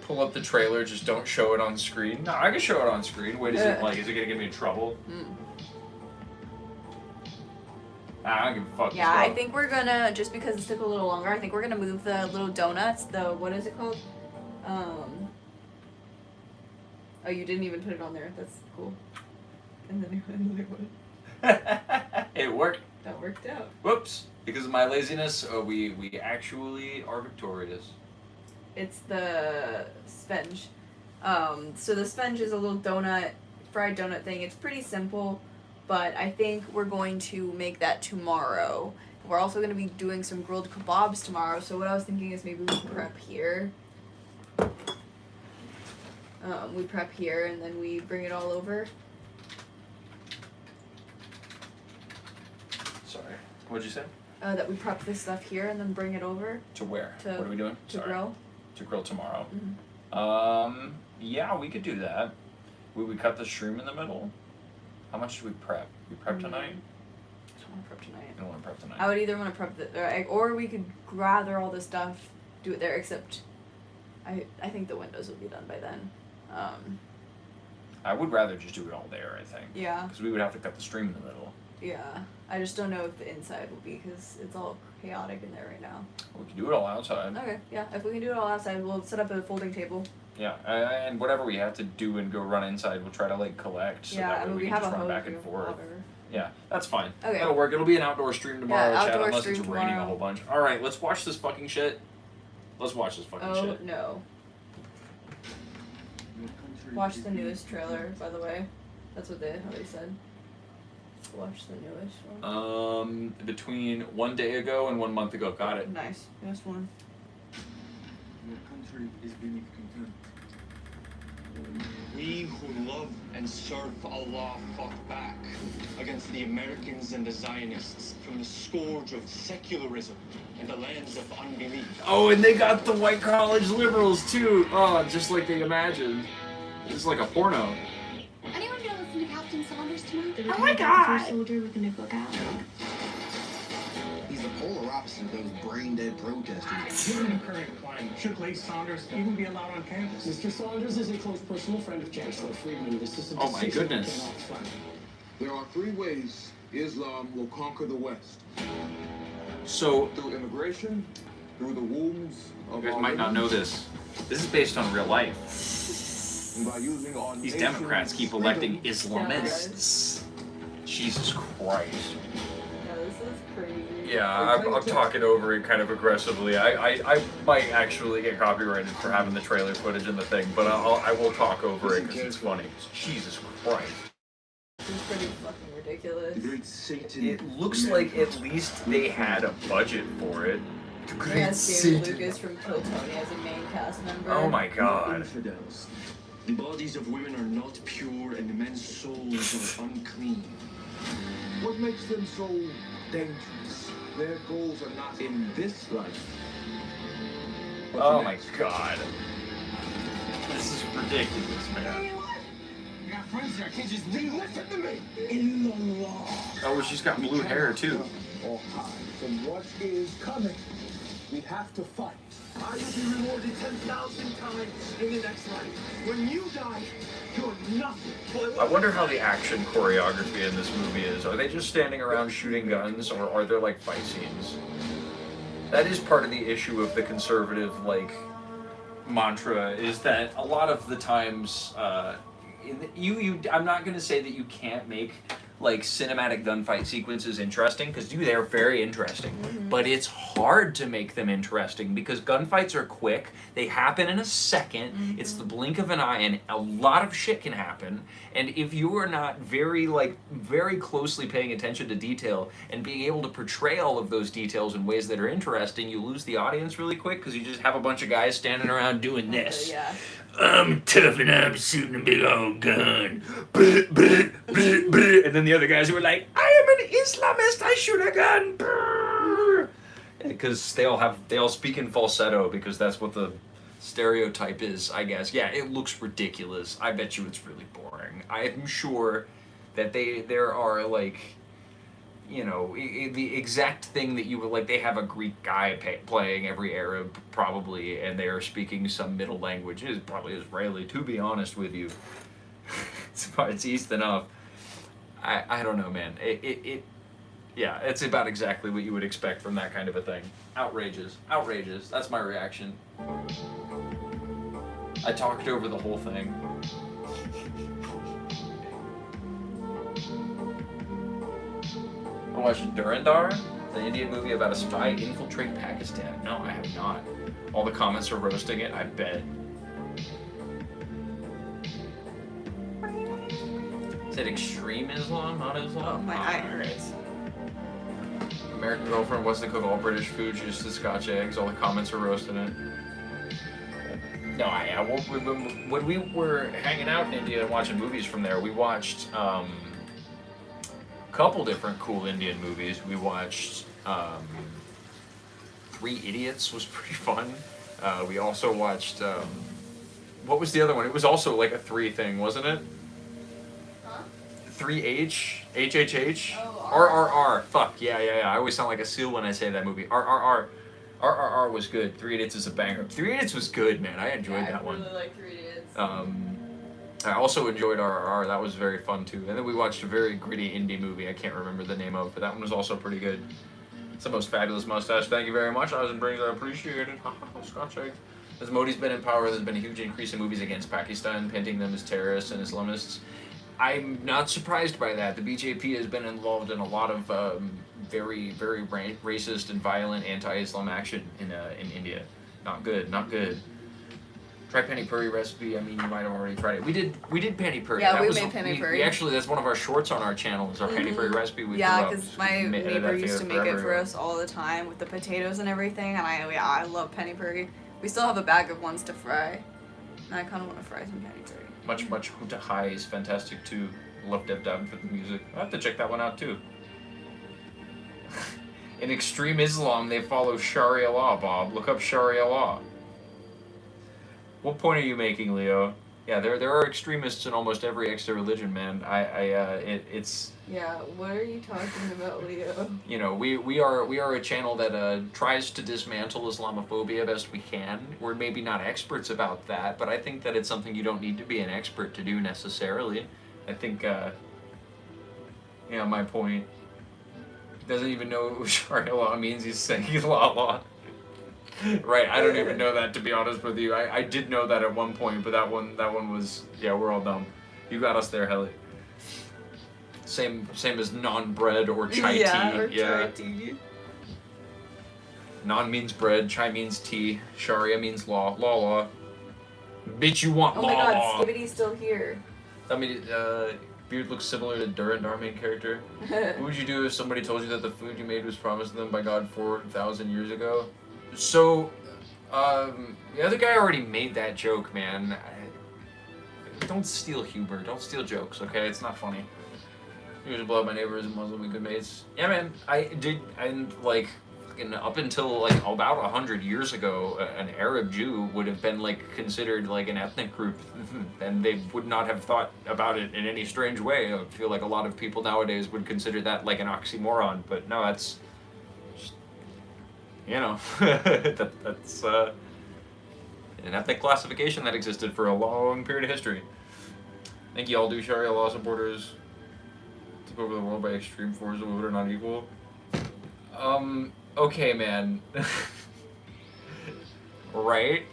Pull up the trailer, just don't show it on screen. No, I can show it on screen. Wait, is it gonna get me in trouble? I don't give a fuck. Yeah, I think we're gonna, just because it took a little longer, I think we're gonna move the little donuts, what is it called? Oh, you didn't even put it on there. That's cool. And then another one. It worked. That worked out. Whoops. Because of my laziness, we actually are victorious. It's the spenge. So the spenge is a little fried donut thing. It's pretty simple, but I think we're going to make that tomorrow. We're also going to be doing some grilled kebabs tomorrow, so what I was thinking is maybe we prep here. We prep here and then we bring it all over. Sorry. What'd you say? That we prep this stuff here and then bring it over. To where? What are we doing? To grill. To grill tomorrow. Mm-hmm. Yeah, we could do that. We cut the shroom in the middle. How much should we prep? We prep tonight? I don't want to prep tonight. I don't want to prep tonight. I would either want to prep or we could gather all this stuff, do it there, except I think the windows will be done by then. I would rather just do it all there, I think. Yeah. Because we would have to cut the stream in the middle. Yeah. I just don't know if the inside will be, because it's all chaotic in there right now. We can do it all outside. Okay, yeah. If we can do it all outside, we'll set up a folding table. Yeah, and whatever we have to do and go run inside, we'll try to collect. So that way we can just run back and forth. Yeah, that's fine. Okay. That'll work. It'll be an outdoor stream tomorrow, chat, unless it's raining a whole bunch. Alright, let's watch this fucking shit. Let's watch this fucking shit. Oh, no. Watch the newest trailer, by the way. That's what they said. Watch the newest one. Between 1 day ago and 1 month ago. Got it. Nice. Newest one. Your country is beneath contempt. We who love and serve Allah fought back against the Americans and the Zionists from the scourge of secularism and the lands of unbelief. Oh, and they got the white college liberals too. Oh, just like they imagined. It's like a porno. Anyone gonna listen to Captain Saunders tonight? Oh my god! First soldier with a new book out. He's the polar opposite of those brain-dead protesters. Given the current climate, should Lake Saunders even be allowed on campus? Mr. Saunders is a close personal friend of Chancellor Friedman. This is a oh my goodness. There are 3 ways Islam will conquer the West. So, through immigration, through the wombs of You guys our might not know this. This is based on real life. and by using our These nation's Democrats keep freedom, electing Islamists. Jesus Christ. Yeah, this is crazy. Yeah, I'm talking over it kind of aggressively. I might actually get copyrighted for having the trailer footage in the thing, but I will talk over it because it's funny. Jesus Christ. This is pretty fucking ridiculous. the great Satan. It looks like at least they had a budget for it. It has David Lucas from Kill Tony as a main cast member. Oh my god. Infidels. The bodies of women are not pure, and the men's souls are unclean. What makes them so dangerous? Their goals are not in this life. but the Oh my next. god. This is ridiculous, man. You got friends there, can't just listen to me. In the law. Oh, she's got blue hair too. All hides from what is coming. We have to fight. I will be rewarded 10,000 times in the next life. When you die, you're nothing. I wonder how the action choreography in this movie is. Are they just standing around shooting guns, or are there like fight scenes? That is part of the issue of the conservative mantra, is that a lot of the times, I'm not gonna say that you can't make cinematic gunfight sequences interesting, because they're very interesting, but it's hard to make them interesting because gunfights are quick, they happen in a second, it's the blink of an eye, and a lot of shit can happen, and if you are not very closely paying attention to detail and being able to portray all of those details in ways that are interesting, you lose the audience really quick because you just have a bunch of guys standing around doing this. Yeah. I'm tough and I'm shooting a big old gun. And then the other guys who were like, I am an Islamist, I shoot a gun. Because they all speak in falsetto because that's what the stereotype is, I guess. Yeah, it looks ridiculous. I bet you it's really boring. I'm sure that there are the exact thing that you would they have a Greek guy playing every Arab probably, and they are speaking some middle language. It is probably Israeli, to be honest with you. It's East enough. I don't know, man. Yeah, it's about exactly what you would expect from that kind of a thing. Outrageous. That's my reaction. I talked over the whole thing. I watched Durandar, the Indian movie about a spy infiltrate Pakistan. No, I have not. All the comments are roasting it, I bet. Is it extreme Islam, not Islam? Oh, my eye hurts. American girlfriend wants to cook all British food, she just does Scotch eggs. All the comments are roasting it. No, when we were hanging out in India and watching movies from there, we watched couple different cool Indian movies. We watched Three Idiots was pretty fun. We also watched what was the other one? It was also like a three thing, wasn't it? Huh? 3H? HHH? Oh, RRR. Fuck, yeah. I always sound like a seal when I say that movie. RRR. RRR was good. Three Idiots is a banger. Three Idiots was good, man. I enjoyed that one. I really like Three Idiots. I also enjoyed RRR. That was very fun too. And then we watched a very gritty indie movie I can't remember the name of, but that one was also pretty good. It's the most fabulous mustache. Thank you very much. I was in Brings. I appreciate it. Scotch egg. As Modi's been in power, there's been a huge increase in movies against Pakistan, painting them as terrorists and Islamists. I'm not surprised by that. The BJP has been involved in a lot of very, very racist and violent anti-Islam action in India. Not good. Try Penny Puri recipe. I mean, you might have already tried it. We did Penny Puri. Yeah, we made Penny Puri. We actually, that's one of our shorts on our channel. Is our Penny Puri recipe. Yeah, because my neighbor used to make it for us all the time with the potatoes and everything, and I love Penny Puri. We still have a bag of ones to fry, and I kind of want to fry some Penny Puri. Much Huta High is fantastic too. Love Dev Dab for the music. I have to check that one out too. In extreme Islam, they follow Sharia law, Bob. Look up Sharia law. What point are you making, Leo? Yeah, there are extremists in almost every extra religion, man. It's. Yeah, what are you talking about, Leo? You know, we are a channel that tries to dismantle Islamophobia best we can. We're maybe not experts about that, but I think that it's something you don't need to be an expert to do necessarily. I think, my point. He doesn't even know what Sharia law means. He's saying law. Right, I don't even know that, to be honest with you. I did know that at one point, but that one was, yeah, we're all dumb. You got us there, Helly. Same as non-bread or chai tea. Chai tea. Non means bread, chai means tea, Sharia means law. Law. Bitch, you want Oh law. my god, Skibbity's still here. I mean, Beard looks similar to Durant, our main character. What would you do if somebody told you that the food you made was promised to them by God 4,000 years ago? So, the other guy already made that joke, man. Don't steal humor. Don't steal jokes, okay? It's not funny. You just blow up my neighbors and Muslim and good mates. Yeah, man. Like, up until, like, about 100 years ago, an Arab Jew would have been, like, considered, like, an ethnic group, and they would not have thought about it in any strange way. I feel like a lot of people nowadays would consider that, like, an oxymoron, but no, that's just, you know, that's an ethnic classification that existed for a long period of history. I think y'all do Sharia law supporters took over the world by extreme forces of what are not equal. Okay, man. Right?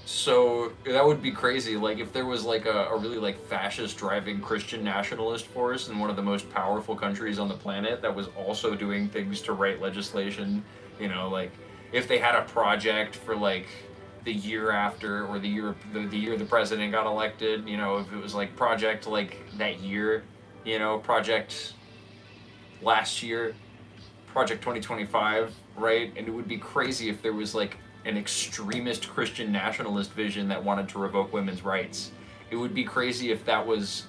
So, that would be crazy. Like, if there was, like, a really, like, fascist driving Christian nationalist force in one of the most powerful countries on the planet that was also doing things to write legislation, you know, like, if they had a project for, like, the year after, or the year the president got elected, you know, if it was, like, project, like, that year, you know, project last year, Project 2025, right? And it would be crazy if there was, like, an extremist Christian nationalist vision that wanted to revoke women's rights. It would be crazy if that was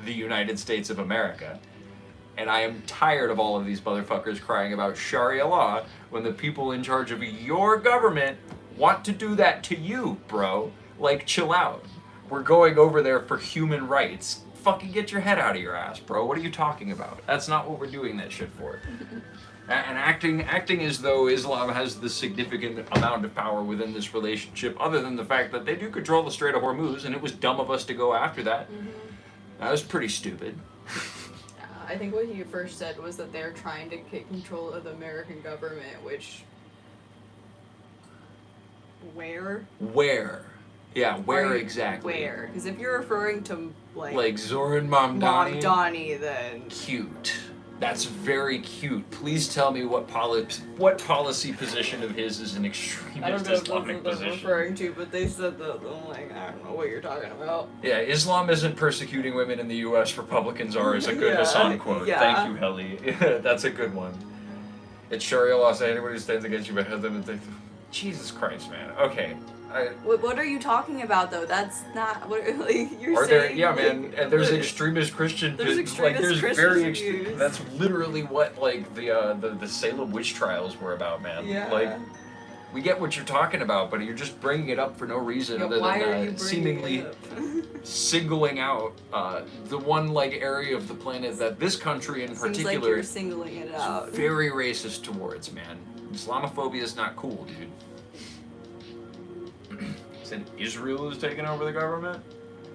the United States of America. And I am tired of all of these motherfuckers crying about Sharia law when the people in charge of your government want to do that to you, bro. Like, chill out. We're going over there for human rights. Fucking get your head out of your ass, bro. What are you talking about? That's not what we're doing that shit for. And acting as though Islam has the significant amount of power within this relationship, other than the fact that they do control the Strait of Hormuz, and it was dumb of us to go after that. That was pretty stupid. I think what he first said was that they're trying to get control of the American government, which... Where? Where? Yeah, where exactly? Where? Because if you're referring to, like Zoran Mamdani? Mamdani, then... Cute. That's very cute. Please tell me what policy position of his is an extremist Islamic position. I don't know what they're referring to, but they said that. I'm like, I don't know what you're talking about. Yeah, Islam isn't persecuting women in the U.S. Republicans are, is a good Hassan quote. Yeah. Thank you, Helly. That's a good one. It's Sharia law, so anybody who stands against you behead them and take them. Jesus Christ, man. Okay. What are you talking about, though? That's not what you're are saying. There, yeah, man. And there's extremist Christian. There's extremist Christian very extreme. That's literally what like the Salem witch trials were about, man. Yeah. Like, we get what you're talking about, but you're just bringing it up for no reason other than seemingly singling out the one like area of the planet that this country in particular. Seems like you're singling it out. Is very racist towards, man. Islamophobia is not cool, dude. Said Israel is taking over the government?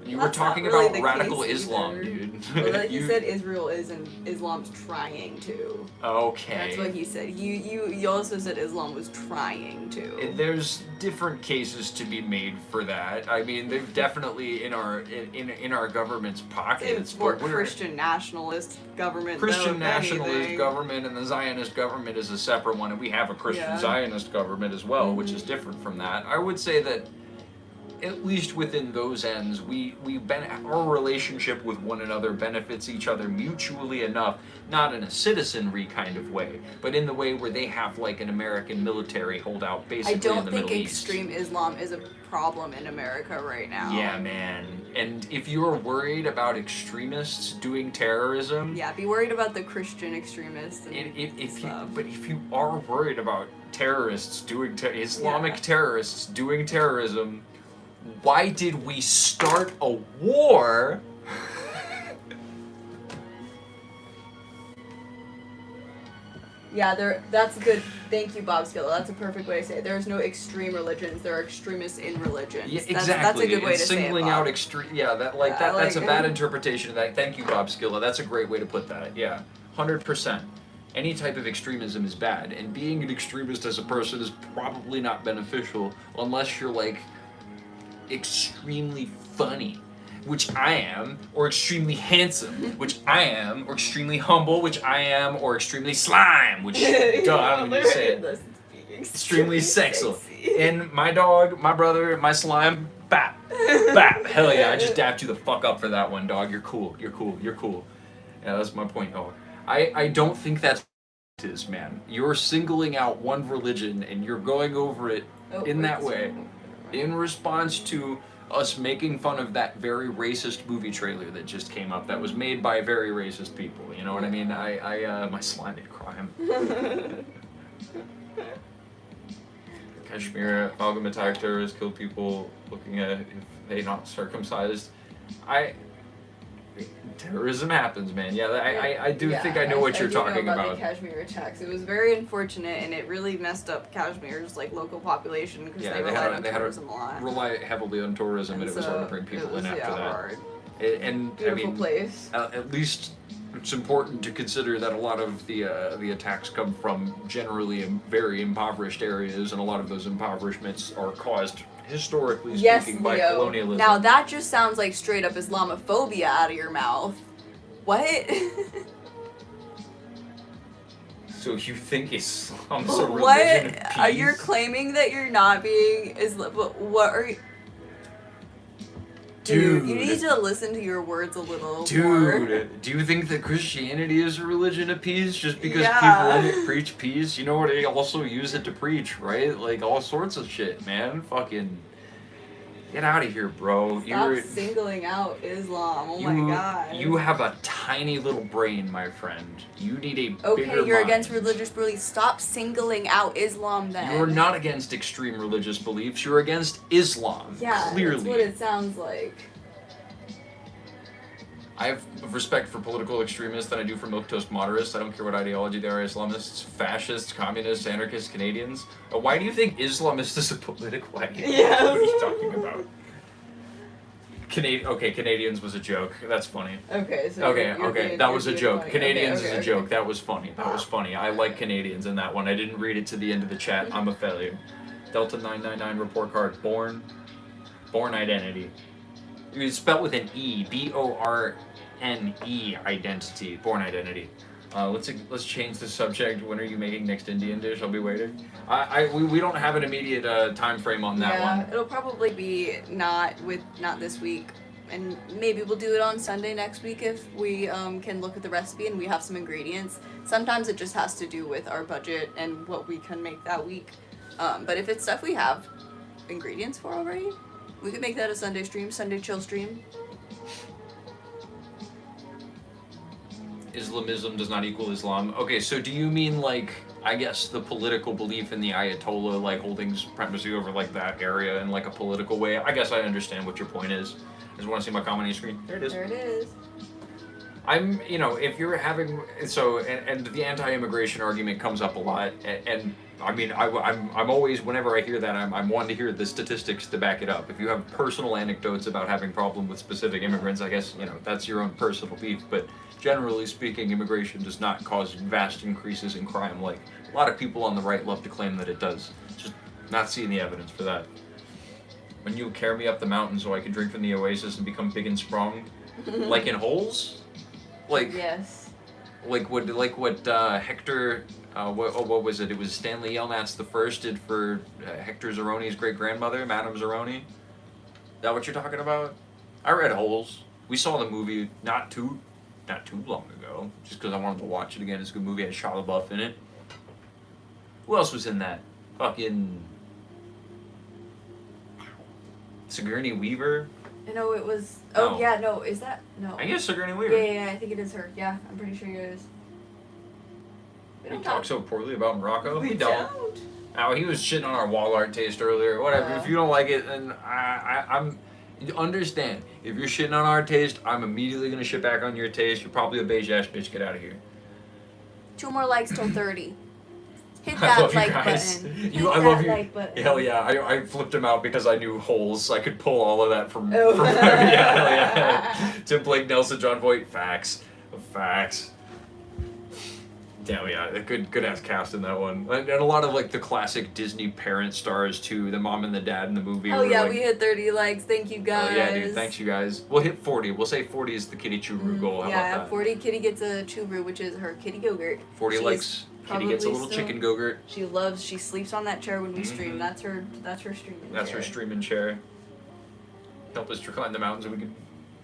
And you were talking about radical Islam, dude. Well, he said Israel is and Islam's trying to. Okay. That's what he said. You also said Islam was trying to. There's different cases to be made for that. I mean, they've definitely in our government's pockets. It's more Christian nationalist government. Christian nationalist government and the Zionist government is a separate one, and we have a Christian Zionist government as well, which is different from that. I would say that at least within those ends, our relationship with one another benefits each other mutually enough, not in a citizenry kind of way, but in the way where they have like an American military holdout basically in the Middle East. I don't think extreme Islam is a problem in America right now. Yeah, man. And if you're worried about extremists doing terrorism... Yeah, be worried about the Christian extremists and But if you are worried about terrorists doing... Islamic terrorists doing terrorism... Why did we start a war? Yeah, that's good. Thank you, Bob Skilla. That's a perfect way to say it. There's no extreme religions. There are extremists in religions. Yeah, exactly. That's a good way to say it, singling out extreme. Yeah, that's a bad interpretation of that. Thank you, Bob Skilla. That's a great way to put that. Yeah, 100%. Any type of extremism is bad, and being an extremist as a person is probably not beneficial unless you're like extremely funny, which I am, or extremely handsome, which I am, or extremely humble, which I am, or extremely slime, which duh, I don't need to say it. Extremely sexual. And my dog, my brother, my slime, bap, bap. Hell yeah, I just dapped you the fuck up for that one, dog. You're cool. You're cool. You're cool. Yeah, that's my point, dog. I don't think that's what it is, man. You're singling out one religion and you're going over it in that way in response to us making fun of that very racist movie trailer that just came up that was made by very racist people. You know what I mean? My slime did crime. Kashmir, amalgam attack terrorists kill people looking at if they not circumcised. Terrorism happens, man. Yeah, I do think I know what you're talking about. The Kashmir attacks. It was very unfortunate, and it really messed up Kashmir's like local population because they relied on tourism a lot. Rely heavily on tourism, and it was hard to bring people in after that. Hard. And Beautiful I mean, place. At least it's important to consider that a lot of the attacks come from generally very impoverished areas, and a lot of those impoverishments are caused, historically speaking, by colonialism. Now that just sounds like straight up Islamophobia out of your mouth. What? So you think Islam's a religion of peace? You're claiming that you're not being Islam, but what are you? Dude, you need to listen to your words a little more. Dude, do you think that Christianity is a religion of peace just because people in it preach peace? You know what? They also use it to preach, right? Like all sorts of shit, man. Fucking get out of here, bro. Stop singling out Islam. Oh my god. You have a tiny little brain, my friend. You need a bigger Okay, you're mind. against religious beliefs. Stop singling out Islam then. You're not against extreme religious beliefs. You're against Islam. Yeah, clearly. that's what it sounds like. I have respect for political extremists than I do for milquetoast moderates. I don't care what ideology they are, Islamists, fascists, communists, anarchists, Canadians. Why do you think Islamist is a political ideology? Yeah. What are you talking about? Canadians was a joke. That's funny. Okay, so Okay, that was a joke. funny. Canadians Okay, is a joke. That was funny. That was funny. I like Canadians in that one. I didn't read it to the end of the chat. I'm a failure. Delta 999 report card. Born identity. It's spelled with an E. BORNE identity. Born identity. Let's change the subject. When are you making next Indian dish? I'll be waiting. We don't have an immediate time frame on that one. It'll probably be not this week, and maybe we'll do it on Sunday next week if we can look at the recipe and we have some ingredients. Sometimes it just has to do with our budget and what we can make that week. But if it's stuff we have ingredients for already, we could make that a Sunday stream, Sunday chill stream. Islamism does not equal Islam. Okay, so do you mean like, I guess the political belief in the Ayatollah, like holding supremacy over like that area in like a political way? I guess I understand what your point is. I just want to see my comment on your screen. There it is. There it is. I'm, if you're having, so, and the anti-immigration argument comes up a lot, and I mean, I'm always, whenever I hear that, I'm wanting to hear the statistics to back it up. If you have personal anecdotes about having problem with specific immigrants, I guess, that's your own personal beef, but generally speaking, immigration does not cause vast increases in crime, like a lot of people on the right love to claim that it does. Just not seeing the evidence for that. When you carry me up the mountain so I can drink from the oasis and become big and strong, like in holes? Like, yes. Like what Hector, what was it? It was Stanley Yelnats the first did for Hector Zeroni's great-grandmother, Madame Zeroni. Is that what you're talking about? I read Holes. We saw the movie not too long ago, just because I wanted to watch it again. It's a good movie. It had Shia LaBeouf in it. Who else was in that? Fucking Sigourney Weaver. No, it was. No. Oh yeah, no, is that no? I guess Sigourney Weaver. Yeah, I think it is her. Yeah, I'm pretty sure it is. We talk so poorly about Morocco. We don't. Oh, he was shitting on our wall art taste earlier. Whatever. If you don't like it, then I'm. Understand. If you're shitting on our taste, I'm immediately gonna shit back on your taste. You're probably a beige ass bitch. Get out of here. 2 more likes till 30. Hit I that love you like guys. button. I love you. Like button. Hell yeah! I flipped him out because I knew Holes. I could pull all of that from. Oh. From yeah, hell yeah. Tim Blake, Nelson, John Voight. Facts. Damn, yeah, a good ass cast in that one, and a lot of like the classic Disney parent stars too. The mom and the dad in the movie. Oh were, yeah, like, we hit 30 likes. Thank you guys. Oh yeah, dude. Thanks you guys. We'll hit 40. We'll say 40 is the Kitty Churu goal. How Yeah, about that? 40 Kitty gets a chubru, which is her kitty go-gurt. 40 She's likes. Kitty gets a probably little still- chicken go-gurt. She sleeps on that chair when we stream. That's her streaming That's chair. her streaming chair. Help us to climb the mountains so we can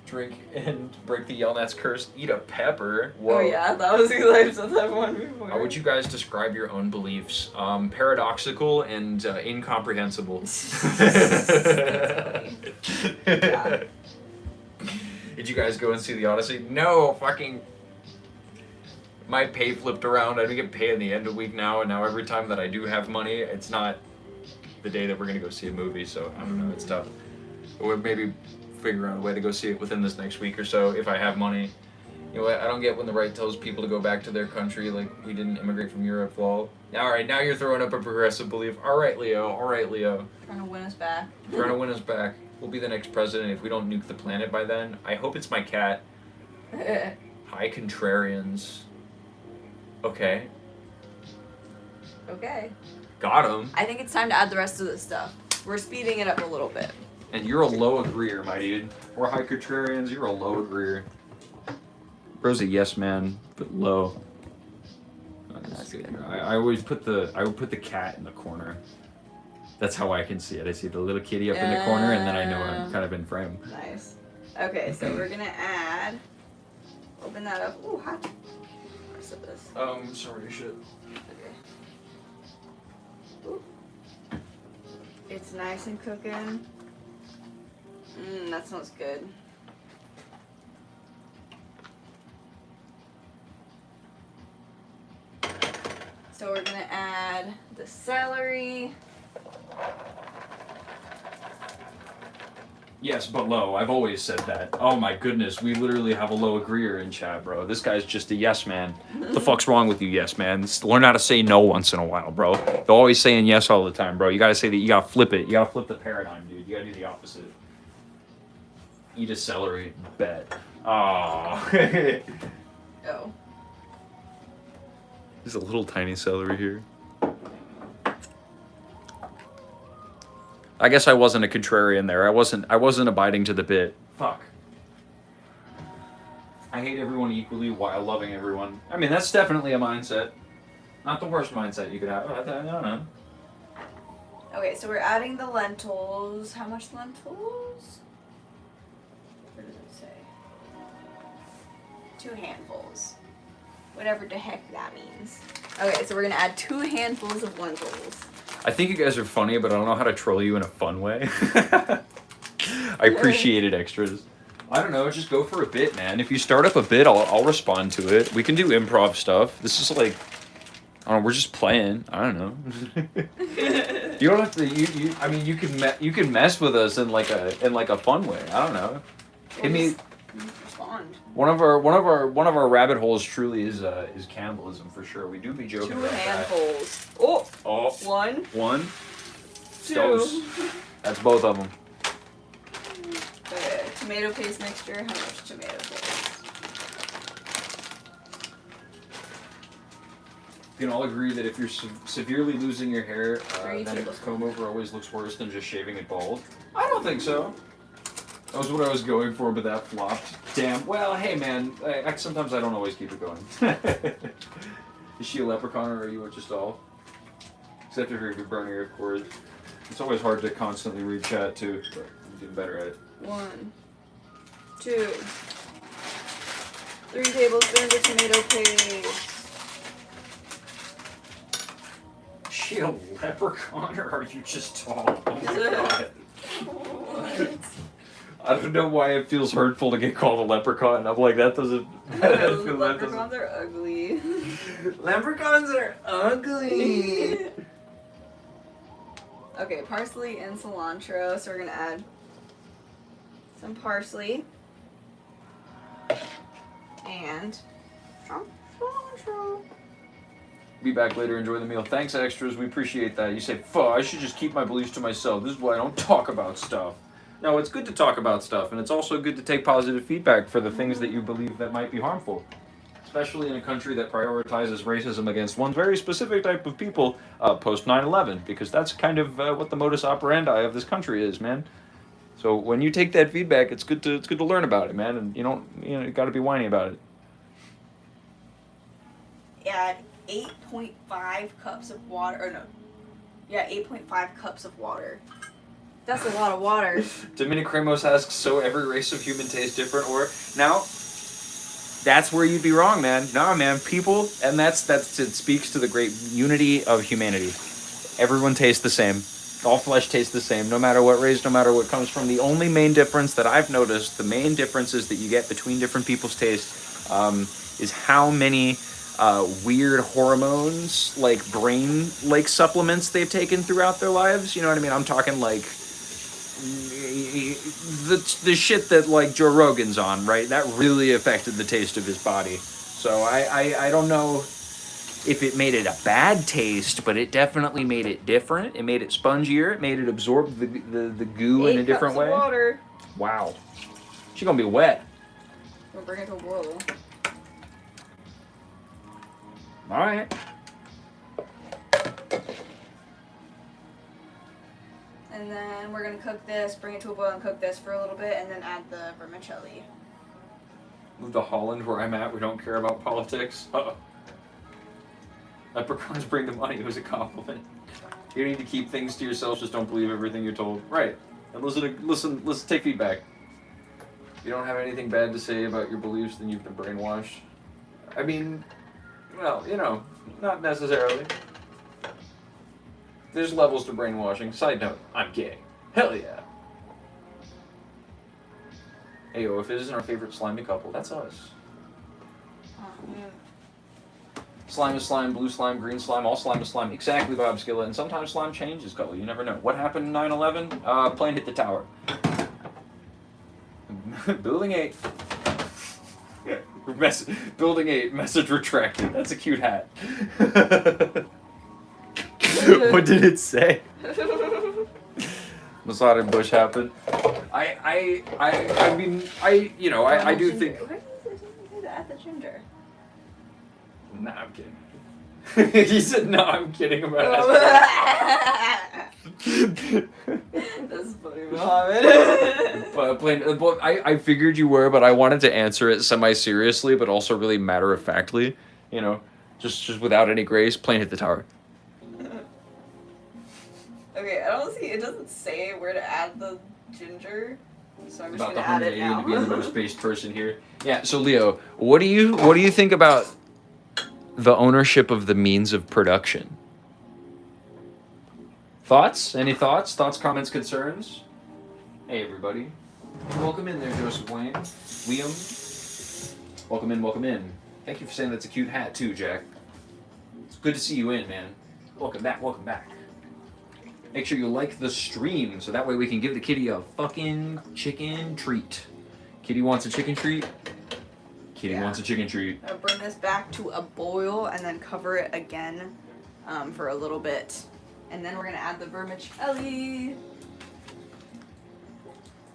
drink and break the Yelnats curse. Eat a pepper. Whoa. Oh yeah, that was because I've said that one before. How would you guys describe your own beliefs? Paradoxical and incomprehensible. Yeah. Did you guys go and see the Odyssey? No, fucking. My pay flipped around. I didn't get paid in the end of the week now, and now every time that I do have money, it's not the day that we're gonna go see a movie. So I don't know. It's tough. Or maybe figure out a way to go see it within this next week or so if I have money. You know what? I don't get when the right tells people to go back to their country like we didn't immigrate from Europe. Well, all right, now you're throwing up a progressive belief. All right, Leo. All right, Leo. Trying to win us back. Trying to win us back. We'll be the next president if we don't nuke the planet by then. I hope it's my cat. Hi, contrarians. Okay. Okay. Got him. I think it's time to add the rest of this stuff. We're speeding it up a little bit. And you're a low agreeer, my dude. We're high contrarians. You're a low agreeer. Bro's a yes man, but low. That's good. I always put the cat in the corner. That's how I can see it. I see the little kitty up in the corner, and then I know I'm kind of in frame. Nice. Okay, so we're gonna add. Open that up. Ooh, hot. Where's this? Sorry, shit. Okay. Ooh. It's nice and cooking. That smells good. So we're gonna add the celery. Yes, but low. I've always said that. Oh my goodness, we literally have a low agreeer in chat, bro. This guy's just a yes man. What the fuck's wrong with you, yes man? Learn how to say no once in a while, bro. You're always saying yes all the time, bro. You gotta say that. You gotta flip it. You gotta flip the paradigm, dude. You gotta do the opposite. Eat a celery. Bet. Aww. Oh. There's a little tiny celery here. I guess I wasn't a contrarian there. I wasn't abiding to the bit. Fuck. I hate everyone equally while loving everyone. I mean, that's definitely a mindset. Not the worst mindset you could have. I don't know. Okay, so we're adding the lentils. How much lentils? What does it say? 2 handfuls. Whatever the heck that means. Okay, so we're gonna add 2 handfuls of lentils. I think you guys are funny, but I don't know how to troll you in a fun way. I appreciate it, extras. I don't know, just go for a bit, man. If you start up a bit, I'll respond to it. We can do improv stuff. This is like, I don't know, we're just playing. I don't know. You don't have to. I mean, you can mess with us in like a fun way. I don't know. Hit me. Respond. One of our rabbit holes truly is cannibalism for sure. We do be joking 2 about handfuls. Oh. Oh. 1. 1. 2. Dose. That's both of them. Okay, tomato paste mixture. How much tomato paste? We can all agree that if you're severely losing your hair, 3 then a tablespoons. comb over always looks worse than just shaving it bald. I don't think so. That was what I was going for, but that flopped. Damn. Well, hey man, sometimes I don't always keep it going. Is she a leprechaun or are you just all? Except if you're burning, of course. It's always hard to constantly read chat too, but I'm getting better at it. 1, 2, 3 tablespoons of tomato paste. Is she a leprechaun or are you just tall? Oh my god. What? I don't know why it feels hurtful to get called a leprechaun. I'm like, that doesn't. Leprechauns are ugly. Leprechauns are ugly. Okay, parsley and cilantro. So we're gonna add some parsley and cilantro. Be back later. Enjoy the meal. Thanks, extras. We appreciate that. You say, "Fuck, I should just keep my beliefs to myself. This is why I don't talk about stuff." No, it's good to talk about stuff, and it's also good to take positive feedback for the things that you believe that might be harmful. especially in a country that prioritizes racism against one very specific type of people post 9/11, because that's kind of what the modus operandi of this country is, man. So when you take that feedback, it's good to learn about it, man, and you got to be whiny about it. Add 8.5 cups of water, or no, yeah, 8.5 cups of water. That's a lot of water. Dominic Ramos asks, so every race of human tastes different, or now? That's where you'd be wrong, man. Nah, man, people, and that's it speaks to the great unity of humanity. Everyone tastes the same. All flesh tastes the same, no matter what race, no matter what comes from. The only main difference that I've noticed, the main differences that you get between different people's tastes, is how many weird hormones, like brain like supplements they've taken throughout their lives. You know what I mean? I'm talking like the shit that like Joe Rogan's on, right? That really affected the taste of his body. So I don't know if it made it a bad taste, but it definitely made it different. It made it spongier. It made it absorb the goo in a different way. 8 cups of water. Wow. She's gonna be wet. We'll bring it to a boil. All right. And then we're gonna cook this, bring it to a boil and cook this for a little bit, and then add the vermicelli. Move to Holland, where I'm at. We don't care about politics. Uh-oh. Leprechauns bring the money. It was a compliment. You need to keep things to yourself. Just don't believe everything you're told. Right. And listen. Take feedback. If you don't have anything bad to say about your beliefs, then you've been brainwashed. I mean, well, not necessarily. There's levels to brainwashing. Side note, I'm gay. Hell yeah. Hey, yo, if it isn't our favorite slimy couple, that's us. Slime is slime, blue slime, green slime, all slime is slime. Exactly, Bob Skillet. And sometimes slime changes color. You never know. What happened in 9/11? Plane hit the tower. Building 8. Building 8. Message retracted. That's a cute hat. What did it say? Masada Bush happened. I mean, I do think. Why did you add the ginger? Nah, I'm kidding. He said, "No, I'm kidding about it." That's funny, Mohammed. But I figured you were, but I wanted to answer it semi-seriously, but also really matter-of-factly. Just without any grace. Plane hit the tower. Okay, I don't see. It doesn't say where to add the ginger, so I'm just About gonna the add it 180 now. to be the most based person here. Yeah. So Leo, what do you think about the ownership of the means of production? Thoughts? Any thoughts? Thoughts, comments, concerns? Hey, everybody. Welcome in there, Joseph Wayne. Liam. Welcome in, welcome in. Thank you for saying that's a cute hat, too, Jack. It's good to see you in, man. Welcome back, welcome back. Make sure you like the stream, so that way we can give the kitty a fucking chicken treat. Kitty wants a chicken treat. Kitty wants a chicken treat. I'll bring this back to a boil and then cover it again for a little bit. And then we're going to add the vermicelli.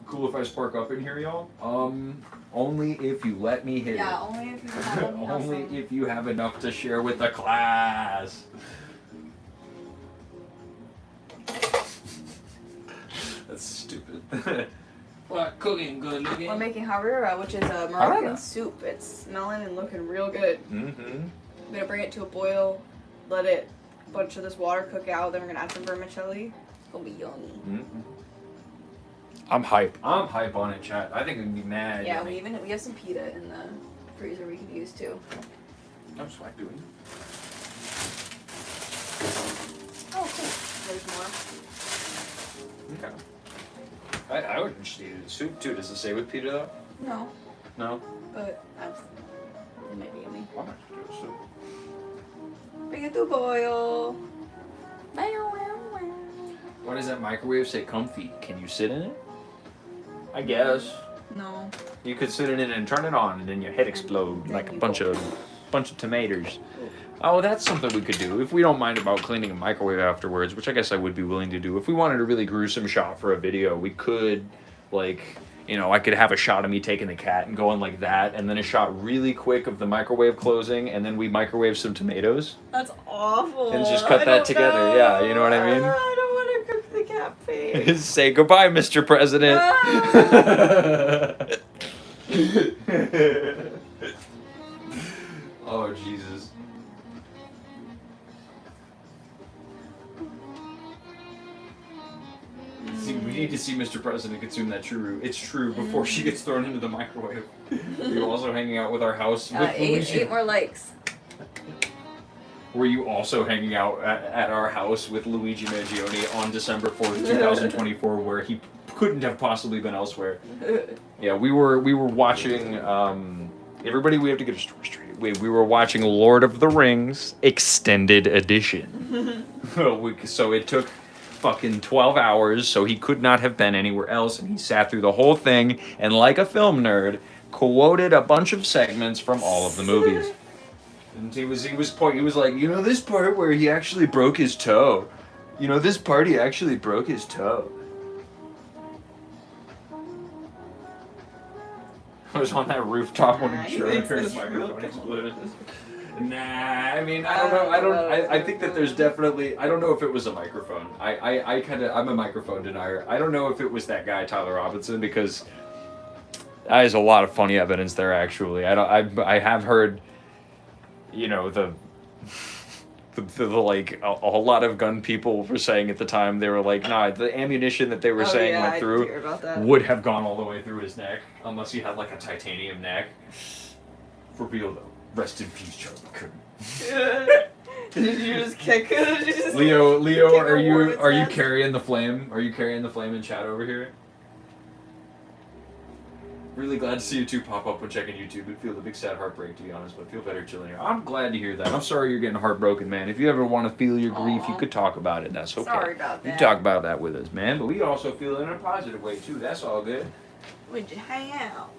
Cool if I spark up in here, y'all? Only if you let me hit it. Yeah, only if you have enough. Only if you have enough to share with the class. That's stupid. What? Cooking good looking? We're making harira, which is a Moroccan Harira. soup. It's smelling and looking real good. Mm-hmm. I'm going to bring it to a boil, let a bunch of this water cook out, then we're going to add some vermicelli. It's going to be yummy. Mm-hmm. I'm hype. I'm hype on it, chat. I think we'd be mad. Yeah, we have some pita in the freezer we could use too. I'm swag doing. Oh, cool. There's more. Okay. I would just eat it in soup too. Does it say with pita though? No, No. but it might be yummy. Why not do it soup? Bring it to boil. Why does that microwave say comfy? Can you sit in it? I guess. No. You could sit in it and turn it on, and then your head explode Then like a you bunch go. of tomatoes. Oh, that's something we could do if we don't mind about cleaning a microwave afterwards, which I guess I would be willing to do. If we wanted a really gruesome shot for a video, we could, like, you know, I could have a shot of me taking the cat and going like that, and then a shot really quick of the microwave closing, and then we microwave some tomatoes. That's awful. And just cut I that don't together, know. yeah, you know what I mean? I don't want to cook the cat face. Say goodbye, Mr. President. Oh, Jesus. See, we need to see Mr. President consume that churro. It's true before she gets thrown into the microwave. Were you also hanging out with our house? With Luigi? Eight more likes. Were you also hanging out at our house with Luigi Mangione on December 4th, 2024, where he couldn't have possibly been elsewhere? Yeah, we were watching. Everybody, we have to get a story straight. We were watching Lord of the Rings Extended Edition. So it took fucking 12 hours, so he could not have been anywhere else, and he sat through the whole thing and, like a film nerd, quoted a bunch of segments from all of the movies. And he was like, you know, this part where he actually broke his toe. You know, this part he actually broke his toe. I was on that rooftop when he showed his microphone exploded. Nah, I mean, I don't know. I think that there's definitely, I don't know if it was a microphone. I'm a microphone denier. I don't know if it was that guy, Tyler Robinson, because there's a lot of funny evidence there, actually. I have heard, you know, the like a whole lot of gun people were saying at the time, they were like, nah, the ammunition that they were saying went through would have gone all the way through his neck, unless he had like a titanium neck. For real though. Rest in peace, Charlie Kirk. Did you just kick it? Leo, are you carrying the flame? Are you carrying the flame in chat over here? Really glad to see you two pop up when checking YouTube. It'd feel a big sad heartbreak, to be honest, but feel better chilling here. I'm glad to hear that. I'm sorry you're getting heartbroken, man. If you ever want to feel your grief, you could talk about it. That's okay. Sorry about that. You talk about that with us, man. But we also feel it in a positive way too. That's all good. Would you hang out?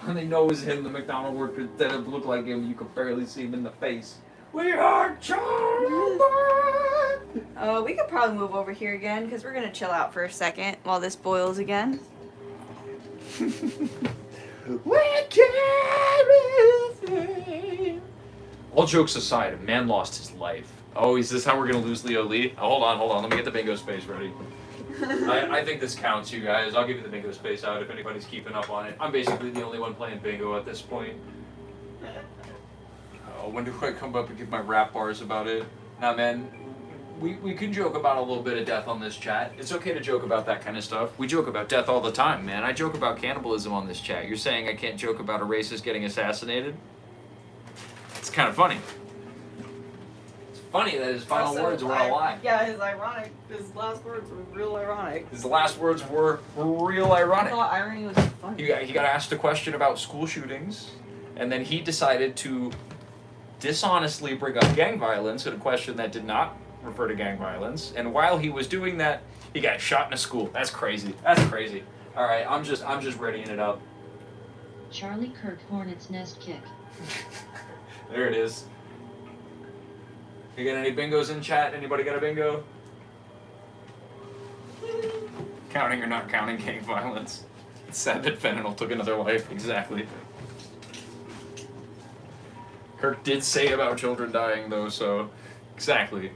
And they know it's him, the McDonald worker that looked like him. You could barely see him in the face. We are Charlie. We could probably move over here again because we're gonna chill out for a second while this boils again. All jokes aside, a man lost his life. Oh, is this how we're gonna lose Leo Lee? Oh, hold on. Let me get the bingo space ready. I think this counts, you guys. I'll give you the bingo space out if anybody's keeping up on it. I'm basically the only one playing bingo at this point. When do I come up and give my rap bars about it? Nah, man. We can joke about a little bit of death on this chat. It's okay to joke about that kind of stuff. We joke about death all the time, man. I joke about cannibalism on this chat. You're saying I can't joke about a racist getting assassinated? It's kind of funny. It's funny that his final words were a lie. Yeah, his last words were real ironic. His last words were real ironic. I thought irony was funny. He got asked a question about school shootings, and then he decided to dishonestly bring up gang violence in a question that did not refer to gang violence, and while he was doing that, he got shot in a school. That's crazy. All right, I'm just readying it up. Charlie Kirk Hornet's nest kick. There it is. You got any bingos in chat? Anybody got a bingo? Counting or not counting gang violence. It's sad that fentanyl took another life. Exactly. Kirk did say about children dying though, so exactly.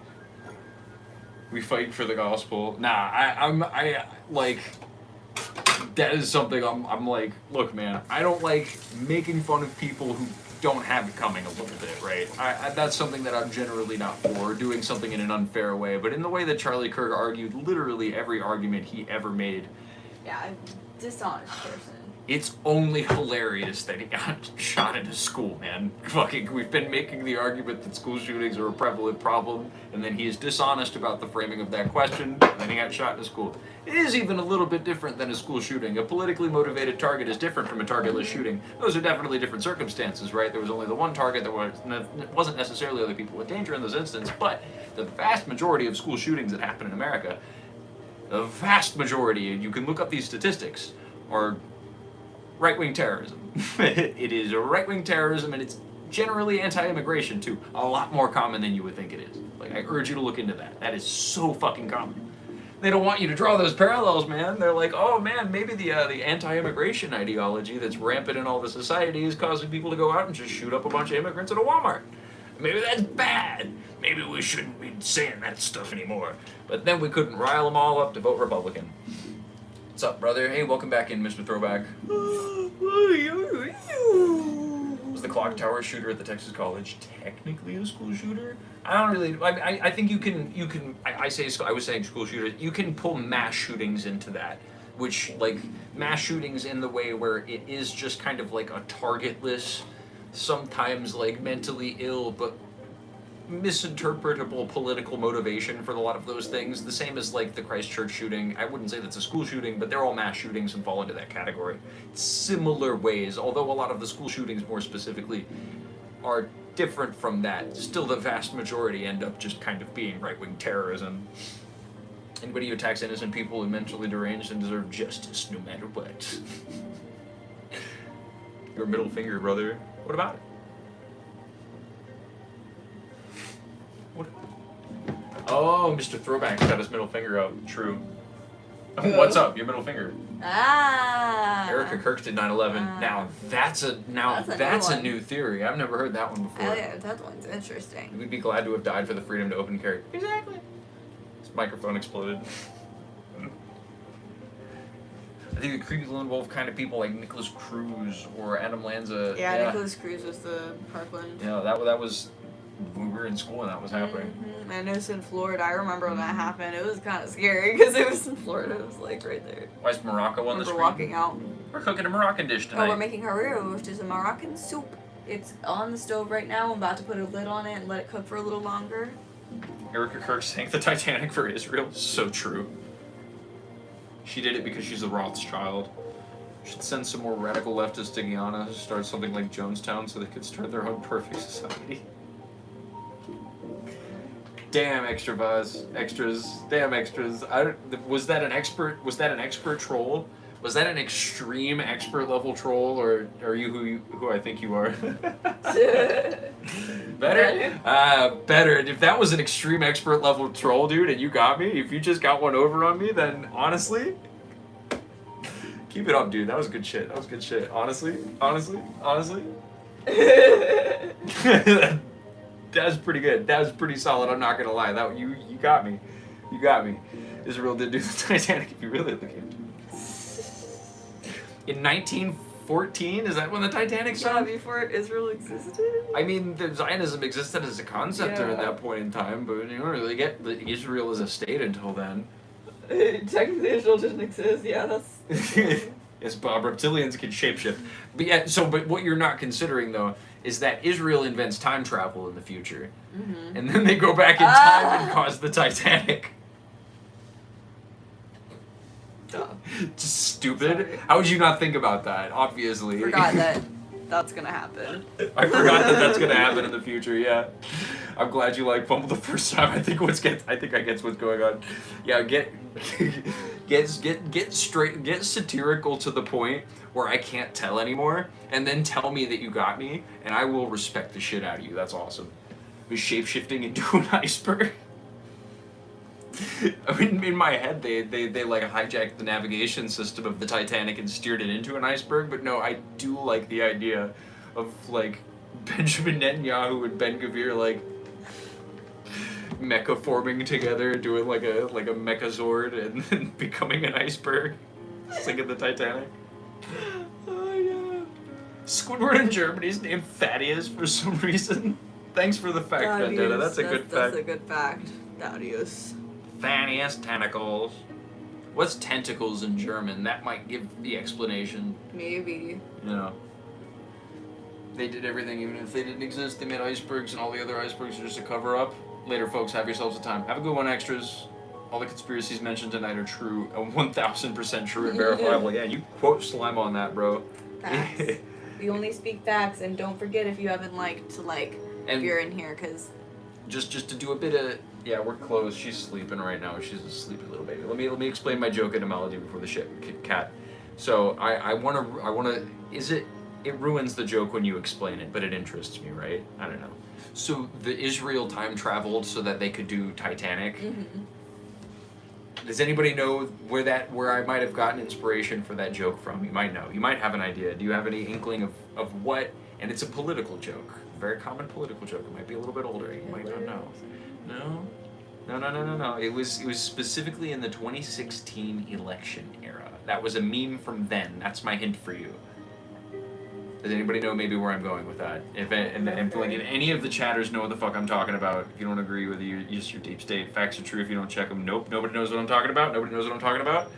We fight for the gospel. Nah, I like, that is something I'm like, look, man, I don't like making fun of people who don't have it coming a little bit, right? That's something that I'm generally not for, doing something in an unfair way, but in the way that Charlie Kirk argued literally every argument he ever made. Yeah, dishonest person. It's only hilarious that he got shot in a school, man. Fucking, we've been making the argument that school shootings are a prevalent problem, and then he is dishonest about the framing of that question, and then he got shot in a school. It is even a little bit different than a school shooting. A politically motivated target is different from a targetless shooting. Those are definitely different circumstances, right? There was only the one target, there wasn't necessarily other people with danger in those instances, but the vast majority of school shootings that happen in America, the vast majority, and you can look up these statistics, are right-wing terrorism. It is right-wing terrorism, and it's generally anti-immigration too. A lot more common than you would think it is. Like, I urge you to look into that. That is so fucking common. They don't want you to draw those parallels, man. They're like, oh man, maybe the anti-immigration ideology that's rampant in all the society is causing people to go out and just shoot up a bunch of immigrants at a Walmart. Maybe that's bad. Maybe we shouldn't be saying that stuff anymore. But then we couldn't rile them all up to vote Republican. What's up, brother? Hey, welcome back in, Mr. Throwback. Was the clock tower shooter at the Texas college technically a school shooter? I don't really. I think you can. I was saying school shooters. You can pull mass shootings into that, which like mass shootings in the way where it is just kind of like a targetless, sometimes like mentally ill but misinterpretable political motivation for a lot of those things. The same as like the Christchurch shooting. I wouldn't say that's a school shooting, but they're all mass shootings and fall into that category. Similar ways, although a lot of the school shootings more specifically are different from that. Still the vast majority end up just kind of being right-wing terrorism. Anybody who attacks innocent people are mentally deranged and deserve justice no matter what. Your middle finger, brother. What about it? What? Oh, Mr. Throwback got his middle finger out. True. What's up? Your middle finger. Ah. Erica Kirk did 9/11. Now that's a new theory. I've never heard that one before. Yeah, that one's interesting. We'd be glad to have died for the freedom to open carry. Exactly. His microphone exploded. I think the creepy lone wolf kind of people like Nicholas Cruz or Adam Lanza. Yeah, Nicholas Cruz was the Parkland. Yeah, that was when we were in school and that was happening. Mm-hmm. And it was in Florida. I remember when that happened. It was kind of scary because it was in Florida. It was like right there. Why is Morocco on the screen? We're walking out. We're cooking a Moroccan dish tonight. Oh, we're making Harira, which is a Moroccan soup. It's on the stove right now. I'm about to put a lid on it and let it cook for a little longer. Erica Kirk sank the Titanic for Israel. So true. She did it because she's a Rothschild. Should send some more radical leftists to Guyana to start something like Jonestown so they could start their own perfect society. Damn extra buzz, extras, damn extras. Was that an expert troll? Was that an extreme expert level troll, or are you who I think you are? Better? Better. If that was an extreme expert level troll, dude, and you got me, if you just got one over on me, then honestly, keep it up, dude. That was good shit. Honestly. That was pretty good. That was pretty solid. I'm not gonna lie. That you got me. You got me. Israel did do the Titanic. If you really look into it. In 1914, is that when the Titanic sunk? Yeah, before Israel existed. I mean, the Zionism existed as a concept at that point in time, but you don't really get Israel as a state until then. Technically, Israel didn't exist. Yeah, that's. Yes, Bob. Reptilians can shapeshift. But yeah, but what you're not considering though is that Israel invents time travel in the future, and then they go back in time and cause the Titanic. Just stupid. Sorry. How would you not think about that? Obviously. Forgot that's gonna happen. I forgot that's gonna happen in the future. Yeah. I'm glad you like fumbled the first time. I think I guess what's going on. Yeah, get satirical to the point where I can't tell anymore, and then tell me that you got me, and I will respect the shit out of you. That's awesome. Was shape-shifting into an iceberg. I mean, in my head, they like hijacked the navigation system of the Titanic and steered it into an iceberg. But no, I do like the idea of like Benjamin Netanyahu and Ben Gvir like mecha forming together, doing like a mechazord, and then becoming an iceberg, sinking the Titanic. Oh yeah. Squidward in Germany is named Thaddeus for some reason. Thanks for the fact, Vendetta. That's a good fact. That's a good fact. Thaddeus. Thaddeus tentacles. What's tentacles in German? That might give the explanation. Maybe. You know. They did everything, even if they didn't exist. They made icebergs, and all the other icebergs are just a cover-up. Later, folks. Have yourselves a time. Have a good one, extras. All the conspiracies mentioned tonight are true, 1,000% true and verifiable. Yeah, you quote Slime on that, bro. Facts. We only speak facts, and don't forget if you haven't liked to like if you're in here, because just to do a bit of we're closed. She's sleeping right now. She's a sleepy little baby. Let me explain my joke etymology before the shit cat. So I wanna it ruins the joke when you explain it, but it interests me, right? I don't know. So the Israel time traveled so that they could do Titanic. Does anybody know where I might have gotten inspiration for that joke from? You might know. You might have an idea. Do you have any inkling of what? And it's a political joke. A very common political joke. It might be a little bit older. You might not know. No. It was specifically in the 2016 election era. That was a meme from then. That's my hint for you. Does anybody know maybe where I'm going with that? If any of the chatters know what the fuck I'm talking about, if you don't agree with you, just your deep state. Facts are true if you don't check them. Nope, nobody knows what I'm talking about. Nobody knows what I'm talking about.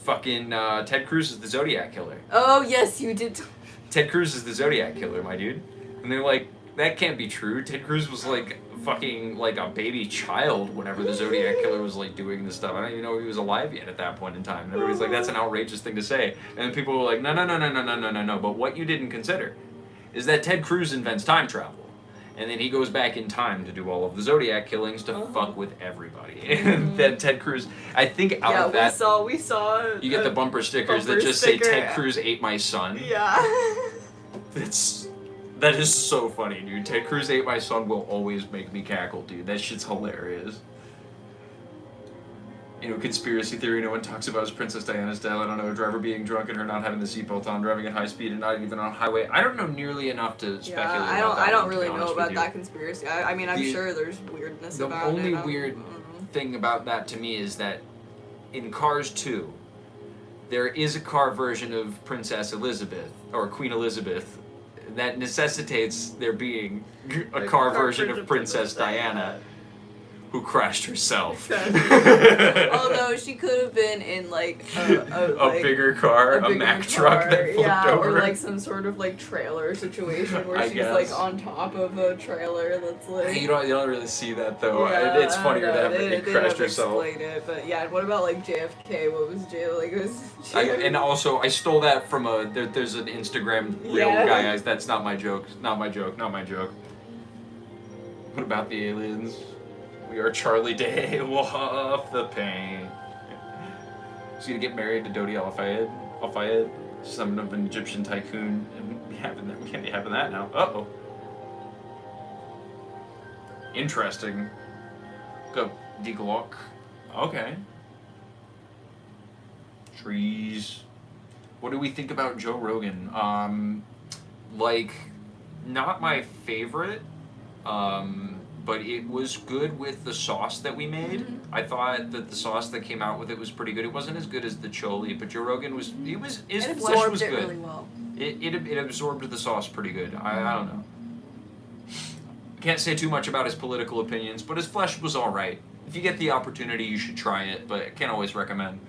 Fucking Ted Cruz is the Zodiac Killer. Oh, yes, you did. Ted Cruz is the Zodiac Killer, my dude. And they're like, that can't be true. Ted Cruz was like fucking like a baby child whenever the Zodiac Killer was like doing this stuff. I don't even know if he was alive yet at that point in time. And everybody's like, that's an outrageous thing to say. And then people were like, no. But what you didn't consider is that Ted Cruz invents time travel. And then he goes back in time to do all of the Zodiac killings to fuck with everybody. And then Ted Cruz, I think out of that, we saw. you get the bumper stickers that just say Ted Cruz ate my son. Yeah. That is so funny, dude. Ted Cruz ate my son will always make me cackle, dude. That shit's hilarious. You know, conspiracy theory, no one talks about is Princess Diana's death. I don't know, a driver being drunk and her not having the seatbelt on, driving at high speed and not even on a highway. I don't know nearly enough to speculate about that. I don't one, really to be know honest about with that you. conspiracy. I mean, I'm sure there's weirdness about it. The only weird thing about that to me is that in Cars 2, there is a car version of Princess Elizabeth, or Queen Elizabeth, that necessitates there being a car version of Princess Diana, who crashed herself. Although she could have been in like a bigger car, a Mack truck that flipped over. Or like some sort of like trailer situation where she's like on top of a trailer that's like. You don't really see that though. Yeah, It's funnier to have it crashed herself. It, but yeah, what about like JFK? What was It was. And also, I stole that from there's an Instagram reel guy. That's not my joke. Not my joke. What about the aliens? We are Charlie Day, off the pain. She's gonna get married to Dodi Al-Fayed, son of an Egyptian tycoon. We can't be having that now. Uh-oh. Interesting. Go, Glock. Okay. Trees. What do we think about Joe Rogan? Like, not my favorite. But it was good with the sauce that we made. Mm-hmm. I thought that the sauce that came out with it was pretty good. It wasn't as good as the choli, but Joe Rogan his flesh was good. Really well. It absorbed the sauce pretty good. I don't know. Can't say too much about his political opinions, but his flesh was all right. If you get the opportunity, you should try it, but I can't always recommend.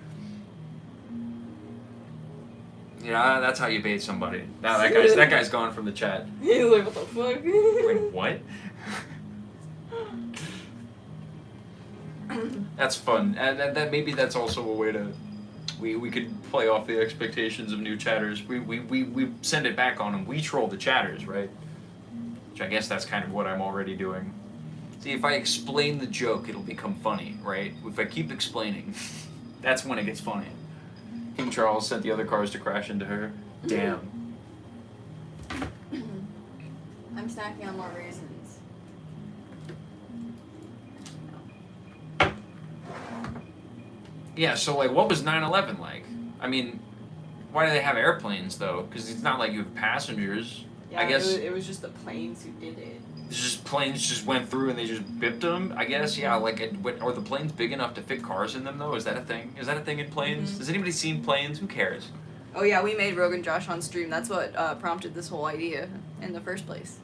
Yeah, that's how you bait somebody. Now that guy's gone from the chat. He's like, what the fuck? Wait, what? That's fun, and that maybe that's also a way to we could play off the expectations of new chatters. We send it back on them. We troll the chatters, right? Which I guess that's kind of what I'm already doing. See, if I explain the joke, it'll become funny, right? If I keep explaining, that's when it gets funny. King Charles sent the other cars to crash into her. Damn. I'm snacking on more raisins. Yeah, so like, what was 9/11 like? I mean, why do they have airplanes though? Because it's not like you have passengers. Yeah, I guess it was just the planes who did it. it's just planes just went through and they just bipped them. I guess, yeah. Like, are the planes big enough to fit cars in them though? Is that a thing? Is that a thing in planes? Mm-hmm. Has anybody seen planes? Who cares? Oh yeah, we made Rogan Josh on stream. That's what prompted this whole idea in the first place.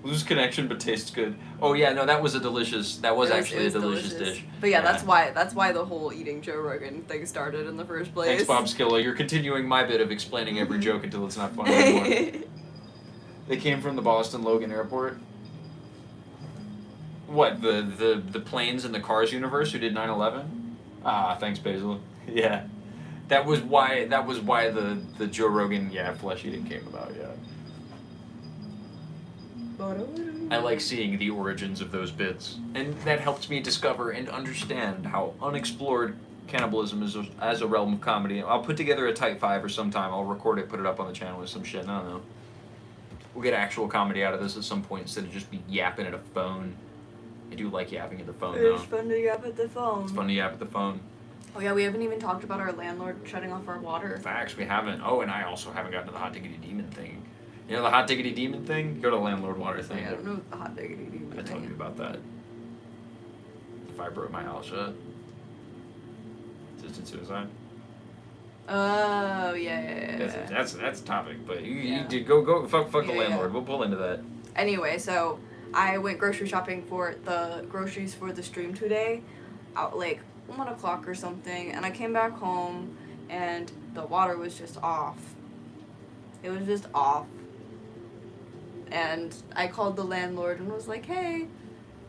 Lose connection, but tastes good. Oh yeah, no, that was a delicious. That was actually a delicious dish. But yeah, that's why the whole eating Joe Rogan thing started in the first place. Thanks, Bob Skilla. You're continuing my bit of explaining every joke until it's not funny anymore. They came from the Boston Logan Airport. What, the planes in the Cars universe who did 9/11? Ah, thanks, Basil. Yeah, that was why the Joe Rogan flesh eating came about. Yeah. I like seeing the origins of those bits, and that helps me discover and understand how unexplored cannibalism is as a realm of comedy. I'll put together a Type 5 or sometime. I'll record it, put it up on the channel or some shit. I don't know. We'll get actual comedy out of this at some point instead of just be yapping at a phone. I do like yapping at the phone, though. It's fun to yap at the phone. It's fun to yap at the phone. Oh yeah, we haven't even talked about our landlord shutting off our water. Facts, we haven't. Oh, and I also haven't gotten to the hot diggity demon thing. You know the hot diggity demon thing? Go to landlord water thing. I don't know what the hot diggity demon I told you thing. about that. If I broke my house shut. Assisted suicide. Oh yeah. That's a topic, but you Yeah. did go fuck the Yeah, landlord. yeah. We'll pull into that. Anyway, so I went grocery shopping for the groceries for the stream today, out like 1 o'clock or something, and I came back home and the water was just off. It was just off. And I called the landlord and was like, hey,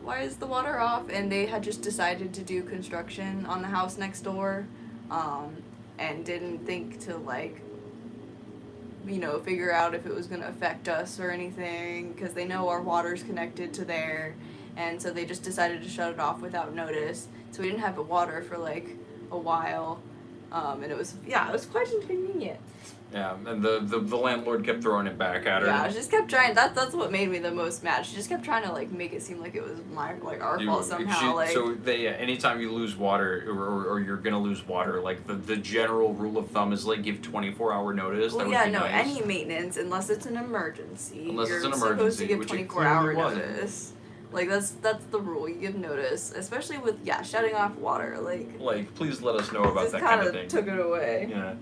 why is the water off? And they had just decided to do construction on the house next door, and didn't think to like, you know, figure out if it was going to affect us or anything, because they know our water's connected to there, and so they just decided to shut it off without notice. So we didn't have the water for like a while, and it was quite inconvenient. Yeah, and the landlord kept throwing it back at her. Yeah, she just kept trying. That's what made me the most mad. She just kept trying to like make it seem like it was our fault somehow. So they anytime you lose water or you're gonna lose water, like the general rule of thumb is like give 24-hour notice. Well, that yeah, would be no, nice. any maintenance unless it's an emergency. Unless it's you're an supposed emergency, to give which it 24-hour clearly wasn't. notice. Like that's the rule. You give notice, especially with shutting off water. Like, please let us know about just that kind of thing. took it away. Yeah.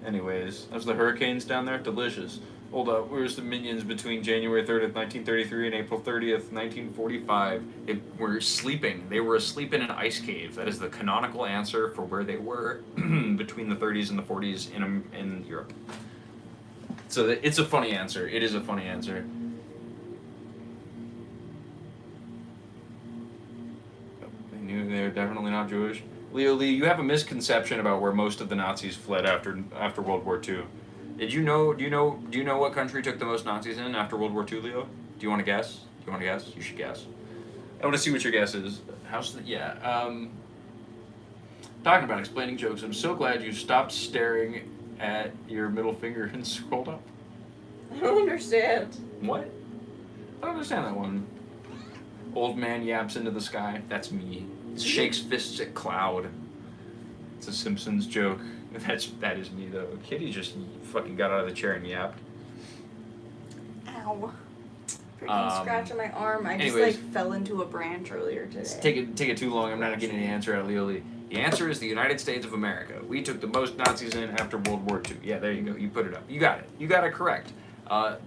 Anyways, those the hurricanes down there. Delicious. Hold up. Where's the minions between January 30th, 1933 and April 30th, 1945? They were sleeping. They were asleep in an ice cave. That is the canonical answer for where they were between the 30s and the 40s in Europe. So it's a funny answer. It is a funny answer. They knew they were definitely not Jewish. Leo Lee, you have a misconception about where most of the Nazis fled after World War II. Do you know what country took the most Nazis in after World War II, Leo? Do you want to guess? You should guess. I want to see what your guess is. Talking about explaining jokes, I'm so glad you stopped staring at your middle finger and scrolled up. I don't understand. What? I don't understand that one. Old man yaps into the sky. That's me. Shakes fists at cloud. It's a Simpsons joke. That is me though. Kitty just fucking got out of the chair and yapped. Ow. Freaking scratch on my arm. I just anyways. fell into a branch earlier today. Take it too long. I'm not getting any answer out of Leo Lee. The answer is the United States of America. We took the most Nazis in after World War II. Yeah, there you go. You put it up. You got it. You got it correct.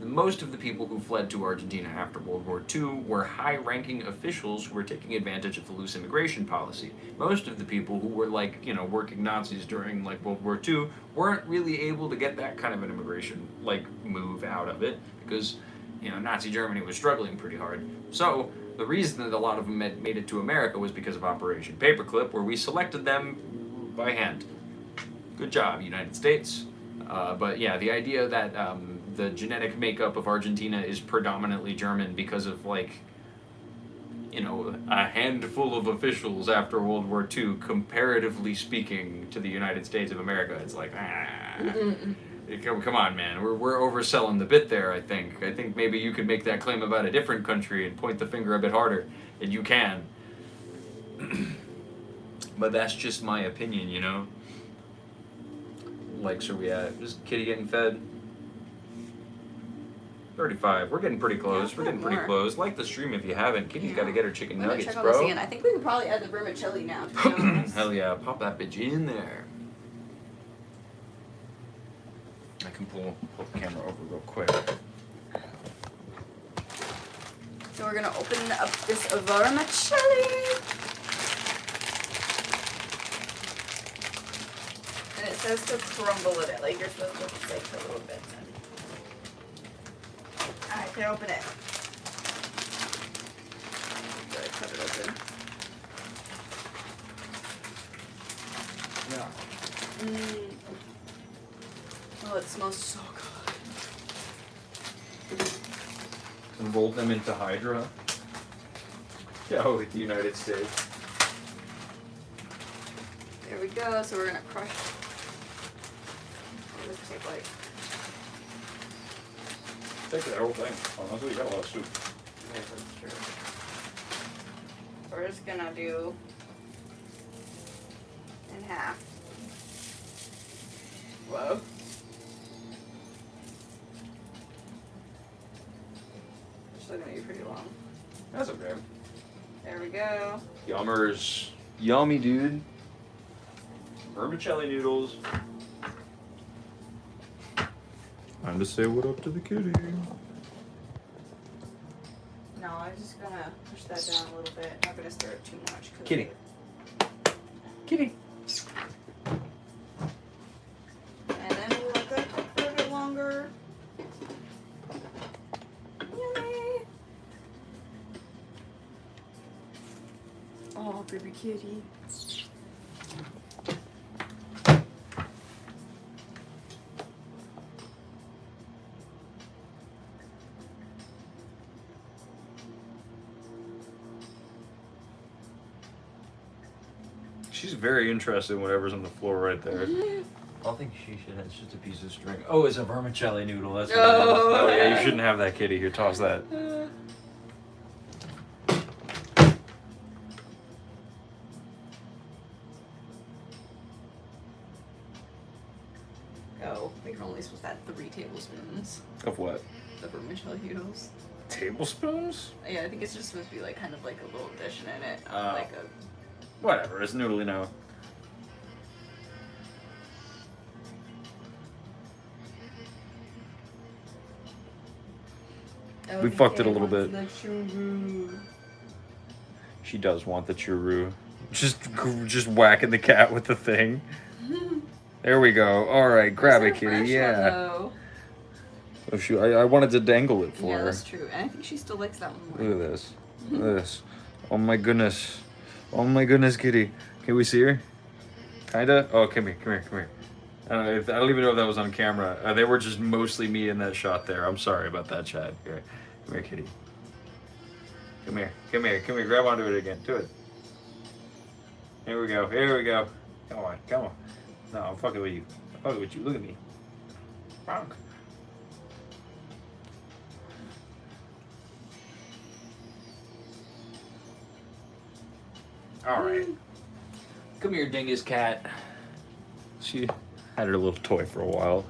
Most of the people who fled to Argentina after World War II were high-ranking officials who were taking advantage of the loose immigration policy. Most of the people who were working Nazis during World War II weren't really able to get that kind of an immigration move out of it because Nazi Germany was struggling pretty hard. So the reason that a lot of them made it to America was because of Operation Paperclip, where we selected them by hand. Good job, United States. But yeah, the idea that the genetic makeup of Argentina is predominantly German because of a handful of officials after World War II, comparatively speaking to the United States of America, it's come on, man, we're overselling the bit there. I think maybe you could make that claim about a different country and point the finger a bit harder, and you can. But that's just my opinion, Likes are we at? Is Kitty getting fed? 35. We're getting pretty close. We're getting pretty close. Like the stream if you haven't. Kitty's got to get her chicken nuggets, check on bro. this again. I think we can probably add the vermicelli now, to be honest. Hell yeah. Pop that bitch in there. I can pull the camera over real quick. So we're going to open up this vermicelli. And it says to crumble it. You're supposed to put little bits in. Alright, can I open it? Good, cut it open. Yeah. Oh, it smells so good. And roll them into Hydra. Yeah, with the United States. There we go. So we're going to crush. Oh, this tastes like. Take that whole thing. Honestly, you got a lot of soup. Yes, that's true. So we're just gonna do an in half. Whoa. It's still gonna be pretty long. That's okay. There we go. Yummers. Yummy, dude. Vermicelli noodles. Time to say what up to the kitty. No, I'm just gonna push that down a little bit. Not gonna stir it too much. Kitty. Kitty. And then we'll let that cook for a bit longer. Yummy. Oh, baby kitty. She's very interested in whatever's on the floor right there. I don't think she should. It's just a piece of string. Oh, it's a vermicelli noodle. That's what it is. Oh yeah, you shouldn't have that, kitty. Here, toss that. Oh, you're only supposed to add 3 tablespoons Of what? of vermicelli noodles. Tablespoons? Yeah, I think it's just supposed to be like kind of like a little addition in it, Oh. like a. Whatever. It's noodly now. We fucked it a little bit. She does want the churu. Just whacking the cat with the thing. There we go. All right, grab it, kitty. Yeah. Oh shoot! I wanted to dangle it for Yeah, her. that's true. And I think she still likes that one Look more. at this. Look at this. Oh my goodness. Oh my goodness, kitty. Can we see her? Kinda? Oh, come here, come here, come here. I don't even know if that was on camera. They were just mostly me in that shot there. I'm sorry about that, Chad. Here. Come here, kitty. Come here. Come here. Come here. Grab onto it again. Do it. Here we go. Here we go. Come on. Come on. No, I'm fucking with you. I'm fucking with you. Look at me. Bonk. All right. Come here, dingus cat. She had her little toy for a while.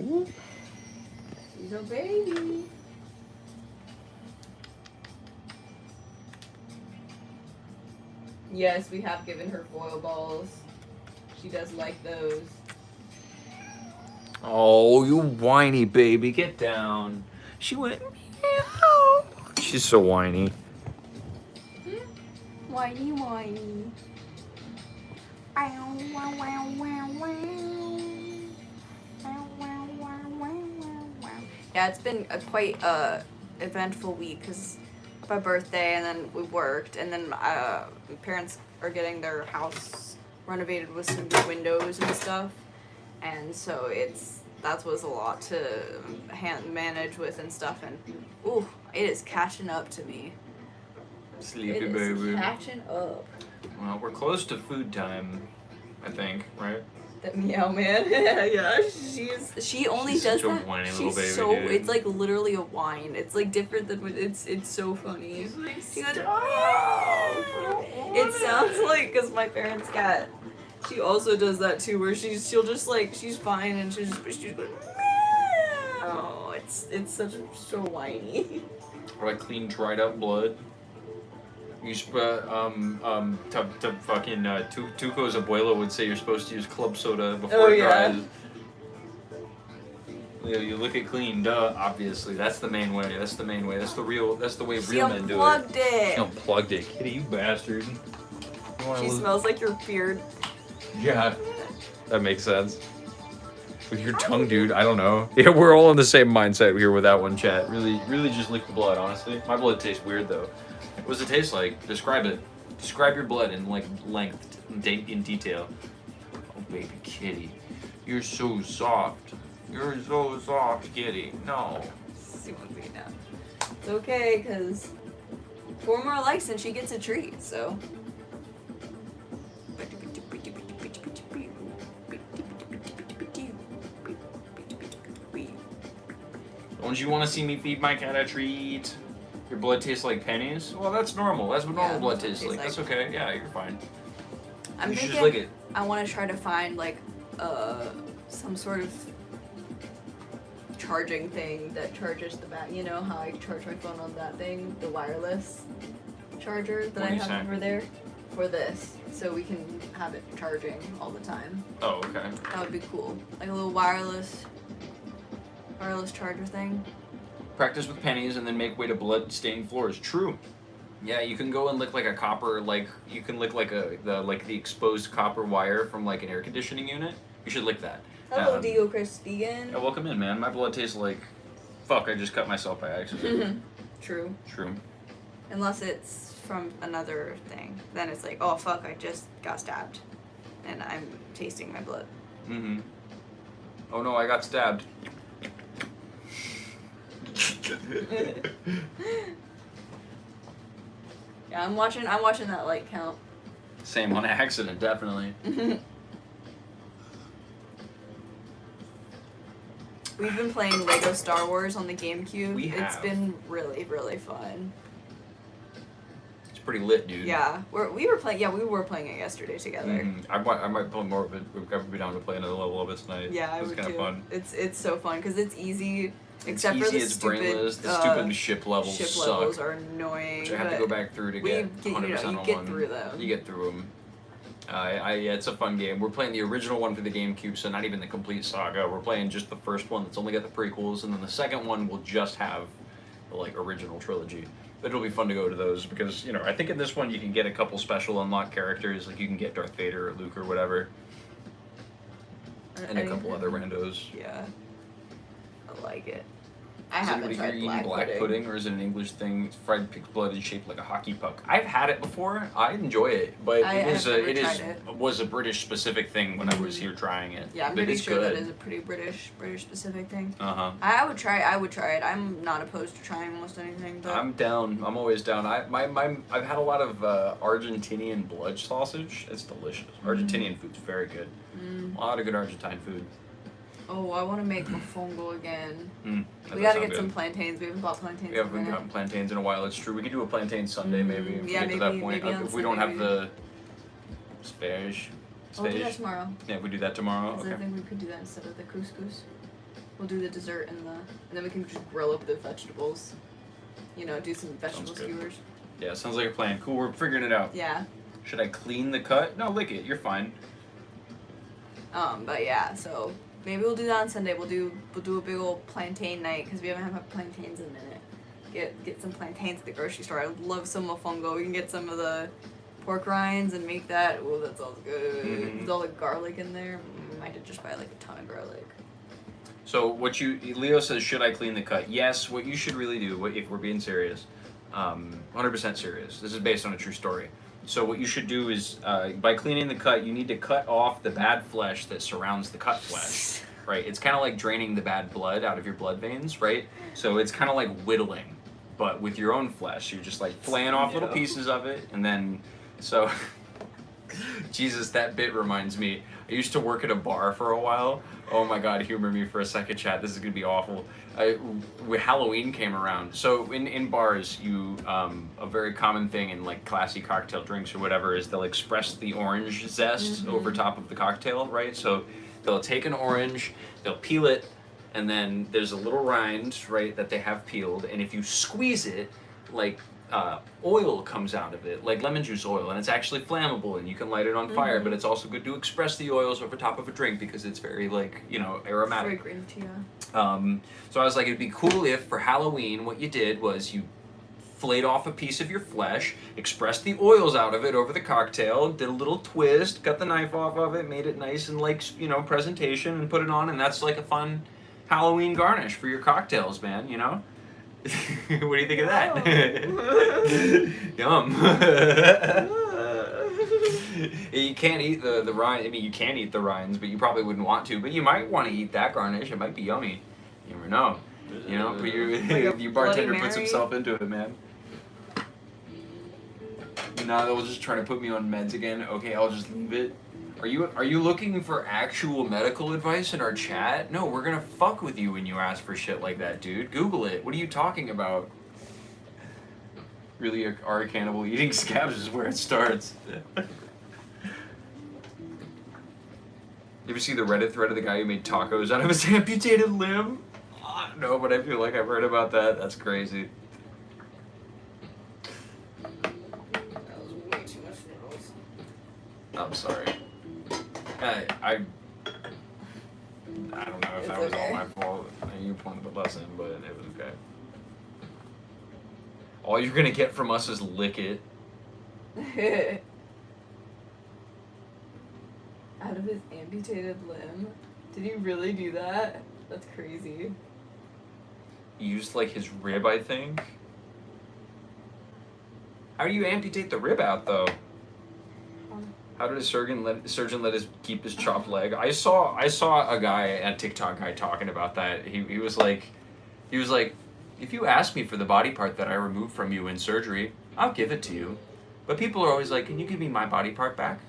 Ooh. She's a baby. Yes, we have given her foil balls. She does like those. Oh, you whiny baby. Get down. She went meow. She's so whiny. Whiny, whiny. Ow, wow, wow, wow, wow. Ow, wow, wow, wow, wow, wow. Yeah, it's been a quite eventful week because my birthday, and then we worked, and then my parents are getting their house renovated with some new windows and stuff, and so that was a lot to manage with and stuff, and ooh, it is catching up to me. Sleepy It is baby. catching up. Well, we're close to food time, I think, right? That meow man. Yeah, she only She's does such a that. whiny She's little baby, so dude. it's like literally a whine. It's like different than it's so funny. She's like, She goes, "Stop." "Meow." It sounds like because my parents' cat. She also does that too, where she'll just like she's fine and she's going meow. It's so whiny. Or like clean dried up blood. You to fucking Tuco's abuela would say you're supposed to use club soda before it dries. You look it clean, duh. Obviously, that's the main way. That's the main way. That's the way She real men do it. unplugged it. She unplugged it, kitty, you bastard. She smells like your beard. Yeah, that makes sense. With your tongue, dude. I don't know. Yeah, we're all in the same mindset here with that one, chat. Really, just lick the blood. Honestly, my blood tastes weird though. What does it taste like? Describe it. Describe your blood in like length, in detail. Oh, baby kitty, you're so soft. You're so soft, kitty. No. See one thing now. It's okay, cause 4 more likes and she gets a treat. So. Don't you want to see me feed my cat a treat? Your blood tastes like pennies? Well, that's normal. That's what Yeah, normal blood that's what it tastes like. tastes That's okay. Yeah, you're fine. I'm You should thinking just lick it. I want to try to find like some sort of charging thing that charges the back. You know how I charge my phone on that thing, the wireless charger that What I are you have saying? over there for this, so we can have it charging all the time. Oh, okay. That would be cool, like a little wireless charger thing. Practice with pennies and then make way to blood-stained floors. True. Yeah, you can go and lick like a copper, like you can lick like the exposed copper wire from like an air conditioning unit. You should lick that. Hello, Dio Chris vegan. Yeah, welcome in, man. My blood tastes like, fuck. I just cut myself by accident. True. True. Unless it's from another thing, then it's like, oh fuck, I just got stabbed, and I'm tasting my blood. Mm-hmm. Oh no, I got stabbed. Yeah, I'm watching that light count. Same on accident, definitely. We've been playing Lego Star Wars on the GameCube. We It's have. been really, really fun. It's pretty lit, dude. Yeah, we were playing it yesterday together. Mhm. I might play more of it. We've got to be down to play another level of it tonight. Yeah, I it's would kind too. of fun. It's so fun because it's easy, except it's for easy, the it's stupid brainless. The stupid ship levels ship suck. levels are annoying. Which I have to but go back through to get 100% you on get one. through them. You get through them. Yeah, it's a fun game. We're playing the original one for the GameCube, so not even the complete saga. We're playing just the first one that's only got the prequels, and then the second one will just have the like original trilogy. But it'll be fun to go to those because, you know, I think in this one you can get a couple special unlocked characters, like you can get Darth Vader or Luke or whatever, and a couple other randos. Yeah, I like it. I Is haven't anybody tried here eating black pudding, or is it an English thing? It's fried pig's blood is shaped like a hockey puck. I've had it before. I enjoy it, but I've never tried it. was a British specific thing when I was here trying it. Yeah, I'm but pretty it's sure good. that is a pretty British specific thing. Uh-huh. I would try it. I'm not opposed to trying almost anything, but I'm down. I'm always down. I've had a lot of Argentinian blood sausage. It's delicious. Argentinian food's very good. A lot of good Argentine food. oh, I want to make mofongo again. That We does gotta sound get some good. plantains. We haven't bought plantains. We haven't in a gotten plantains in a while. It's true. We could do a plantain Sunday maybe if we yeah, get to that maybe- point. maybe on If we don't have Sunday, the spage. We'll do that tomorrow. Yeah, we do that tomorrow. 'Cause Okay. I think we could do that instead of the couscous. We'll do the dessert and then we can just grill up the vegetables. You know, do some vegetable good. skewers. Yeah, sounds like a plan. Cool, we're figuring it out. Yeah. Should I clean the cut? No, lick it. You're fine. But yeah, so maybe we'll do that on Sunday. We'll do a big old plantain night because we haven't had plantains in a minute. Get some plantains at the grocery store. I would love some mofongo. We can get some of the pork rinds and make that. Oh, that sounds good. Mhm. With all the garlic in there. I could just buy like a ton of garlic. So Leo says, should I clean the cut? Yes, what you should really do, if we're being serious, 100% serious. This is based on a true story. So what you should do is, by cleaning the cut, you need to cut off the bad flesh that surrounds the cut flesh, right? It's kind of like draining the bad blood out of your blood veins, right? So it's kind of like whittling, but with your own flesh. You're just like flaying off little pieces of it, and then, so, Jesus, that bit reminds me. I used to work at a bar for a while. Oh my God, humor me for a second, chat. This is gonna be awful. When Halloween came around, so in bars, a very common thing in like classy cocktail drinks or whatever is they'll express the orange zest over top of the cocktail, right? So they'll take an orange, they'll peel it, and then there's a little rind, right, that they have peeled, and if you squeeze it, like oil comes out of it, like lemon juice oil, and it's actually flammable and you can light it on fire, but it's also good to express the oils over top of a drink because it's very, like, you know, aromatic. Fragrant, yeah. So I was like, it'd be cool if for Halloween what you did was you flayed off a piece of your flesh, expressed the oils out of it over the cocktail, did a little twist, cut the knife off of it, made it nice and, like, you know, presentation, and put it on, and that's like a fun Halloween garnish for your cocktails, man, you know? What do you think of that? Yum. You can't eat the rind. I mean, you can eat the rinds, but you probably wouldn't want to. But you might want to eat that garnish. It might be yummy. You never know. You know, put your your bartender Bloody puts Mary. himself into it, man. No, they'll just try to put me on meds again. Okay, I'll just leave it. Are you looking for actual medical advice in our chat? No, we're gonna fuck with you when you ask for shit like that, dude. Google it. What are you talking about? Really, are a cannibal eating scabs is where it starts. You ever see the Reddit thread of the guy who made tacos out of his amputated limb? I don't know, but I feel like I've heard about that. That's crazy. That was way too much noodles. I'm sorry. I don't know if It's that was all okay. my fault. You pointed the lesson, but it was okay. All you're gonna get from us is lick it. Out of his amputated limb? Did he really do that? That's crazy. He used like his rib, I think. How do you amputate the rib out though? How did a surgeon let us keep his chopped leg? I saw a guy, a TikTok guy, talking about that. He was like, if you ask me for the body part that I removed from you in surgery, I'll give it to you. But people are always like, can you give me my body part back?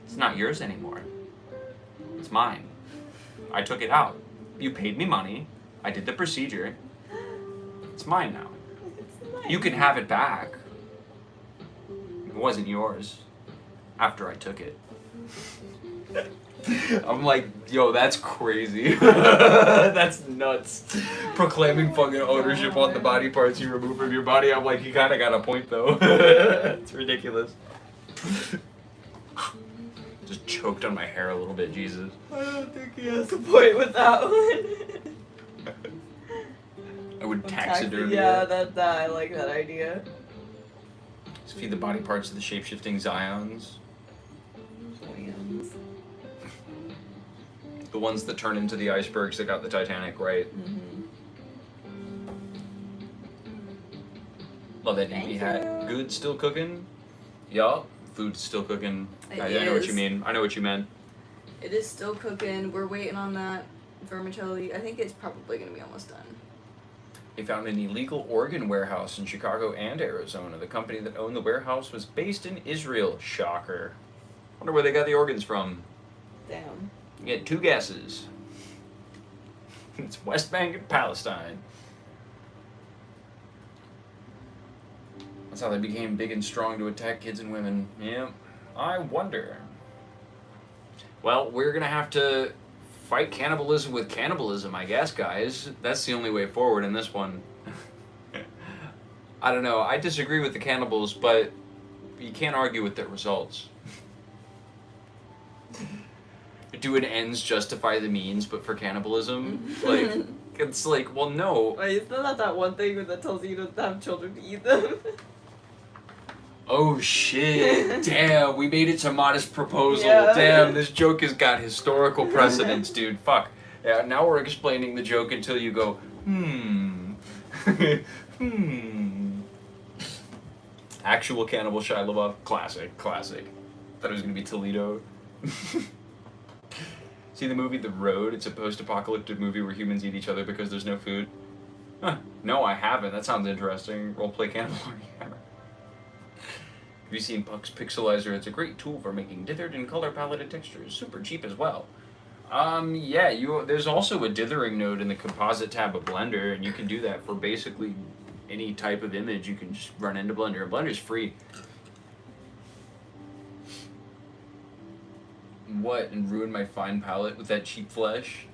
It's not yours anymore. It's mine. I took it out. You paid me money. I did the procedure. It's mine now. You can have it back. It wasn't yours. After I took it. I'm like, yo, that's crazy. That's nuts. Proclaiming fucking ownership on the body parts you remove from your body. I'm like, you kinda got a point though. It's ridiculous. Just choked on my hair a little bit, Jesus. I don't think he has a point with that one. I would taxidermy Yeah, it. that I like that idea. Just feed the body parts to the shape-shifting Zions. The ones that turn into the icebergs that got the Titanic, right? Mm-hmm. Love that Thank EP hat. Good, still cooking? Yup. Food's still cooking. It I know what is. you mean. I know what you meant. It is still cooking. We're waiting on that vermicelli. I think it's probably going to be almost done. They found an illegal organ warehouse in Chicago and Arizona. The company that owned the warehouse was based in Israel. Shocker. Wonder where they got the organs from. Damn. You get two guesses. It's West Bank and Palestine. That's how they became big and strong to attack kids and women. Yeah, I wonder. Well, we're gonna have to fight cannibalism with cannibalism, I guess, guys. That's the only way forward in this one. I don't know. I disagree with the cannibals, but you can't argue with their results. Do an ends justify the means, but for cannibalism? Like, it's like, well, no. Wait, isn't that one thing that tells you to have children to eat them? Oh shit, damn, we made it to modest proposal. Yeah. Damn, this joke has got historical precedence, dude. Fuck. Yeah, now we're explaining the joke until you go, Actual cannibal Shia LaBeouf, classic. Thought it was gonna be Toledo. See the movie The Road? It's a post-apocalyptic movie where humans eat each other because there's no food. Huh. No, I haven't. That sounds interesting. Roleplay cannibal. Have you seen Puck's Pixelizer? It's a great tool for making dithered and color paletted textures. Super cheap as well. Yeah, there's also a dithering node in the composite tab of Blender, and you can do that for basically any type of image. You can just run into Blender. Blender's free. What? And ruin my fine palette with that cheap flesh?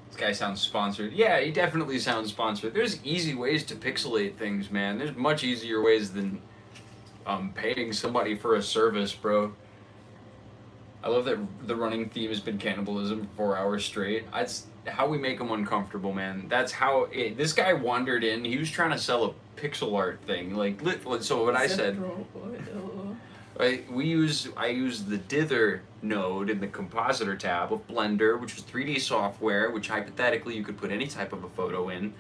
This guy sounds sponsored. Yeah, he definitely sounds sponsored. There's easy ways to pixelate things, man. There's much easier ways than paying somebody for a service, bro. I love that the running theme has been cannibalism for 4 hours straight. That's how we make them uncomfortable, man. That's how this guy wandered in. He was trying to sell a pixel art thing. Like, so what I said... I use the dither node in the compositor tab of Blender, which is 3D software, which hypothetically you could put any type of a photo in.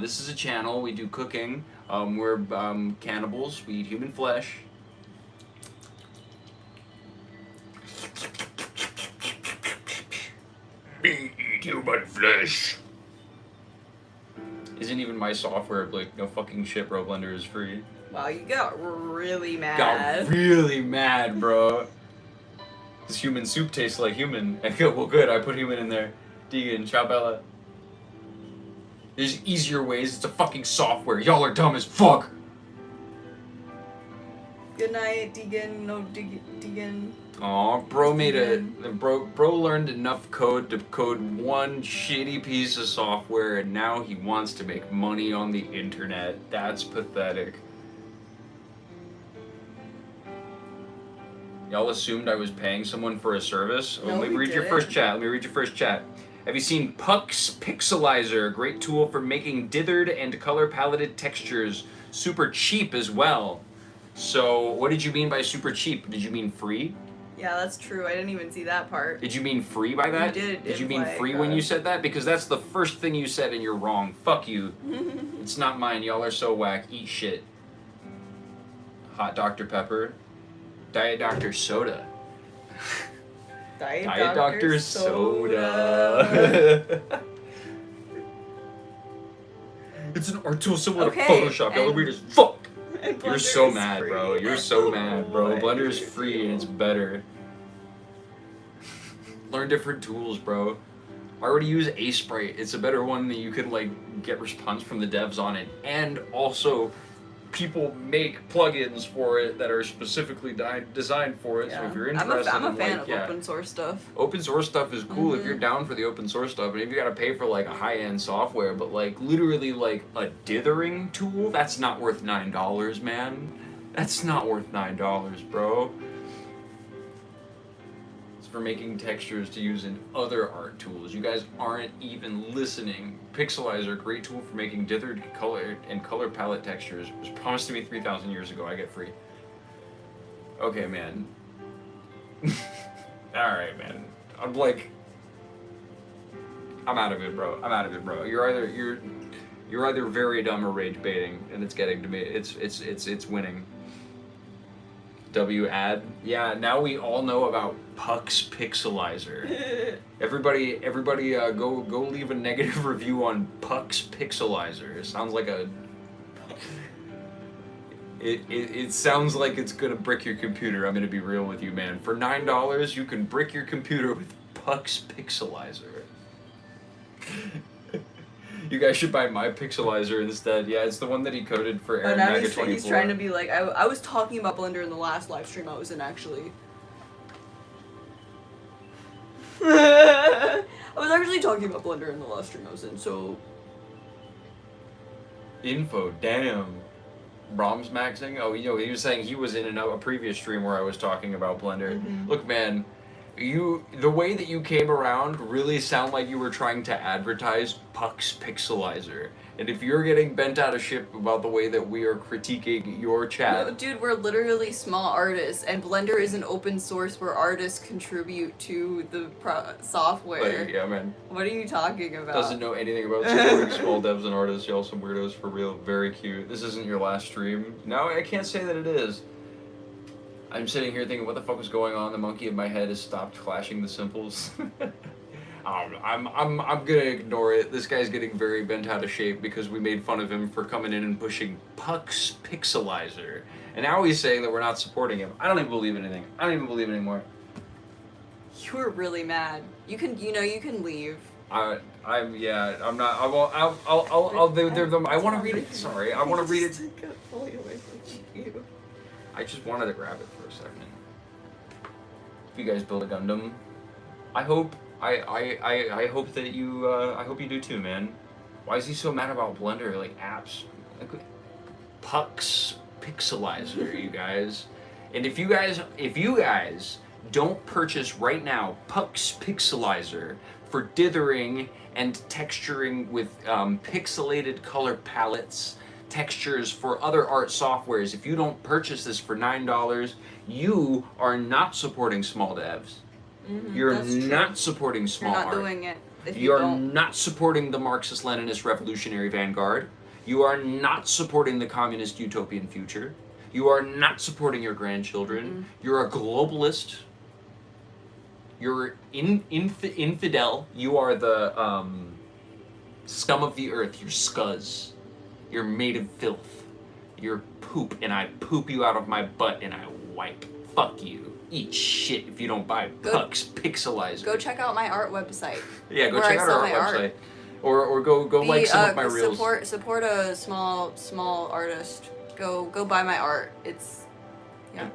This is a channel, we do cooking, we're cannibals, we eat human flesh. We eat human flesh. Isn't even my software, like, no fucking shit, bro, Blender is free. Wow, you got really mad. Got really mad, bro. This human soup tastes like human. I go, well, good, I put human in there. Deegan, ciao, Bella. There's easier ways. It's a fucking software. Y'all are dumb as fuck. Good night, Deegan. No, Deegan. Aw, bro made Deegan. bro learned enough code to code one shitty piece of software, and now he wants to make money on the internet. That's pathetic. Y'all assumed I was paying someone for a service? No, Let me we read your didn't. first chat. Let me read your first chat. Have you seen Puck's Pixelizer? A great tool for making dithered and color paletted textures. Super cheap as well. So, what did you mean by super cheap? Did you mean free? Yeah, that's true. I didn't even see that part. Did you mean free by that? You did you mean imply, free when you said that? Because that's the first thing you said and you're wrong. Fuck you. It's not mine. Y'all are so whack. Eat shit. Hot Dr. Pepper. Diet Dr. Soda. Diet Dr. Soda. It's an art tool similar Okay, to Photoshop. Y'all are and- weird as fuck. And You're Blender so is mad, free. bro. You're so mad, bro. What? Blender is free and it's better. Learn different tools, bro. I already use Sprite. It's a better one that you can like get response from the devs on it, and also people make plugins for it that are specifically designed for it. So if you're interested, I'm a in, fan like, of yeah. open source stuff. Open source stuff is cool if you're Mm-hmm. down for the open source stuff, and if you gotta pay for like a high-end software, but like literally like a dithering tool, that's not worth $9, man. That's not worth $9, bro. It's for making textures to use in other art tools. You guys aren't even listening. Pixelizer, great tool for making dithered color and color palette textures. It was promised to me 3,000 years ago. I get free. Okay, man. Alright, man. I'm like, I'm out of it, bro. I'm out of it, bro. You're either very dumb or rage baiting, and it's getting to me. It's winning. W ad. Yeah, now we all know about Puck's Pixelizer. Everybody, go leave a negative review on Puck's Pixelizer. It sounds like a. It sounds like it's gonna brick your computer. I'm gonna be real with you, man. For $9, you can brick your computer with Puck's Pixelizer. You guys should buy my Pixelizer instead. Yeah, it's the one that he coded for Oh, Aaron now Maga he's 24. trying to be like, I was talking about Blender in the last live stream I was in, actually. I was actually talking about Blender in the last stream I was in, so... Info, damn. Brahms maxing? Oh, you know, he was saying he was in a previous stream where I was talking about Blender. Mm-hmm. Look, man, the way that you came around really sound like you were trying to advertise Puck's Pixelizer. And if you're getting bent out of shape about the way that we are critiquing your chat... No, dude, we're literally small artists, and Blender is an open source where artists contribute to the software. Like, yeah, man. What are you talking about? Doesn't know anything about supporting small devs and artists. Y'all some weirdos for real. Very cute. This isn't your last stream. No, I can't say that it is. I'm sitting here thinking, what the fuck is going on? The monkey in my head has stopped clashing the cymbals. I'm gonna ignore it. This guy's getting very bent out of shape because we made fun of him for coming in and pushing Puck's Pixelizer. And now he's saying that we're not supporting him. I don't even believe anything. I don't even believe it anymore. You were really mad. You can leave. I'm not. I want to read it. Sorry, I want to read it. Got fully away from you. I just wanted to grab it for a second. If you guys build a Gundam, I hope hope that you I hope you do too, man. Why is he so mad about Blender, like apps? Like, Puck's Pixelizer, you guys. And if you guys don't purchase right now Puck's Pixelizer for dithering and texturing with pixelated color palettes, textures for other art softwares, if you don't purchase this for $9, you are not supporting small devs. You're that's true. not supporting small You're not art. doing it if you You're don't. not supporting the Marxist-Leninist revolutionary vanguard. You are not supporting the communist utopian future. You are not supporting your grandchildren. You're a globalist. You're infidel. You are the scum of the earth. You're scuzz. You're made of filth. You're poop, and I poop you out of my butt, and I wipe. Fuck you. Eat shit if you don't buy Puck's Pixelizer. Go check out my art website. Yeah, go where check I out sell our my website. art. Or go like some of my reels. Support a small artist. Go buy my art. It's yeah.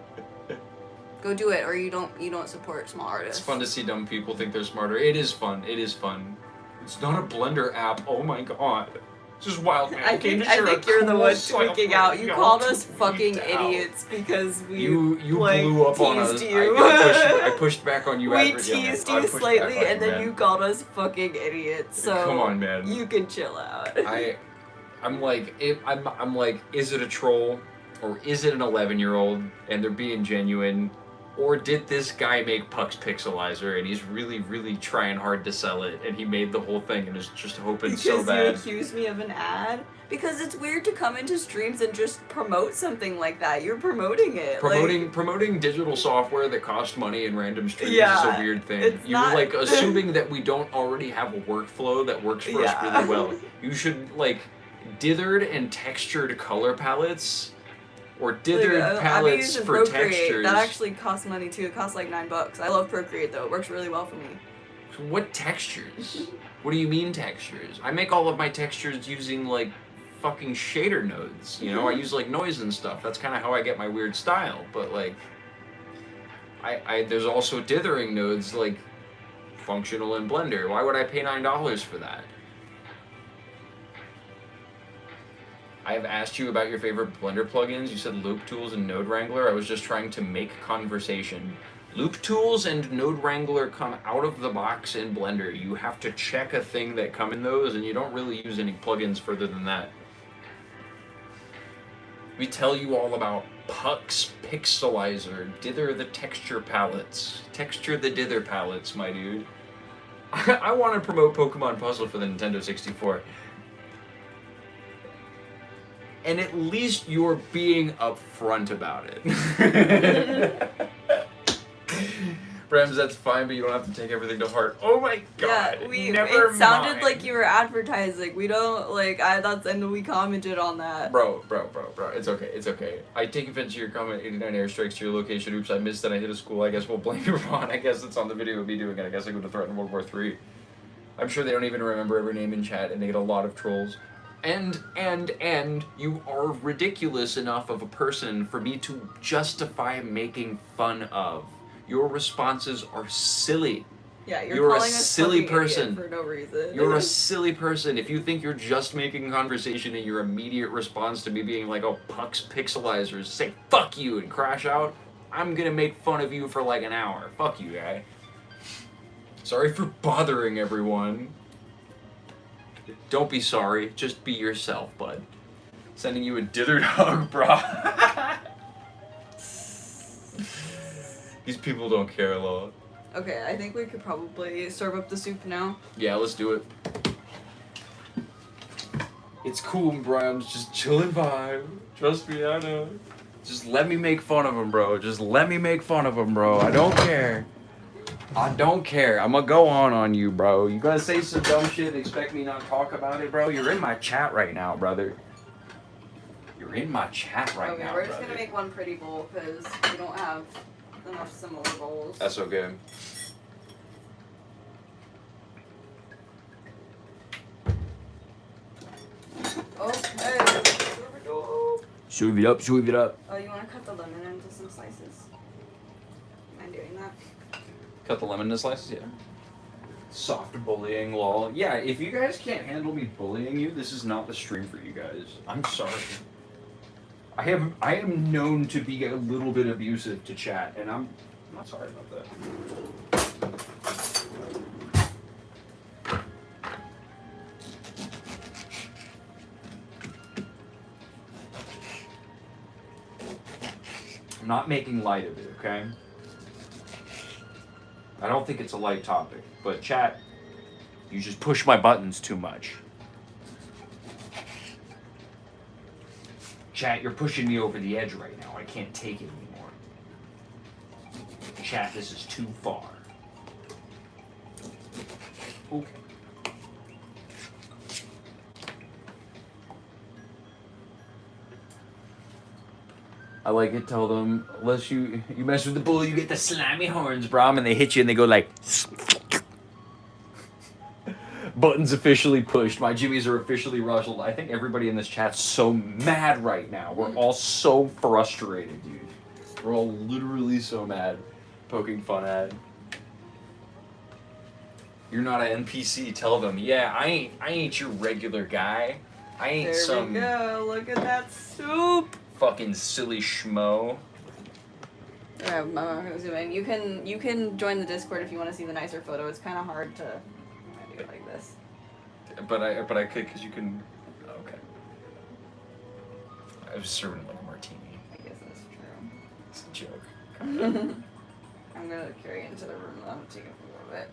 Go do it, or you don't support small artists. It's fun to see dumb people think they're smarter. It is fun. It is fun. It's not a Blender app. Oh my god. It's just wild, man. I think you're the one tweaking out. You called us fucking idiots because we you like, blew up on us. teased you. I pushed back on you. We teased you slightly, and then you called us fucking idiots. So come on, man. You can chill out. I'm like, is it a troll, or is it an 11-year-old, and they're being genuine, or did this guy make Puck's Pixelizer and he's really, really trying hard to sell it, and he made the whole thing and is just hoping so bad? Because you accuse me of an ad? Because it's weird to come into streams and just promote something like that. You're promoting it. Promoting digital software that costs money in random streams is a weird thing. You're like assuming that we don't already have a workflow that works for us really well. You should like dithered and textured color palettes. Or dithered palettes for Procreate. textures. That actually costs money too. It costs like $9. I love Procreate though. It works really well for me. What textures? What do you mean textures? I make all of my textures using like fucking shader nodes. You know, I use like noise and stuff. That's kind of how I get my weird style. But like, there's also dithering nodes like functional in Blender. Why would I pay $9 for that? I have asked you about your favorite Blender plugins. You said Loop Tools and Node Wrangler. I was just trying to make conversation. Loop Tools and Node Wrangler come out of the box in Blender. You have to check a thing that come in those, and you don't really use any plugins further than that. We tell you all about Puck's Pixelizer. Dither the texture palettes. Texture the dither palettes, my dude. I want to promote Pokemon Puzzle for the Nintendo 64. And at least you're being upfront about it. Brems, that's fine, but you don't have to take everything to heart. Oh my god. Yeah, it sounded like you were advertising. We don't and we commented on that. Bro. It's okay. I take offense to your comment, 89 airstrikes to your location. Oops, I missed that. I hit a school. I guess we'll blame you, Ron. I guess it's on the video of me doing it. I guess I go to threaten World War III. I'm sure they don't even remember every name in chat, and they get a lot of trolls. And you are ridiculous enough of a person for me to justify making fun of. Your responses are silly. Yeah, you're calling a silly person for no reason. You're a silly person. If you think you're just making conversation and your immediate response to me being like, oh, Puck's Pixelizers, say fuck you and crash out, I'm gonna make fun of you for like an hour. Fuck you, guy. Sorry for bothering everyone. Don't be sorry, just be yourself, bud. Sending you a dithered hug, bro. These people don't care a lot. Okay, I think we could probably serve up the soup now. Yeah, let's do it. It's cool, Brian's just chilling vibe. Trust me, I know. Just let me make fun of him, bro. Just let me make fun of him, bro. I don't care. I don't care. I'm gonna go on you, bro. You gonna say some dumb shit and expect me not to talk about it, bro? You're in my chat right now, brother. You're in my chat right now, we're just gonna make one pretty bowl because we don't have enough similar bowls. That's okay. Oh, hey. Shove it up, shove it up. Oh, you wanna cut the lemon into some slices? Am I doing that? Cut the lemon into slices, yeah. Soft bullying, lol. Yeah, if you guys can't handle me bullying you, this is not the stream for you guys. I'm sorry. I am known to be a little bit abusive to chat, and I'm not sorry about that. I'm not making light of it, okay? I don't think it's a light topic, but chat, you just push my buttons too much. Chat, you're pushing me over the edge right now. I can't take it anymore. Chat, this is too far. Okay. I like it, tell them, unless you mess with the bull, you get the slimy horns, bro. And they hit you and they go like... Buttons officially pushed. My jimmies are officially rustled. I think everybody in this chat's so mad right now. We're all so frustrated, dude. We're all literally so mad. Poking fun at. You're not an NPC. Tell them. Yeah, I ain't your regular guy. I ain't There some we go. Look at that soup. fucking silly schmo. I'm not gonna zoom in. You can join the Discord if you want to see the nicer photo. It's kind of hard to do it like this. But I could, because you can. Okay. I was serving like a martini. I guess that's true. It's a joke. I'm gonna carry it into the room. I'm gonna take a photo of it.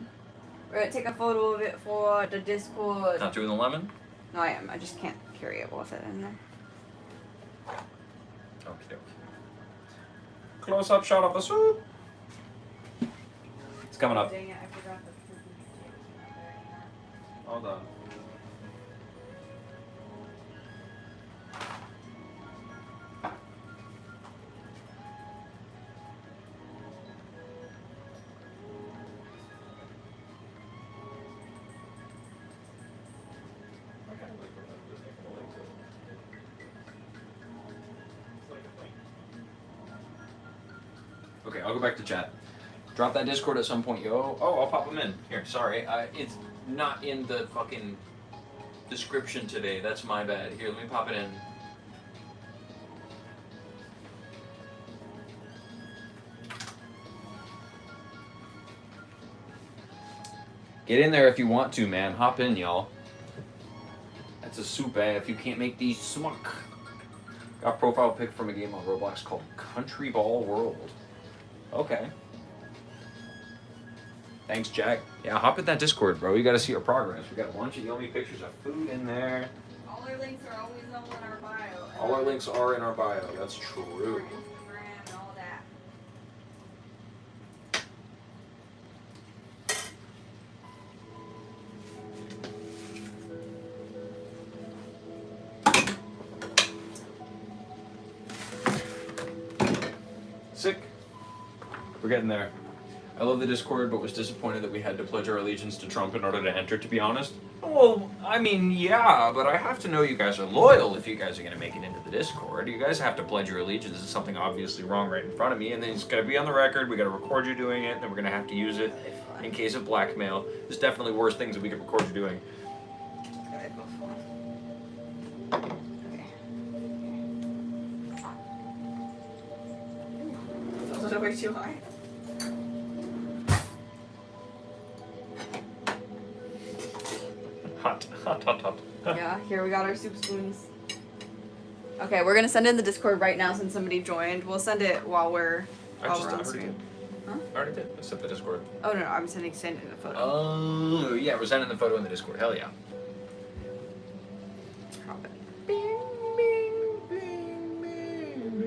We're gonna take a photo of it for the Discord. Not doing the lemon? No, I am. I just can't carry it with it in there. Okay. Close up shot of the soup. It's coming up. Dang it, I forgot the Hold on. Okay, I'll go back to chat. Drop that Discord at some point, yo. Oh, I'll pop them in. Here, sorry. It's not in the fucking description today. That's my bad. Here, let me pop it in. Get in there if you want to, man. Hop in, y'all. That's a soup, eh? If you can't make these smuck. Got a profile pic from a game on Roblox called Country Ball World. Okay. Thanks, Jack. Yeah, hop in that Discord, bro. You gotta see our progress. We got a bunch of yummy pictures of food in there. All our links are always in our bio. All our links are in our bio. That's Our true. Instagram and all that. Sick. We're getting there. I love the Discord, but was disappointed that we had to pledge our allegiance to Trump in order to enter, to be honest. Well, I mean, yeah, but I have to know you guys are loyal if you guys are going to make it into the Discord. You guys have to pledge your allegiance to something obviously wrong right in front of me, and then it's going to be on the record, we got to record you doing it, and then we're going to have to use it in case of blackmail. There's definitely worse things that we could record you doing. Was it way too high? Hot, hot, hot, hot. Yeah, here we got our soup spoons. Okay, we're gonna send in the Discord right now since somebody joined. We'll send it while we're I on already stream. did. Huh? I already did. I sent the Discord. Oh no, I'm sending a photo. Oh, yeah, we're sending the photo in the Discord. Hell yeah. Drop it.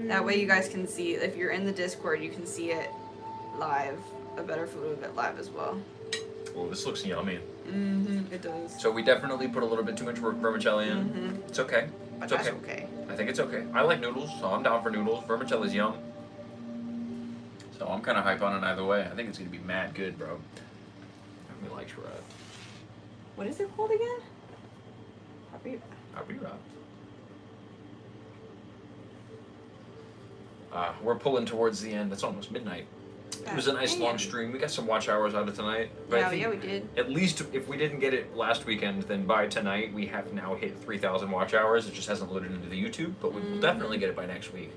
That way you guys can see, if you're in the Discord, you can see it live. A better photo of it live as well. Oh, this looks yummy. Mm-hmm, it does. So we definitely put a little bit too much vermicelli in. Mm-hmm. It's okay. But It's that's okay. okay. I think it's okay. I like noodles, so I'm down for noodles. Vermicelli's yum. So I'm kind of hype on it either way. I think it's going to be mad good, bro. I really like Harira. What is it called again? Harira. We're pulling towards the end. It's almost midnight. It was a nice long stream. We got some watch hours out of tonight. But I think Yeah, we did. at least if we didn't get it last weekend, then by tonight we have now hit 3,000 watch hours. It just hasn't loaded into the YouTube, but we will definitely get it by next week.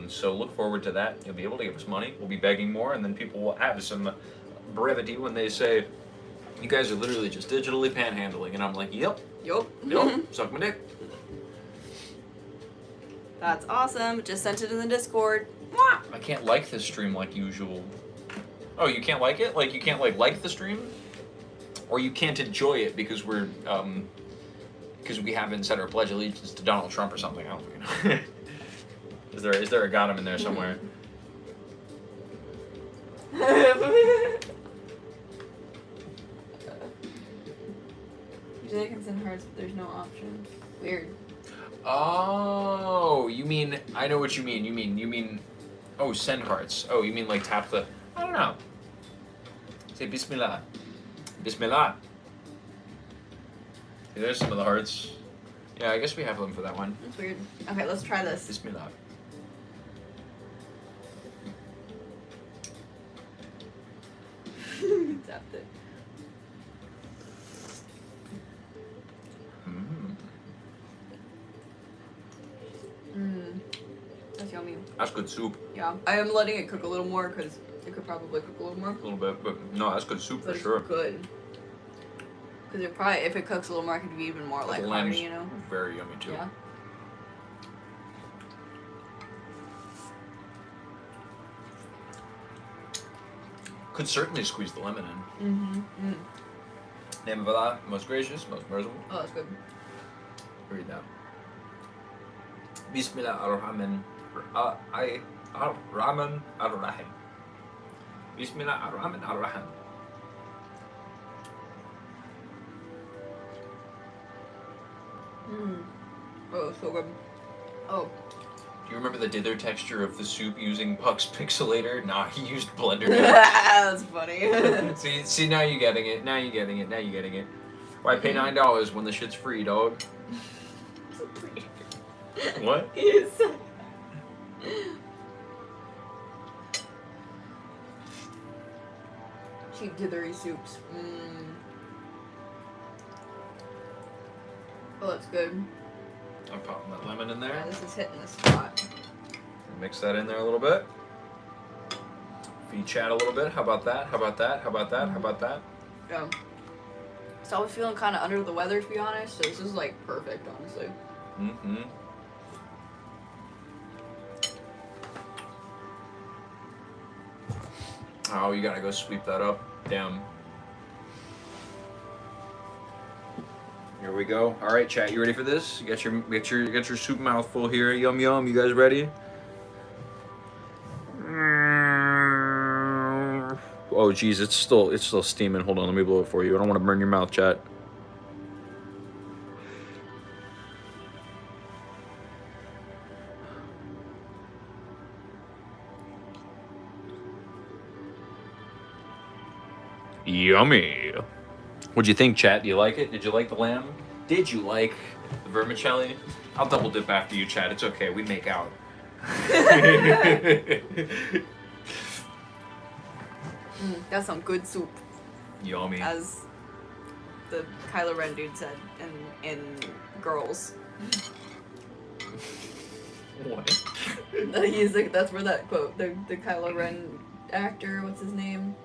So look forward to that. You'll be able to give us money. We'll be begging more, and then people will have some brevity when they say, "You guys are literally just digitally panhandling," and I'm like, "Yep, Yup. yep, suck my dick." That's awesome. Just sent it in the Discord. Mwah! I can't like this stream like usual. Oh, you can't like it? Like you can't like the stream? Or you can't enjoy it because we're because we haven't set our pledge allegiance to Donald Trump or something. I don't fucking know. Is there a Gotham in there somewhere? Usually I can send hearts, but there's no option. Weird. Oh, you mean I know what you mean. You mean oh, send hearts. Oh, you mean like tap the I don't know. Say Bismillah. Bismillah. There's some of the hearts. Yeah, I guess we have them for that one. That's weird. Okay, let's try this. Bismillah. Tapped it. That's yummy. That's good soup. Yeah, I am letting it cook a little more because it could probably cook a little more. A little bit, but no, that's good soup But for it's sure. good. Because it probably, if it cooks a little more, it could be even more like the hearty, lamb's you know? very yummy too. Yeah. Could certainly squeeze the lemon in. Mm-hmm. Name of Allah, most gracious, most merciful. Oh, that's good. Read that. Bismillah ar-Rahman ar-Rahman ar-Rahim. Bismillah ar-Rahman ar-Rahim. Oh, so good. Oh. Do you remember the dither texture of the soup using Puck's Pixelator? Nah, he used Blender. That's funny. see, now you're getting it. Now you're getting it. Now you're getting it. Why pay $9 when the shit's free, dog? What? Yes. Cheap dithery soups. Oh, that's good. I'm popping that lemon in Yeah, there. this is hitting the spot. Mix that in there a little bit. Feed chat a little bit. How about that? How about that? How about that? How about that? Yeah. So I was feeling kind of under the weather, to be honest. So this is like perfect, honestly. Mm-hmm. Oh, you gotta go sweep that up. Damn. Here we go. All right, chat. You ready for this? You got your soup mouthful here. Yum yum. You guys ready? Oh geez, it's still steaming. Hold on, let me blow it for you. I don't want to burn your mouth, chat. Yummy. What'd you think, chat? Do you like it? Did you like the lamb? Did you like the vermicelli? I'll double dip after you, chat. It's okay. We make out. That's some good soup, Yummy. as the Kylo Ren dude said in Girls. What? He's like, that's where that quote, the Kylo Ren actor, what's his name?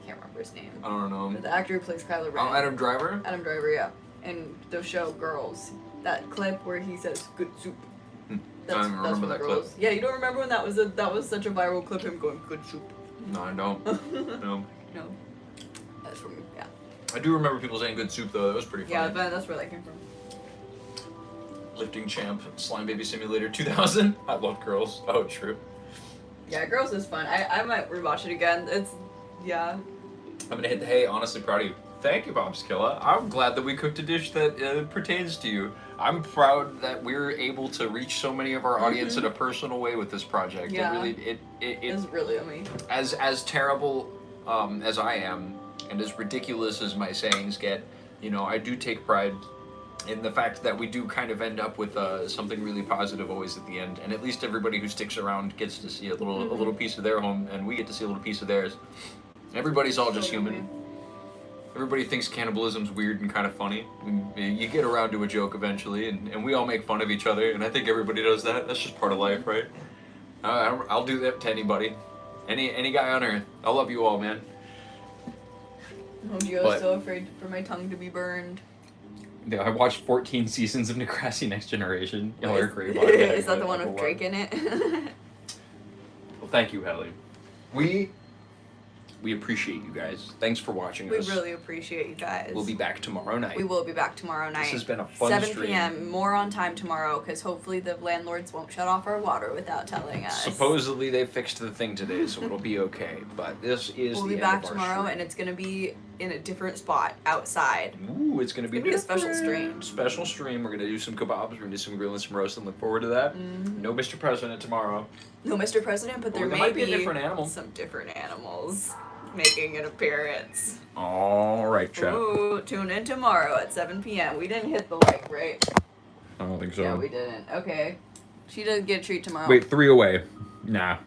Can't remember his name. I don't But know. the actor who plays Kylo Ren. Oh, Adam Driver? Adam Driver, yeah. In the show Girls, that clip where he says "good soup." I don't even remember from that Girls. clip. Yeah, you don't remember when that was such a viral clip? Him going "good soup." No, I don't. No. No, that's from yeah. I do remember people saying good soup, though. That was pretty funny. Yeah, but that's where that came from. Lifting Champ, Slime Baby Simulator 2000. I love Girls. Oh, true. Yeah, Girls is fun. I might rewatch it again. It's yeah. I'm gonna hit the hay. Honestly, proud of you. Thank you, Bob Skilla. I'm glad that we cooked a dish that pertains to you. I'm proud that we're able to reach so many of our audience in a personal way with this project. Yeah. It It's really yummy. as terrible as I am, and as ridiculous as my sayings get, you know, I do take pride in the fact that we do kind of end up with something really positive always at the end, and at least everybody who sticks around gets to see a little piece of their home, and we get to see a little piece of theirs. Everybody's all just human. Everybody thinks cannibalism's weird and kind of funny. You get around to a joke eventually, and we all make fun of each other, and I think everybody does that. That's just part of life, right? I'll do that to anybody. Any guy on earth. I love you all, man. Gio's But- so afraid for my tongue to be burned. Yeah, I watched 14 seasons of Degrassi Next Generation. Y'all are great. Is that the one with Drake in it? Well, thank you, Hallie. We appreciate you guys. Thanks for watching We us. really appreciate you guys. We'll be back tomorrow night. We will be back tomorrow night. This has been a fun 7 stream. p.m. More on time tomorrow, because hopefully the landlords won't shut off our water without telling us. Supposedly they fixed the thing today, so it'll be okay. But this is We'll the be end back of our tomorrow, stream. and it's gonna be in a different spot outside. Ooh, it's gonna be, It's gonna be a special different. stream. Special stream. We're gonna do some kebabs. We're gonna do some grilling, some roasting. Look forward to that. No Mr. President tomorrow. No, Mr. President, but there Or there may might be a different animal. some different animals making an appearance. All right, chat. Ooh, tune in tomorrow at 7 p.m. We didn't hit the like, right? I don't think so. Yeah, we didn't. Okay. She doesn't get a treat tomorrow. Wait, 3 away. Nah.